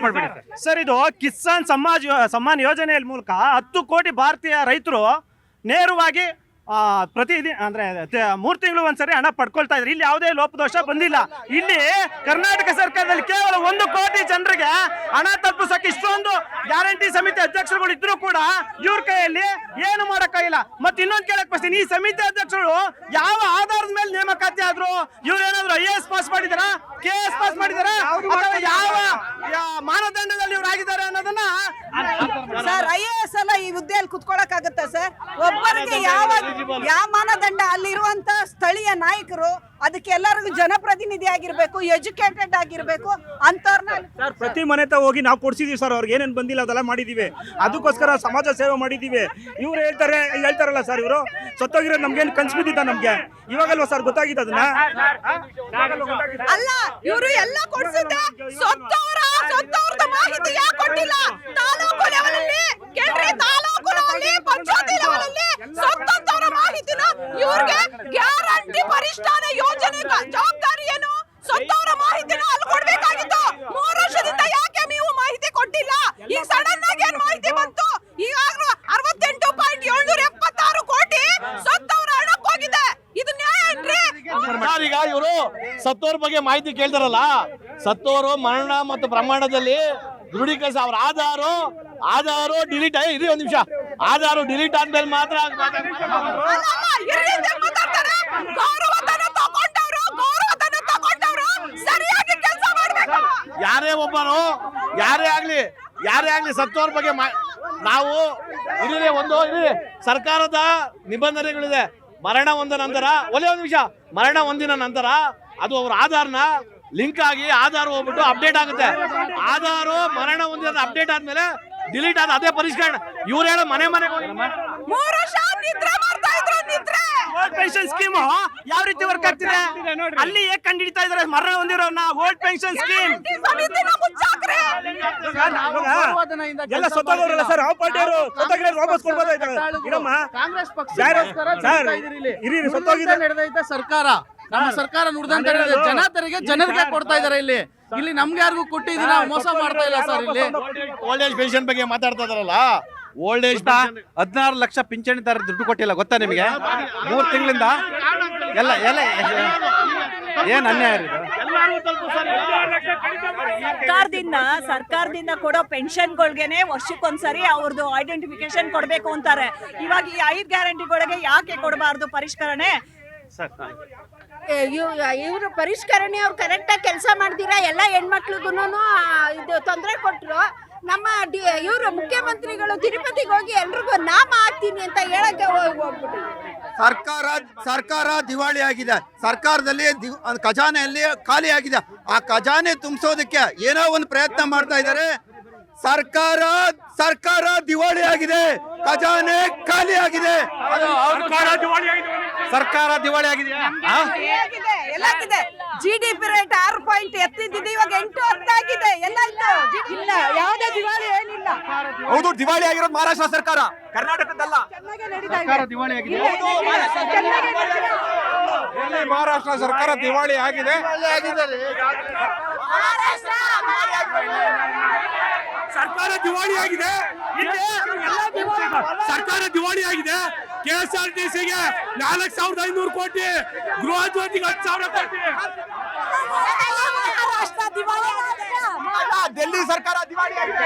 ಮಾಡ್ಬೇಡಿ ಸರ್. ಇದು ಕಿಸಾನ್ ಸಮ್ಮಾನ್ ಯೋಜನೆಯ ಮೂಲಕ 10 ಕೋಟಿ ಭಾರತೀಯ ರೈತರು ನೇರವಾಗಿ ಪ್ರತಿದಿನ ಅಂದ್ರೆ 3 ತಿಂಗಳು ಒಂದ್ಸರಿ ಹಣ ಪಡ್ಕೊಳ್ತಾ ಇದ್ರು. ಇಲ್ಲಿ ಯಾವುದೇ ಲೋಪದೋಷ ಬಂದಿಲ್ಲ. ಇಲ್ಲಿ ಕರ್ನಾಟಕ ಸರ್ಕಾರದಲ್ಲಿ ಕೇವಲ 1 ಕೋಟಿ ಜನರಿಗೆ ಹಣ ತಲುಪಿಸಕ್ಕೆ ಇಷ್ಟೊಂದು ಗ್ಯಾರಂಟಿ ಸಮಿತಿ ಅಧ್ಯಕ್ಷರುಗಳು ಇದ್ರು ಕೂಡ ಇವ್ರ ಕೈಯಲ್ಲಿ ಏನು ಮಾಡಕ್ಕಾಗಿಲ್ಲ. ಮತ್ತೆ ಇನ್ನೊಂದು ಕೇಳಕ್ ಬರ್ತೀನಿ, ಈ ಸಮಿತಿ ಅಧ್ಯಕ್ಷರು ಯಾವ ಆಧಾರದ ಮೇಲೆ ನೇಮಕಾತಿ ಆದ್ರು? ಇವ್ರು ಏನಾದ್ರು IAS ಪಾಸ್ ಮಾಡಿದಾರ, KS ಪಾಸ್ ಮಾಡಿದಾರ, ಅಥವಾ ಯಾವ ಮಾನದಂಡದಲ್ಲಿ ಇವ್ರು ಆಗಿದ್ದಾರೆ ಅನ್ನೋದನ್ನ ಸರ್ IAS ಅಲ್ಲ ಈ ಹುದ್ದೆಯಲ್ಲಿ ಕುತ್ಕೊಳಕ್ ಆಗುತ್ತಾ ಸರ್? ಒಬ್ಬರಿಗೆ ಯಾವ ಮಾನದಂಡ? ಅಲ್ಲಿರುವಂತ ಸ್ಥಳೀಯ ನಾಯಕರು ಅದಕ್ಕೆ ಎಲ್ಲರಿಗೂ ಜನಪ್ರತಿನಿಧಿ ಆಗಿರ್ಬೇಕು, ಎಜುಕೇಟೆಡ್ ಆಗಿರ್ಬೇಕು ಅಂತವ್ರನ್ನ. ಸರ್ ಪ್ರತಿ ಮನೆ ಹೋಗಿ ನಾವು ಕೊಡ್ಸಿದೀವಿ ಸರ್. ಅವ್ರಿಗೆ ಏನೇನು ಬಂದಿಲ್ಲ ಅದೆಲ್ಲ ಮಾಡಿದೀವಿ. ಅದಕ್ಕೋಸ್ಕರ ಸಮಾಜ ಸೇವೆ ಮಾಡಿದೀವಿ. ಇವ್ರು ಹೇಳ್ತಾರಲ್ಲ ಸರ್, ಇವರು ಸತ್ತೋಗಿರೋದು ನಮ್ಗೇನು ಕನ್ಸು ಬಿದ್ದಿದ್ದ ನಮ್ಗೆ ಇವಾಗಲ್ವಾ ಸರ್ ಗೊತ್ತಾಗಿದ್ದ ಅದನ್ನ? ಅಲ್ಲ, ಇವರು ಎಲ್ಲ ಕೊಡ್ಸಿದ್ದೆ ಸತ್ತವರ ಮಾಹಿತಿ ಯಾಕೆ ಕೊಟ್ಟಿಲ್ಲ? ತಾಲೂಕು ಲೆವೆಲ್ ಅಲ್ಲಿ ಕೇಳ್ರಿ, ತಾಲೂಕು ಲೆವೆಲ್ ಪಂಚಾಯತಿ ಲೆವೆಲ್ ಅಲ್ಲಿ ಸತ್ತವರ ಮಾಹಿತಿನ ಇವ್ರಿಗೆ ಗ್ಯಾರಂಟಿ ಪರಿಷ್ಠಾನ ಯೋಜನೆ ಜವಾಬ್ದಾರಿ ಏನು? ಸತ್ತವರ ಮಾಹಿತಿನ ಅಲ್ಲಿ ಕೊಡ್ಬೇಕಾಗಿತ್ತು. 3 ವರ್ಷದಿಂದ ಯಾಕೆ ನೀವು ಮಾಹಿತಿ ಕೊಟ್ಟಿಲ್ಲ? ಈಗ ಸಡನ್ ಆಗಿ ಏನ್ ಮಾಹಿತಿ ಬಂತು? ಈಗಾಗಲೂ 68.776 ಕೋಟಿ ಸತ್ತವರ ಹಣಕ್ಕೆ ಹೋಗಿದೆ. ಇದು ನ್ಯಾಯ ಏನ್ರಿ? ಈಗ ಇವರು ಸತ್ತೋರ್ ಬಗ್ಗೆ ಮಾಹಿತಿ ಕೇಳ್ತಾರಲ್ಲ, ಸತ್ತೋರು ಮರಣ ಮತ್ತು ಪ್ರಮಾಣದಲ್ಲಿ ದೃಢೀಕರಿಸಿ ಅವ್ರ ಆಧಾರು ಡಿಲೀಟ್ ಇರಿ ಒಂದ್ ನಿಮಿಷ, ಆಧಾರು ಡಿಲೀಟ್ ಆದ್ಮೇಲೆ ಮಾತ್ರ ಯಾರೇ ಆಗ್ಲಿ ಸತ್ತೋರ್ ಬಗ್ಗೆ ನಾವು ಸರ್ಕಾರದ ನಿಬಂಧನೆಗಳಿದೆ. ಮರಣ ಹೊಂದ ನಂತರ ಒಂದ್ ನಿಮಿಷ, ಮರಣ ಹೊಂದಿನ ನಂತರ ಅದು ಅವ್ರ ಆಧಾರ್ನ ಲಿಂಕ್ ಆಗಿ ಆಧಾರ್ ಹೋಗ್ಬಿಟ್ಟು ಅಪ್ಡೇಟ್ ಆಗುತ್ತೆ. ಆಧಾರು ಮರಣ ಹೊಂದಿದ ಅಪ್ಡೇಟ್ ಆದ್ಮೇಲೆ ಡಿಲೀಟ್ ಆದ ಅದೇ ಪರಿಷ್ಕರಣೆ. ಇವ್ರು ಹೇಳೋ ಮನೆ 3 ವರ್ಷ ನಿದ್ರೆ ಮಾಡ್ತಾ ಇದ್ರು. ನಿದ್ರೆ ಓಲ್ಡ್ ಪೆನ್ಷನ್ ಸ್ಕೀಮ್ ಯಾವ ರೀತಿ ವರ್ಕ್ ಆಗ್ತಿದೆ ಅಲ್ಲಿ ಹೇಗೆ ಕಂಡುಹಿಡಿತಾ ಇದಾರೆ ಮರಣ ಹೊಂದಿರೋನ? ಓಲ್ಡ್ ಪೆನ್ಷನ್ ಸ್ಕೀಮ್ ಎಲ್ಲ ಸತ್ತೋಗವ್ರಲ್ಲ ಸರ್. ಯಾವ ಪಾರ್ಟಿಯವರು ಸತ್ತೋಗಿರೋರು ವಾಪಸ್ ಕೊಡ್ಬೋದಾಯ್ತಮ್ಮ? ನಡೆದೈತೆ ಸರ್ಕಾರ, ನಮ್ಮ ಸರ್ಕಾರ ನುಡಿದಂತೆ ಜನರಿಗೆ ಕೊಡ್ತಾ ಇದಾರೆ. ಇಲ್ಲಿ ನಮ್ಗೆ ಯಾರಿಗೂ ಕೊಟ್ಟಿದ್ದೀವಿ, ನಾವು ಮೋಸ ಮಾಡ್ತಾ ಇಲ್ಲ ಸರ್. ಇಲ್ಲಿ ಓಲ್ಡ್ ಏಜ್ ಪೆನ್ಷನ್ ಬಗ್ಗೆ ಮಾತಾಡ್ತಾ ಇದಾರಲ್ಲ, ಓಲ್ಡ್ ಏಜ್ 16 ಲಕ್ಷ ಪಿಂಚಣಿದಾರ ದುಡ್ಡು ಕೊಟ್ಟಿಲ್ಲ ಗೊತ್ತಾ ನಿಮಗೆ? 3 ತಿಂಗಳಿಂದ ಎಲ್ಲ ಏನ್ ಅನ್ಯಾಯ ಇದು? ಸರ್ಕಾರದಿಂದ ಕೊಡೋ ಪೆನ್ಷನ್ಗಳ್ಗೆನೆ ವರ್ಷಕ್ಕೊಂದ್ಸರಿ ಅವ್ರದ್ದು ಐಡೆಂಟಿಫಿಕೇಶನ್ ಕೊಡ್ಬೇಕು ಅಂತಾರೆ. ಇವಾಗ ಈ 5 ಗ್ಯಾರಂಟಿಗಳಿಗೆ ಯಾಕೆ ಕೊಡಬಾರ್ದು ಪರಿಷ್ಕರಣೆ? ಇವರು ಪರಿಷ್ಕರಣೆ ಅವ್ರು ಕರೆಕ್ಟಾಗಿ ಕೆಲಸ ಮಾಡ್ದಿರಾ ಎಲ್ಲ ಹೆಣ್ಮಕ್ಳಿಗೂ ಇದು ತೊಂದರೆ ಕೊಟ್ಟರು. ನಮ್ಮ ಇವರು ಮುಖ್ಯಮಂತ್ರಿಗಳು ತಿರುಪತಿಗೆ ಹೋಗಿ ಎಲ್ರಿಗೂ ನಾಮ ಹಾಕ್ತೀನಿ ಅಂತ ಹೇಳಕ್ಕೆ ಹೋಗ್ಬಿಟ್ಟು ಸರ್ಕಾರ ದಿವಾಳಿ ಆಗಿದೆ. ಸರ್ಕಾರದಲ್ಲಿ ಖಜಾನೆಯಲ್ಲಿ ಖಾಲಿ ಆಗಿದೆ. ಆ ಖಜಾನೆ ತುಂಬಿಸೋದಕ್ಕೆ ಏನೋ ಒಂದು ಪ್ರಯತ್ನ ಮಾಡ್ತಾ ಇದ್ದಾರೆ. ಸರ್ಕಾರ ದಿವಾಳಿ ಆಗಿದೆ, ಖಜಾನೆ ಖಾಲಿ ಆಗಿದೆ. ಸರ್ಕಾರ ದಿವಾಳಿ ಆಗಿದೆಯಾ? ಎಲ್ಲಾಗಿದೆ. GDP ರೇಟ್ 6 ಪಾಯಿಂಟ್ ಎತ್ತಿದ್ದಿದ್ದು ಇವಾಗ 8 10 ಎಲ್ಲ ಇಲ್ಲ. ಯಾವುದೇ ದಿವಾಳಿ ಏನಿಲ್ಲ. ಹೌದು, ದಿವಾಳಿ ಆಗಿರೋದು ಮಹಾರಾಷ್ಟ್ರ ಸರ್ಕಾರ, ಕರ್ನಾಟಕದಲ್ಲ. ದಿವಾಳಿ ಆಗಿದೆ. ಮಹಾರಾಷ್ಟ್ರ ಸರ್ಕಾರ ದಿವಾಳಿ ಆಗಿದೆ. ಸರ್ಕಾರ ದಿವಾಳಿ ಆಗಿದೆ. ಸರ್ಕಾರ ದಿವಾಳಿ ಆಗಿದೆ. KSRTCಗೆ 4,500 ಕೋಟಿ, ಗೃಹ ಜ್ಯೋತಿಗೆ 10,000 ಕೋಟಿ. ಡೆಲ್ಲಿ ಸರ್ಕಾರ ದಿವಾಳಿ ಆಗಿದೆ.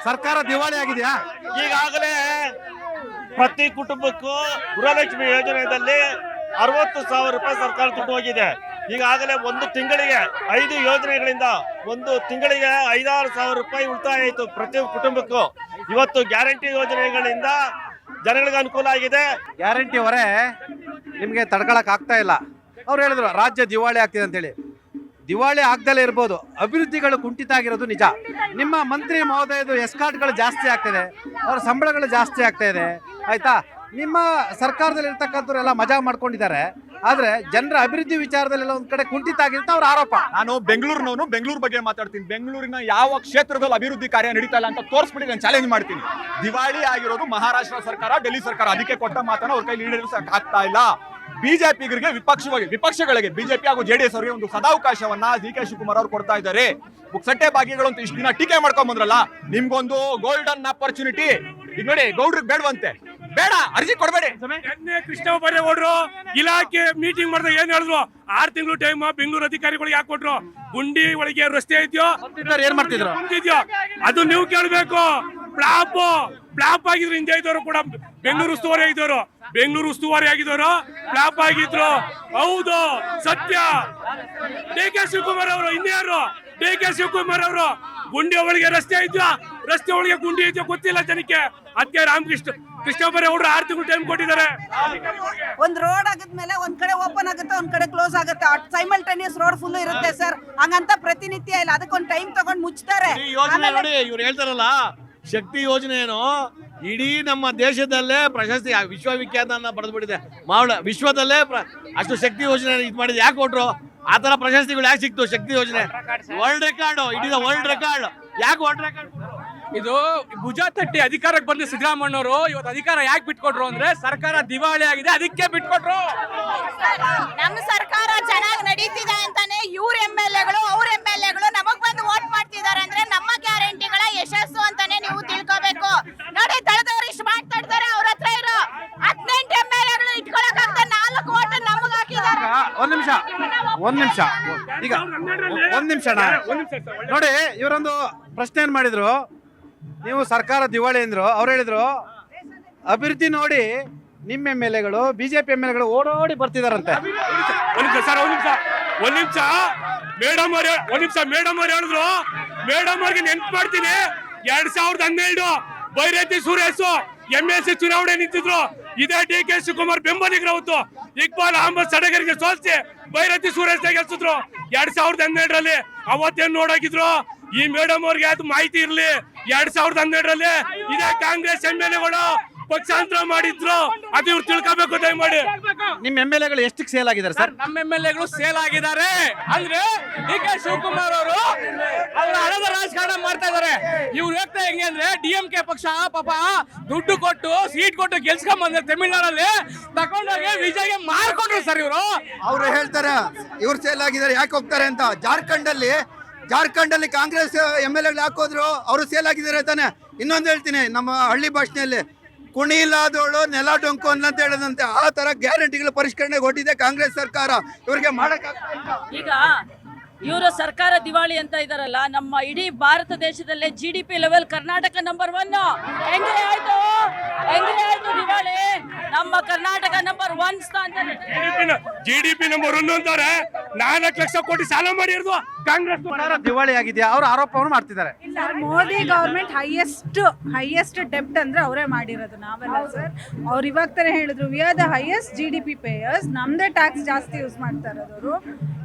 ಸರ್ಕಾರ ದಿವಾಳಿ ಆಗಿದೆಯಾ? ಈಗಾಗಲೇ ಪ್ರತಿ ಕುಟುಂಬಕ್ಕೂ ಗೃಹಲಕ್ಷ್ಮಿ ಯೋಜನೆಯಲ್ಲಿ 60,000 ರೂಪಾಯಿ ಸರ್ಕಾರ ದುಡ್ಡು ಹೋಗಿದೆ. ಈಗಾಗಲೇ ಒಂದು ತಿಂಗಳಿಗೆ 5 ಯೋಜನೆಗಳಿಂದ ಒಂದು ತಿಂಗಳಿಗೆ 5,000-6,000 ರೂಪಾಯಿ ಉಳಿತಾಯ ಆಯಿತು ಪ್ರತಿ ಕುಟುಂಬಕ್ಕೂ. ಇವತ್ತು ಗ್ಯಾರಂಟಿ ಯೋಜನೆಗಳಿಂದ ಜನಗಳಿಗೆ ಅನುಕೂಲ ಆಗಿದೆ. ಗ್ಯಾರಂಟಿ ಹೊರೆ ನಿಮಗೆ ತಡ್ಕೊಳಕ್ ಆಗ್ತಾ ಇಲ್ಲ. ಅವ್ರು ಹೇಳಿದ್ರು ರಾಜ್ಯ ದಿವಾಳಿ ಆಗ್ತಿದೆ ಅಂತೇಳಿ. ದಿವಾಳಿ ಆಗ್ದಲೇ ಇರ್ಬೋದು, ಅಭಿವೃದ್ಧಿಗಳು ಕುಂಠಿತ ಆಗಿರೋದು ನಿಜ. ನಿಮ್ಮ ಮಂತ್ರಿ ಮಹೋದಯದು ಎಸ್ಕಾರ್ಟ್ಗಳು ಜಾಸ್ತಿ ಆಗ್ತಿದೆ, ಅವರ ಸಂಬಳಗಳು ಜಾಸ್ತಿ ಆಗ್ತಾ ಇದೆ, ಆಯ್ತಾ? ನಿಮ್ಮ ಸರ್ಕಾರದಲ್ಲಿ ಇರ್ತಕ್ಕಂಥವ್ರೆಲ್ಲ ಮಜಾ ಮಾಡ್ಕೊಂಡಿದ್ದಾರೆ. ಆದ್ರೆ ಜನರ ಅಭಿವೃದ್ಧಿ ವಿಚಾರದಲ್ಲೆಲ್ಲ ಒಂದ್ ಕಡೆ ಕುಂಠಿತ ಆಗಿರುತ್ತೆ ಅವ್ರ ಆರೋಪ. ನಾನು ಬೆಂಗಳೂರಿನವನು, ಬೆಂಗಳೂರು ಬಗ್ಗೆ ಮಾತಾಡ್ತೀನಿ. ಬೆಂಗಳೂರಿನ ಯಾವ ಕ್ಷೇತ್ರದಲ್ಲಿ ಅಭಿವೃದ್ಧಿ ಕಾರ್ಯ ನಡೀತಾ ಇಲ್ಲ ಅಂತ ತೋರಿಸ್ಬಿಟ್ಟು ನಾನು ಚಾಲೆಂಜ್ ಮಾಡ್ತೀನಿ. ದಿವಾಳಿ ಆಗಿರೋದು ಮಹಾರಾಷ್ಟ್ರ ಸರ್ಕಾರ, ಡೆಲ್ಲಿ ಸರ್ಕಾರ. ಅದಕ್ಕೆ ಕೊಟ್ಟ ಮಾತನ್ನ ಅವ್ರ ಕೈಲಿ ಈಡೇರಿಸಕ್ ಆಗ್ತಾ ಇಲ್ಲ. ಬಿಜೆಪಿಗರಿಗೆ ವಿಪಕ್ಷಗಳಿಗೆ ಬಿಜೆಪಿ ಹಾಗೂ JDS ಅವರಿಗೆ ಒಂದು ಸದಾವಕಾಶವನ್ನ DK ಶಿವಕುಮಾರ್ ಅವರು ಕೊಡ್ತಾ ಇದ್ದಾರೆ. ಸಟ್ಟೆ ಭಾಗಿಗಳು ಅಂತ ಇಷ್ಟು ದಿನ ಟೀಕೆ ಮಾಡ್ಕೊಂಡ್ ಬಂದ್ರಲ್ಲ, ನಿಮ್ಗೊಂದು ಗೋಲ್ಡನ್ ಆಪರ್ಚುನಿಟಿ. ಈಗ ನೋಡಿ, ಗೌಡ್ರಿಗೆ ಬೇಡವಂತೆ, ಬೇಡ ಅರ್ಜಿ ಕೊಡಬೇಡಿ. ಕೃಷ್ಣ ಬೈರೇಗೌಡರು ಇಲಾಖೆ ಮೀಟಿಂಗ್ ಮಾಡಿದಾಗ ಏನ್ ಹೇಳಿದ್ರು? 6 ತಿಂಗಳು ಟೈಮ್ ಬೆಂಗಳೂರು ಅಧಿಕಾರಿಗಳು ಯಾಕೆ ಕೊಟ್ರು? ಗುಂಡಿ ಒಳಗೆ ರಸ್ತೆ ಇದೆಯೋ ಏನ್ ಮಾಡ್ತಿದ್ರು ಅದು ನೀವು ಕೇಳಬೇಕು. ಫ್ಲಾಪ್ ಆಗಿದ್ರು ಹಿಂದೆ ಇದ್ದವರು ಕೂಡ ಬೆಂಗಳೂರು ಉಸ್ತುವಾರಿ ಆಗಿದ್ದವರು ಫ್ಲಾಪ್ ಆಗಿದ್ರು. ಹೌದು, ಸತ್ಯ. DK ಶಿವಕುಮಾರ್ ಅವರು ಇನ್ಯಾರು? DK ಶಿವಕುಮಾರ್ ಅವರು ಗುಂಡಿ ಒಳಗೆ ರಸ್ತೆ ಇದೆಯಾ, ರಸ್ತೆ ಒಳಗೆ ಗುಂಡಿ ಇದೆಯೋ ಗೊತ್ತಿಲ್ಲ ಜನಕ್ಕೆ. ಅದಕ್ಕೆ ಕೃಷ್ಣ ಬೈರೇಗೌಡರು 6 ತಿಂಗಳು ಟೈಮ್ ಕೊಟ್ಟಿದ್ದಾರೆ. ಒಂದ್ ರೋಡ್ ಆಗಿದ್ಮೇಲೆ ಒಂದ್ ಕಡೆ ಓಪನ್ ಆಗುತ್ತೆ, ಒಂದ್ ಕಡೆ ಕ್ಲೋಸ್ ಆಗುತ್ತೆ. ಸೈಮಲ್ಟೇನಿಯಸ್ ರೋಡ್ ಫುಲ್ ಇರುತ್ತೆ ಸರ್. ಹಂಗಂತ ಪ್ರತಿನಿತ್ಯ ಇಲ್ಲ, ಅದಕ್ಕೊಂದ್ ಟೈಮ್ ತಗೊಂಡ್ ಮುಚ್ತಾರೆ. ಈ ಯೋಜನೆ ನೋಡಿ, ಇವ್ರು ಹೇಳ್ತಾರಲ್ಲ ಶಕ್ತಿ ಯೋಜನೆ ಏನು, ಇಡೀ ನಮ್ಮ ದೇಶದಲ್ಲೇ ಪ್ರಶಸ್ತಿ ವಿಶ್ವವಿಖ್ಯಾತ ಪಡೆದ್ಬಿಟ್ಟಿದೆ. ವಿಶ್ವದಲ್ಲೇ ಅಷ್ಟು ಶಕ್ತಿ ಯೋಜನೆ ಇದು ಮಾಡಿದೆ. ಯಾಕೆ ಕೊಟ್ರು? ಆ ತರ ಪ್ರಶಸ್ತಿಗಳು ಯಾಕೆ ಸಿಕ್ತು? ಶಕ್ತಿ ಯೋಜನೆ ವರ್ಲ್ಡ್ ರೆಕಾರ್ಡ್, ಇಡೀ ವರ್ಲ್ಡ್ ರೆಕಾರ್ಡ್. ಯಾಕೆ ವರ್ಲ್ಡ್ ರೆಕಾರ್ಡ್? ಇದು ಭುಜ ತಟ್ಟಿ ಅಧಿಕಾರಕ್ಕೆ ಬಂದ ಸಿದ್ದರಾಮಣ್ಣವರು ಇವತ್ತು ಅಧಿಕಾರ ಯಾಕೆ ಬಿಟ್ಕೊಟ್ರು ಅಂದ್ರೆ ಸರ್ಕಾರ ದಿವಾಳಿ ಆಗಿದೆ, ಅದಕ್ಕೆ ಬಿಟ್ಕೊಟ್ರು. ನಮ್ಮ ಸರ್ಕಾರ ಚೆನ್ನಾಗಿ ನಡೀತಿದೆ ಅಂತಾನೆ ಇವ್ರ MLAಗಳು ಅವ್ರ MLAಗಳು ನಮಗ್ ಬಂದು ವೋಟ್ ಮಾಡ್ತಿದ್ದಾರೆ ಅಂದ್ರೆ ನಮ್ಮ ಗ್ಯಾರಂಟಿಗಳ ಯಶಸ್ಸು ಅಂತಾನೆ ನೀವು ತಿಳ್ಕೋಬೇಕು. ನೋಡಿ, ದಳದವ್ರು ಇಷ್ಟು ಮಾತಾಡ್ತಾರೆ, ಅವ್ರ ಹತ್ರ ಇರೋ 18 MLAಗಳು ಇಟ್ಕೊಳಕ್ ಆಗ್ತಾ 4 ವೋಟ್ ನಮಗ್ ಹಾಕಿದ್ದಾರೆ. ಒಂದ್ ನಿಮಿಷ ಈಗ ಒಂದ್ ನಿಮಿಷ ನೋಡಿ, ಇವರೊಂದು ಪ್ರಶ್ನೆ ಏನ್ ಮಾಡಿದ್ರು? ನೀವು ಸರ್ಕಾರ ದಿವಾಳಿ ಅಂದ್ರು. ಅವ್ರು ಹೇಳಿದ್ರು ಅಭಿವೃದ್ಧಿ ನೋಡಿ ನಿಮ್ಮ MLAಗಳು BJP MLAಗಳು ಓಡೋಡಿ ಬರ್ತಿದಾರಂತೆ. ಒಂದ್ ನಿಮಿಷ ಮೇಡಮ್ ಅವ್ರು ಹೇಳಿದ್ರು. ಮೇಡಮ್ ಅವ್ರಿಗೆ ನೆನ್ಪು ಮಾಡ್ತೀನಿ, 2012 ಬೈರತಿ ಸುರೇಶ್ MLC ಚುನಾವಣೆ ನಿಂತಿದ್ರು. ಇದೇ DK ಶಿವಕುಮಾರ್ ಬೆಂಬಲಿಗರು. ಅವತ್ತು ಇಕ್ಬಾಲ್ ಅಹಮದ್ ಸಡಗರಿಗೆ ಸೋಲಿಸಿ ಬೈರತಿ ಸುರೇಶ್ ಗೆಲ್ಸಿದ್ರು 2012ರಲ್ಲಿ. ಅವತ್ತೇನ್ ನೋಡಾಕಿದ್ರು? ಈ ಮೇಡಮ್ ಅವ್ರಿಗೆ ಅದು ಮಾಹಿತಿ ಇರ್ಲಿ. 2012ರಲ್ಲಿ ಇದೇ ಕಾಂಗ್ರೆಸ್ MLAಗಳು ಪಕ್ಷಾಂತರ ಮಾಡಿದ್ರು. ಅದು ಇವ್ರು ತಿಳ್ಕೋಬೇಕು ದಯಮಾಡಿ. ನಿಮ್ಮ MLAಗಳು ಎಷ್ಟಕ್ಕೆ ಸೇಲ್ ಆಗಿದ್ದಾರೆ ಸರ್? ನಮ್ಮ MLAಗಳು ಸೇಲ್ ಆಗಿದ್ದಾರೆ ಅಂದ್ರೆ DK ಶಿವಕುಮಾರ್ ಅವರು ಅವರ ಹಣದ ರಾಜಕಾರಣ ಮಾಡ್ತಾ ಇದಾರೆ. ಇವ್ರು ಹೇಳ್ತಾ ಹೆಂಗೆ ಅಂದ್ರೆ DMK ಪಕ್ಷ ಪಾಪ ದುಡ್ಡು ಕೊಟ್ಟು ಸೀಟ್ ಕೊಟ್ಟು ಗೆಲ್ಸ್ಕೊಂಡ್ ಬಂದ್ರೆ ತಮಿಳ್ನಾಡಲ್ಲಿ ತಗೊಂಡೋಗಿ ವಿಜಯ್ಗೆ ಮಾರ್ಕೊಂಡ್ರು ಸರ್ ಇವರು. ಅವ್ರು ಹೇಳ್ತಾರೆ ಇವ್ರು ಸೇಲ್ ಆಗಿದ್ದಾರೆ, ಯಾಕೆ ಹೋಗ್ತಾರೆ ಅಂತ. ಜಾರ್ಖಂಡ್ ಅಲ್ಲಿ ಕಾಂಗ್ರೆಸ್ MLAಗಳು ಹಾಕೋದ್ರು, ಅವರು ಸೇಲ್ ಆಗಿದ್ದಾರೆ ತಾನೆ. ಇನ್ನೊಂದು ಹೇಳ್ತೀನಿ, ನಮ್ಮ ಹಳ್ಳಿ ಭಾಷೆಯಲ್ಲಿ ಕುಣಿ ಇಲ್ಲದವಳು ನೆಲ ಡೊಂಕು ಅಂತ ಹೇಳದಂತೆ. ಆ ತರ ಗ್ಯಾರಂಟಿಗಳ ಪರಿಷ್ಕರಣೆ ಕೊಟ್ಟಿದೆ ಕಾಂಗ್ರೆಸ್ ಸರ್ಕಾರ. ಇವ್ರಿಗೆ ಮಾಡಕ್ ಈಗ ಇವರು ಸರ್ಕಾರ ದಿವಾಳಿ ಅಂತ ಇದಾರಲ್ಲ, ನಮ್ಮ ಇಡೀ ಭಾರತ ದೇಶದಲ್ಲೇ GDP ಲೆವೆಲ್ ಕರ್ನಾಟಕ ನಂಬರ್ 1. ಹೆಂಗೆ ಆಯ್ತು ದಿವಾಳಿ? ನಮ್ಮ ಕರ್ನಾಟಕ ನಂಬರ್ 1 ಸ್ಥಾನದಲ್ಲಿ. GDP ನಂಬರ್ 1 ಅಂತಾರೆ. 4 ಲಕ್ಷ ಕೋಟಿ ಸಾಲ ಮಾಡಿರೋದು ಕಾಂಗ್ರೆಸ್ ದಿವಾಳಿ ಆಗಿದೆಯಾ? ಅವರು ಆರೋಪವನ್ನು ಮಾಡ್ತಿದ್ದಾರೆ. ಮೋದಿ ಗವರ್ಮೆಂಟ್ ಹೈಯೆಸ್ಟ್ ಡೆಪ್ಟ್ ಅಂದ್ರೆ ಅವರೇ ಮಾಡಿರೋದು, ನಾವೆಲ್ಲ ಸರ್. ಅವ್ರು ಇವಾಗ ತಾನೇ ಹೇಳಿದ್ರು we are the highest GDP payers, ನಮ್ದೇ ಟ್ಯಾಕ್ಸ್ ಜಾಸ್ತಿ ಯೂಸ್ ಮಾಡ್ತಾ ಇರೋದು.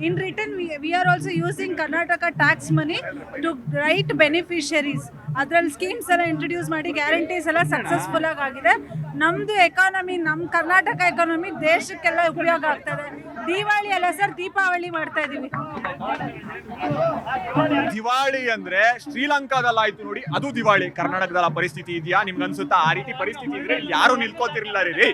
In return we are also using Karnataka tax money to right beneficiaries. ಅದ್ರಲ್ಲಿ ಸ್ಕೀಮ್ಸ್ ಎಲ್ಲ ಇಂಟ್ರೊಡ್ಯೂಸ್ ಮಾಡಿ ಗ್ಯಾರಂಟೀಸ್ ಎಲ್ಲ ಸಕ್ಸಸ್ಫುಲ್ ಆಗಿದೆ. ನಮ್ದು ಎಕಾನಮಿ, ನಮ್ಮ ಕರ್ನಾಟಕ ಎಕಾನಮಿ ದೇಶಕ್ಕೆಲ್ಲ ಉಪಯೋಗ ಆಗ್ತದೆ. ದಿವಾಳಿ ಅಲ್ಲ ಸರ್, ದೀಪಾವಳಿ ಮಾಡ್ತಾ ಇದೀವಿ. ದಿವಾಳಿ ಅಂದ್ರೆ ಶ್ರೀಲಂಕಾದಲ್ಲಾಯ್ತು ನೋಡಿ, ಅದು ದಿವಾಳಿ. ಕರ್ನಾಟಕದ ಪರಿಸ್ಥಿತಿ ಇದೆಯಾ ನಿಮ್ಗೆ ಅನ್ಸುತ್ತಾ? ಆ ರೀತಿ ಪರಿಸ್ಥಿತಿ ಇದ್ರೆ ಯಾರು ನಿಲ್ಕೋತಿರ್ಲಿಲ್ಲ ರೀ.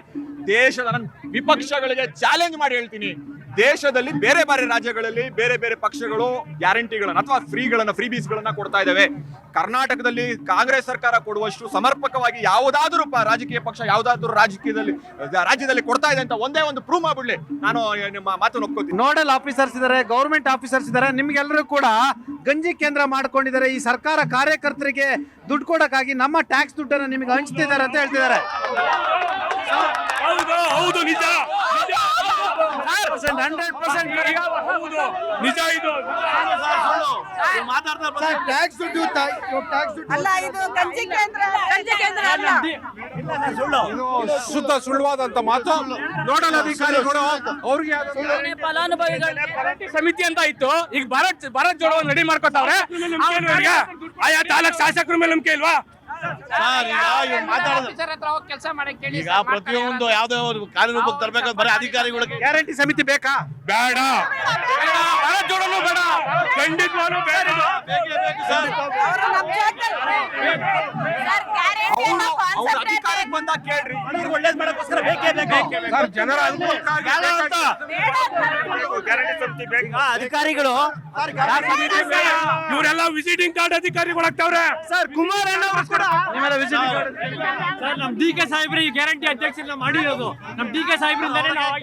ದೇಶದ ನನ್ನ ವಿಪಕ್ಷಗಳಿಗೆ ಚಾಲೆಂಜ್ ಮಾಡಿ ಹೇಳ್ತೀನಿ, ದೇಶದಲ್ಲಿ ಬೇರೆ ಬೇರೆ ರಾಜ್ಯಗಳಲ್ಲಿ ಬೇರೆ ಬೇರೆ ಪಕ್ಷಗಳು ಗ್ಯಾರಂಟಿಗಳನ್ನ ಅಥವಾ ಫ್ರೀಬೀಸ್ಗಳನ್ನ ಕೊಡ್ತಾ ಇದ್ದಾವೆ. ಕರ್ನಾಟಕದಲ್ಲಿ ಕಾಂಗ್ರೆಸ್ ಸರ್ಕಾರ ಕೊಡುವಷ್ಟು ಸಮರ್ಪಕವಾಗಿ ಯಾವುದಾದ್ರೂ ರಾಜಕೀಯ ಪಕ್ಷ ಯಾವುದಾದ್ರೂ ರಾಜ್ಯದಲ್ಲಿ ಕೊಡ್ತಾ ಇದೆ ಅಂತ ಒಂದೇ ಒಂದು ಪ್ರೂವ್ ಮಾಡ್ಬಿಡ್ಲಿ, ನಾನು ನಿಮ್ಮ ಮಾತನ್ನು ಒಪ್ಕೋತೀನಿ. ನೋಡಲ್ ಆಫೀಸರ್ಸ್ ಇದ್ದಾರೆ, ಗೌರ್ಮೆಂಟ್ ಆಫೀಸರ್ಸ್ ಇದ್ದಾರೆ, ನಿಮ್ಗೆಲ್ಲರೂ ಕೂಡ ಗಂಜಿ ಕೇಂದ್ರ ಮಾಡ್ಕೊಂಡಿದ್ದಾರೆ. ಈ ಸರ್ಕಾರ ಕಾರ್ಯಕರ್ತರಿಗೆ ದುಡ್ಡು ಕೊಡಕ್ಕಾಗಿ ನಮ್ಮ ಟ್ಯಾಕ್ಸ್ ದುಡ್ಡನ್ನು ನಿಮಗೆ ಹಂಚ್ತಿದ್ದಾರೆ ಅಂತ ಹೇಳ್ತಿದ್ದಾರೆ. ಹೌದು, ನಿಜ 100% ನಿಜ ಇದು. ಟ್ಯಾಕ್ಸ್ ದುಡ್ಡು ಅಲ್ಲ, ಇದು ಗಂಜಿ ಕೇಂದ್ರ ಅಲ್ಲ. ಶುದ್ಧ ಸುಳ್ಳುವಾದಂತ ಮಾತು. ನೋಡಲ್ ಅಧಿಕಾರಿಗಳು ಅವ್ರಿಗೆ ಫಲಾನುಭವಿಗಳು ಸಮಿತಿ ಅಂತ ಇತ್ತು, ಈಗ ಭಾರತ್ ಜೋಡೋ ರೆಡಿ ಮಾಡ್ಕೊತಾವ್ರೆ. ಆಯಾ ತಾಲೂಕ್ ಶಾಸಕರ ಮೇಲೆ ನಂಬಿಕೆ ಇಲ್ವಾ? ಈಗ ಪ್ರತಿಯೊಂದು ಯಾವ್ದೋ ಕಾನೂನು ಬಗ್ಗೆ ತರಬೇಕಾದ್ರೆ ಬರೀ ಅಧಿಕಾರಿಗಳಿಗೆ ಗ್ಯಾರಂಟಿ ಸಮಿತಿ ಬೇಕಾ? ಬೇಡ, ಭಾರತ್ ಜೋಡೋನು ಬೇಡ, ಖಂಡಿತವಾಗ್ಲೂ ಬೇಡ. ಅವ್ರ ಅಧಿಕಾರಕ್ಕೆ ಬಂದಾಗ ಕೇಳ್ರಿ, ಒಳ್ಳೇದ್ ಮಾಡೋಕ್ಕೋಸ್ಕರ ಬೇಕೇ ಬೇಕು. ಜನರ ಅಧಿಕಾರಿಗಳು ಇವರೆಲ್ಲ ವಿಸಿಟಿಂಗ್ ಕಾರ್ಡ್ ಅಧಿಕಾರಿಗಳಾಗ್ತಾವ್ರೆ. ಸರ್, ಕುಮಾರಣ್ಣ ಅವರು ಕೂಡ ನಿಮ್ಮೆಲ್ಲ ವಿಸಿಟಿಂಗ್ ಕಾರ್ಡ್. ಸರ್, ನಮ್ DK ಸಾಹೇಬ್ರು ಈ ಗ್ಯಾರಂಟಿ ಅಧ್ಯಕ್ಷರನ್ನ ಮಾಡಿರೋದು. ನಮ್ DK ಸಾಹೇಬ್ರಿಂದಾನೇ ನಾವು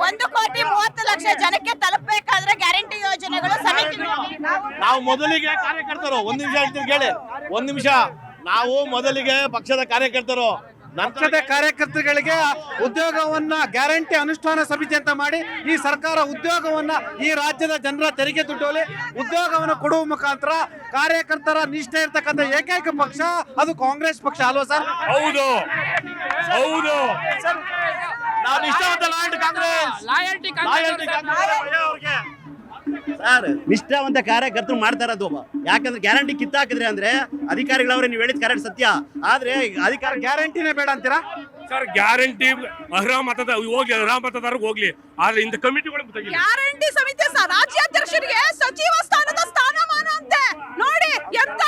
1,30,30,00,000 ಜನಕ್ಕೆ ತಲುಪಬೇಕಾದ್ರೆ ಗ್ಯಾರಂಟಿ ಯೋಜನೆಗಳು ಸಮಿತಿಗಳು. ನಾವು ಮೊದಲಿಗೆ ಕಾರ್ಯಕರ್ತರು, ಒಂದ್ ನಿಮಿಷ ಹೇಳ್ತೀವಿ ಕೇಳಿ, ಒಂದ್ ನಿಮಿಷ. ನಾವು ಮೊದಲಿಗೆ ಪಕ್ಷದ ಕಾರ್ಯಕರ್ತರು, ಪಕ್ಷದ ಕಾರ್ಯಕರ್ತರುಗಳಿಗೆ ಉದ್ಯೋಗವನ್ನ ಗ್ಯಾರಂಟಿ ಅನುಷ್ಠಾನ ಸಮಿತಿ ಅಂತ ಮಾಡಿ ಈ ಸರ್ಕಾರ ಉದ್ಯೋಗವನ್ನ ಈ ರಾಜ್ಯದ ಜನರ ತೆರಿಗೆ ದುಡ್ಡಲ್ಲಿ ಉದ್ಯೋಗವನ್ನು ಕೊಡುವ ಮುಖಾಂತರ ಕಾರ್ಯಕರ್ತರ ನಿಷ್ಠೆ ಇರ್ತಕ್ಕಂಥ ಏಕೈಕ ಪಕ್ಷ ಅದು ಕಾಂಗ್ರೆಸ್ ಪಕ್ಷ ಅಲ್ವಾ ಸರ್? ಹೌದು. ನಾವು ನಿಷ್ಠಾವಂತ ಲಾಯಲ್ಟಿ ಕಾಂಗ್ರೆಸ್. ಸರ್, ನಿಷ್ಠಾವಂತ ಕಾರ್ಯಕರ್ತರು ಮಾಡ್ತಾ ಇರೋದು. ಯಾಕಂದ್ರೆ ಗ್ಯಾರಂಟಿ ಕಿತ್ತಾಕಿದ್ರೆ ಅಂದ್ರೆ ಅಧಿಕಾರಿಗಳವ್ರೆ ನೀವು ಹೇಳಿದ ಕರೆಕ್ಟ್ ಸತ್ಯ. ಆದ್ರೆ ಅಧಿಕಾರ ಗ್ಯಾರಂಟಿನೇ ಬೇಡ ಅಂತೀರಾ ಸರ್? ಗ್ಯಾರಂಟಿ ಅರ್ಹ ಮತದಾರರಿಗೆ ಹೋಗ್ಲಿ, ಆದ್ರೆ ಇಂಥ ಕಮಿಟಿಗಳು ಗ್ಯಾರಂಟಿ ಸಮಿತಿ ರಾಜ್ಯಾಧ್ಯಕ್ಷರಿಗೆ ಸಚಿವ ಸ್ಥಾನದ ಸ್ಥಾನಮಾನ ಅಂತೆ ನೋಡಿ. ಎಂತ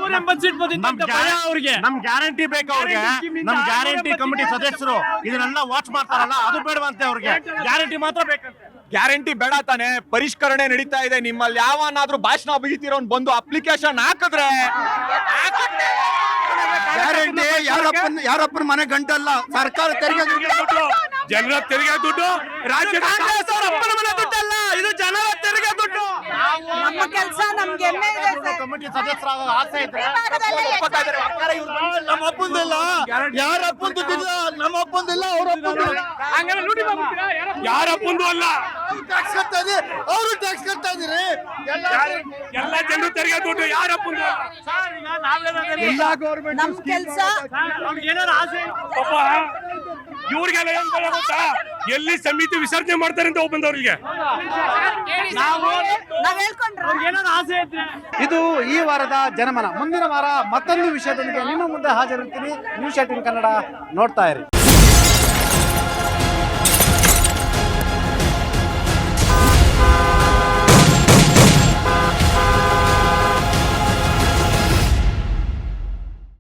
180 ಸೀಟ್ ಬಂದಿದ್ದಂತೆ ಭಯ ಅವ್ರಿಗೆ. ನಮ್ ಗ್ಯಾರಂಟಿ ಬೇಕು ಅವ್ರಿಗೆ. ನಮ್ ಗ್ಯಾರಂಟಿ ಕಮಿಟಿ ಸದಸ್ಯರು ಇದನ್ನೆಲ್ಲ ವಾಚ್ ಮಾಡ್ತಾರಲ್ಲ, ಅದು ಬೇಡವಂತೆ ಅವ್ರಿಗೆ. ಗ್ಯಾರಂಟಿ ಮಾತ್ರ ಬೇಕಂತೆ. ಗ್ಯಾರಂಟಿ ಬೇಡ ತಾನೆ? ಪರಿಷ್ಕರಣೆ ನಡೀತಾ ಇದೆ. ನಿಮ್ಮಲ್ಲಿ ಯಾವನಾದ್ರೂ ಭಾಷಣ ಬೀತಿರೋನ್ ಬಂದು ಅಪ್ಲಿಕೇಶನ್ ಹಾಕಿದ್ರೆ ಗ್ಯಾರಂಟಿ ಯಾರಪ್ಪನ ಮನೆ ಗಂಟಲ್ಲ, ಸರ್ಕಾರ ತೆರಿಗೆ ದುಡ್ಡು, ಜನರ ತೆರಿಗೆ ದುಡ್ಡು, ರಾಜ್ಯದ ಅಪ್ಪನ ಮನೆ ದುಡ್ಡಲ್ಲ, ಇದು ಜನರ ತೆರಿಗೆ ದುಡ್ಡು. ನಮ್ಮ ಕೆಲಸ ನಮ್ಗೆ ಹೆಮ್ಮೆ ಇದೆ ಸರ್. ಕಮಿಟಿ ಸದಸ್ಯರಾಗ ಆಸೆ ಇದ್ರೆ ನಮ್ಮ ಅಪ್ಪಂದಿಲ್ಲ, ಯಾರ ಅಪ್ಪಂದಿಲ್ಲ, ನಮ್ಮ ಅಪ್ಪಂದಿಲ್ಲ, ಅವ್ರ ಅಪ್ಪಂದಿಲ್ಲ. ಯಾರಪ್ಪಂದು ಅಲ್ಲ, ಟ್ಯಾಕ್ಸ್ ಕಟ್ತಾ ಇದ್ದೀರಿ, ಅವರು ಟ್ಯಾಕ್ಸ್ ಕಟ್ತಾ ಇದ್ದೀರಿ. ಎಲ್ಲ ಜನರು ತೆರಿಗೆ ದುಡ್ಡು ಯಾರಪ್ಪಂದು ಎಲ್ಲಾ ಗೌರ್ಮೆಂಟ್ ನಮ್ ಕೆಲಸ ಪಾಪ ಇವ್ರಿಗೆಲ್ಲ ಏನ್ ಭಯ ಗೊತ್ತಾ? ಎಲ್ಲಿ ಸಮಿತಿ ವಿಸರ್ಜನೆ ಮಾಡ್ತಾರೆ ಅಂತ ಬಂದವ್ರಿಗೆ. ನಾವ್ ಹೇಳ್ಕೊಂಡ್ರೆ ಇದು ಈ ವಾರದ ಜನಮನ. ಮುಂದಿನ ವಾರ ಮತ್ತೊಂದು ವಿಷಯದೊಂದಿಗೆ ನಿಮ್ಮ ಮುಂದೆ ಹಾಜರಿರ್ತೀನಿ. ನ್ಯೂಸ್ 18 ಕನ್ನಡ ನೋಡ್ತಾ ಇರಿ.